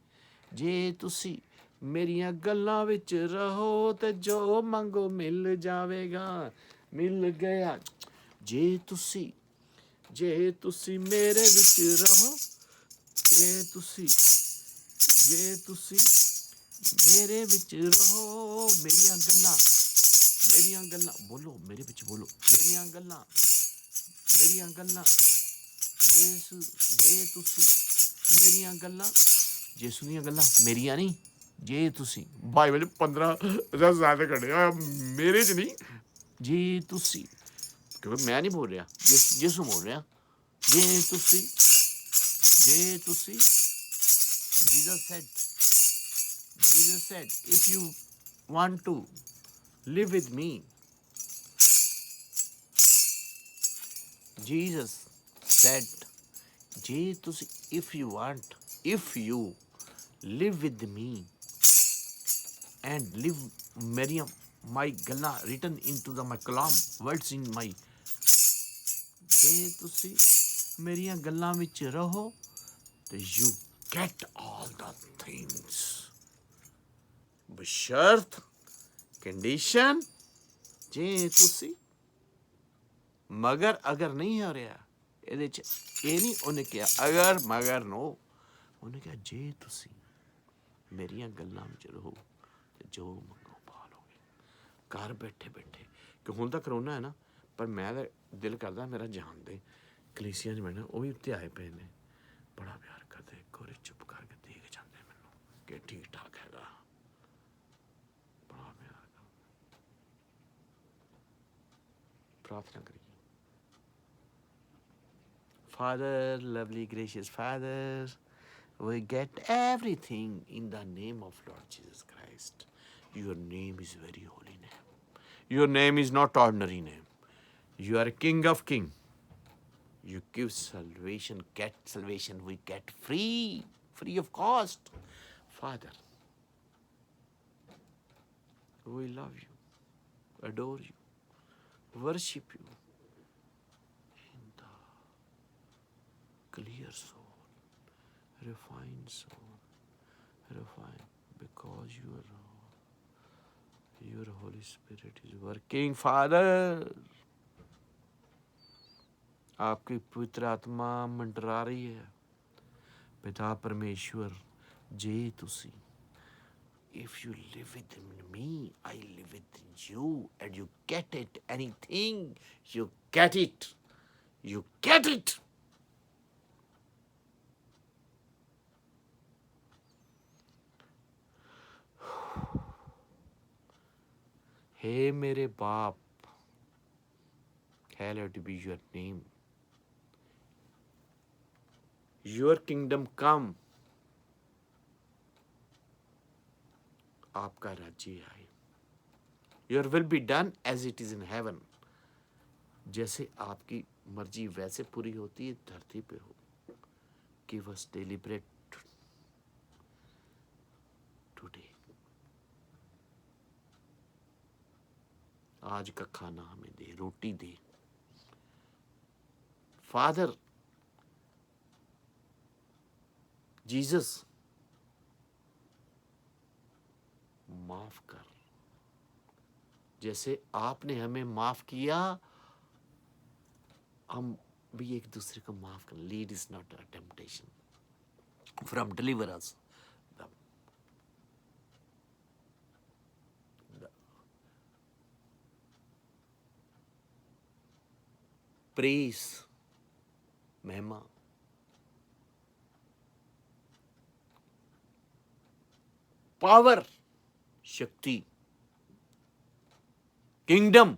ਜੇ ਤੁਸੀਂ ਮੇਰੀਆਂ ਗੱਲਾਂ ਵਿੱਚ ਰਹੋ ਤੇ ਜੋ ਮੰਗੋ ਮਿਲ ਜਾਵੇਗਾ, ਮਿਲ ਗਿਆ। ਜੇ ਤੁਸੀਂ ਮੇਰੇ ਵਿੱਚ ਰਹੋ, ਜੇ ਤੁਸੀਂ ਮੇਰੇ ਵਿੱਚ ਰਹੋ, ਮੇਰੀਆਂ ਗੱਲਾਂ ਬੋਲੋ, ਮੇਰੇ ਵਿੱਚ ਬੋਲੋ, ਮੇਰੀਆਂ ਗੱਲਾਂ ਜੇ ਤੁਸੀਂ ਮੇਰੀਆਂ ਗੱਲਾਂ, ਯਿਸੂ ਦੀਆਂ ਗੱਲਾਂ, ਮੇਰੀਆਂ ਨਹੀਂ, ਜੇ ਤੁਸੀਂ ਬਾਈਬਲ 'ਚ 15 ਜ਼ਿਆਦਾ ਕੱਢੇ ਆ ਮੇਰੇ 'ਚ ਨਹੀਂ ਜੇ ਤੁਸੀਂ ਕਿਉਂਕਿ ਮੈਂ ਨਹੀਂ ਬੋਲ ਰਿਹਾ ਯਿਸੂ ਬੋਲ ਰਿਹਾ ਜੇ ਤੁਸੀਂ Jesus said if you want to live with me Jesus said ਜੇ ਤੁਸੀਂ if you live with me and live ਮੇਰੀਆਂ my ਗੱਲਾਂ written into my kalam words in my ਜੇ ਤੁਸੀਂ ਮੇਰੀਆਂ ਗੱਲਾਂ ਵਿੱਚ ਰਹੋ ਤੇ you get all the things ਬਸ਼ਰਤ condition ਜੇ ਤੁਸੀਂ ਮਗਰ ਅਗਰ ਨਹੀਂ ਹੋ ਰਿਹਾ ਇਹਦੇ ਚ ਇਹ ਨਹੀਂ ਉਹਨੇ ਕਿਹਾ ਅਗਰ ਮਗਰ ਨੋ ਉਹਨੇ ਕਿਹਾ ਜੇ ਤੁਸੀਂ ਮੇਰੀਆਂ ਗੱਲਾਂ ਵਿੱਚ ਰਹੋ ਤੇ ਜੋ ਮੰਗੋ ਪਾ ਲਓਗੇ ਘਰ ਬੈਠੇ ਬੈਠੇ ਕਿ ਹੁਣ ਤਾਂ ਕਰੋਨਾ ਹੈ ਨਾ ਪਰ ਮੈਂ ਤਾਂ ਦਿਲ ਕਰਦਾ ਮੇਰਾ ਜਾਣ ਦੇ ਕਲੀਸਿਆਂ 'ਚ ਬੈਠਣਾ ਉਹ ਵੀ ਉੱਤੇ ਆਏ ਪਏ ਨੇ ਬੜਾ ਪਿਆਰ ਕਰਦੇ ਕੋਰੇ ਚੁੱਪ ਕਰਕੇ ਦੇਖ ਜਾਂਦੇ ਮੈਨੂੰ ਕਿ ਠੀਕ ਠਾਕ ਹੈਗਾ ਬੜਾ ਪਿਆਰ ਕਰਦੇ ਪ੍ਰਾਰਥਨਾ ਕਰੀਏ Father, lovely, gracious Father, we get everything in the name of Lord Jesus Christ. Your name is very holy name. Your name is not ordinary name. You are King of King. You give salvation, get salvation, we get free of cost. Father, we love you, adore you, worship you. Clear soul, refined soul, because your Holy Spirit is working, Father. आपकी पवित्र आत्मा मंडरा रही है पिता परमेश्वर जे तुसी if you live within me I live within you and you get it anything you get it Hey mere baap, hallowed be your name. Your kingdom come. आपका राज्य आए. Your will be done as it is in heaven. जैसे आपकी मर्जी वैसे पूरी होती है धरती पे हो. Give us daily bread today. आज का खाना हमें दे, रोटी दे. Father, Jesus, माफ कर. जैसे आपने हमें माफ किया हम भी एक दूसरे को माफ कर. Lead is not a temptation. From deliver us. Praise, महिमा, पावर, शक्ति, किंगडम,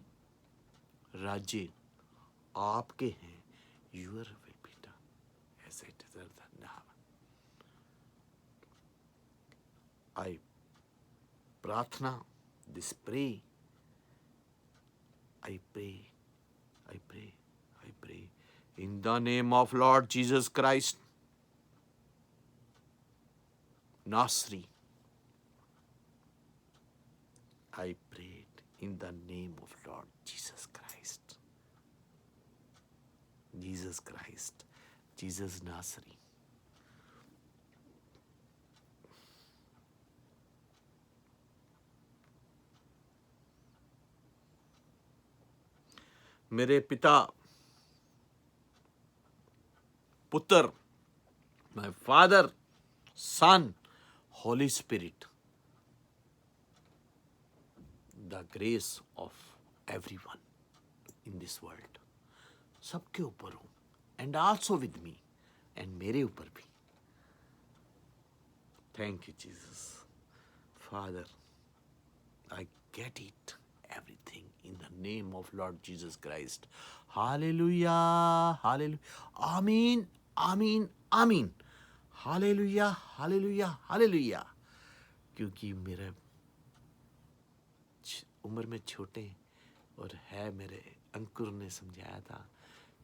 राज्य आपके हैं. Your will be done as it is in heaven. I प्रार्थना, this pray, I pray in the name of Lord Jesus Christ, Nasri. I prayed in the name of Lord Jesus Christ. Jesus Nasri. मेरे पिता पुत्र my father son Holy Spirit the grace of everyone in this world सबके ऊपर हो and also with me and मेरे ऊपर भी. Thank you Jesus. Father, I get it, everything in the name of Lord Jesus Christ. Hallelujah, hallelujah. Amen, amen, amen. Hallelujah, hallelujah, hallelujah. क्योंकि मेरे उम्र में छोटे और है मेरे अंकुर ने समझाया था,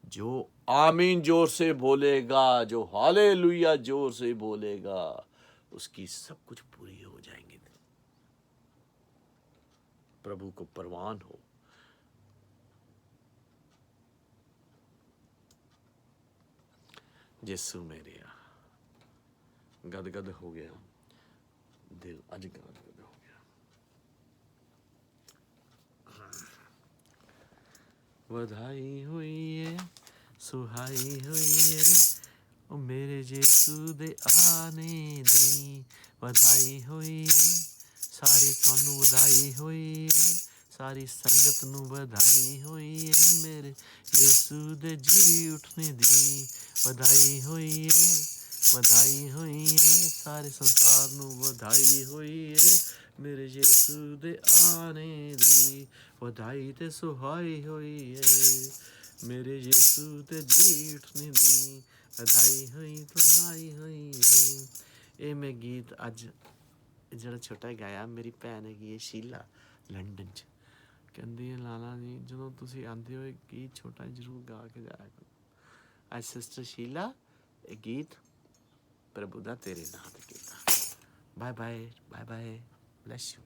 जो आमीन जोर से बोलेगा, जो हालेलुया जोर से बोलेगा, उसकी सब कुछ पूरी हो जाएंगी। प्रभु को परवान हो। यीशु मेरे गदगद हो गया दिल, अज गदगद हो गया। ਵਧਾਈ ਹੋਈ ਏ, ਸੁਹਾਈ ਹੋਈ ਏ, ਉਹ ਮੇਰੇ ਯीशु ਦੇ ਆਨੇ ਦੀ ਵਧਾਈ ਹੋਈ ਏ। ਸਾਰੀ ਤੁਹਾਨੂੰ ਵਧਾਈ ਹੋਈ ਏ, ਸਾਰੀ ਸੰਗਤ ਨੂੰ ਵਧਾਈ ਹੋਈ ਏ। ਮੇਰੇ ਯीशु ਦੇ ਜੀ ਉੱਠਣੇ ਦੀ ਵਧਾਈ ਹੋਈ ਏ, ਵਧਾਈ ਹੋਈ ਏ। ਸਾਰੇ ਸੰਸਾਰ ਨੂੰ ਵਧਾਈ ਹੋਈ ਏ, ਮੇਰੇ ਯीशु ਦੇ ਆਨੇ ਦੀ ਵਧਾਈ ਤੇ ਸੁਹਾਈ ਹੋਈ ਏ। ਮੇਰੇ ਯीशु ਤੇ ਜੀ ਉੱਠਣੇ ਦੀ ਵਧਾਈ ਹੋਈ, ਵਧਾਈ ਹੋਈ ਏ। ਇਹ ਮੈਂ ਗੀਤ ਅੱਜ ਜਿਹੜਾ ਛੋਟਾ ਗਾਇਆ, ਮੇਰੀ ਭੈਣ ਹੈਗੀ ਹੈ ਸ਼ੀਲਾ ਲੰਡਨ 'ਚ, ਕਹਿੰਦੀ ਹੈ ਲਾਲਾ ਜੀ ਜਦੋਂ ਤੁਸੀਂ ਆਉਂਦੇ ਹੋ ਇਹ ਗੀਤ ਛੋਟਾ ਜ਼ਰੂਰ ਗਾ ਕੇ ਜਾਇਆ ਕਰੋ। ਅੱਜ ਸਿਸਟਰ ਸ਼ੀਲਾ ਇਹ ਗੀਤ ਪ੍ਰਭੂ ਦਾ ਤੇਰੇ ਨਾਂ ਤੇ ਕੀਤਾ। Bye bye, bye bye, bless you.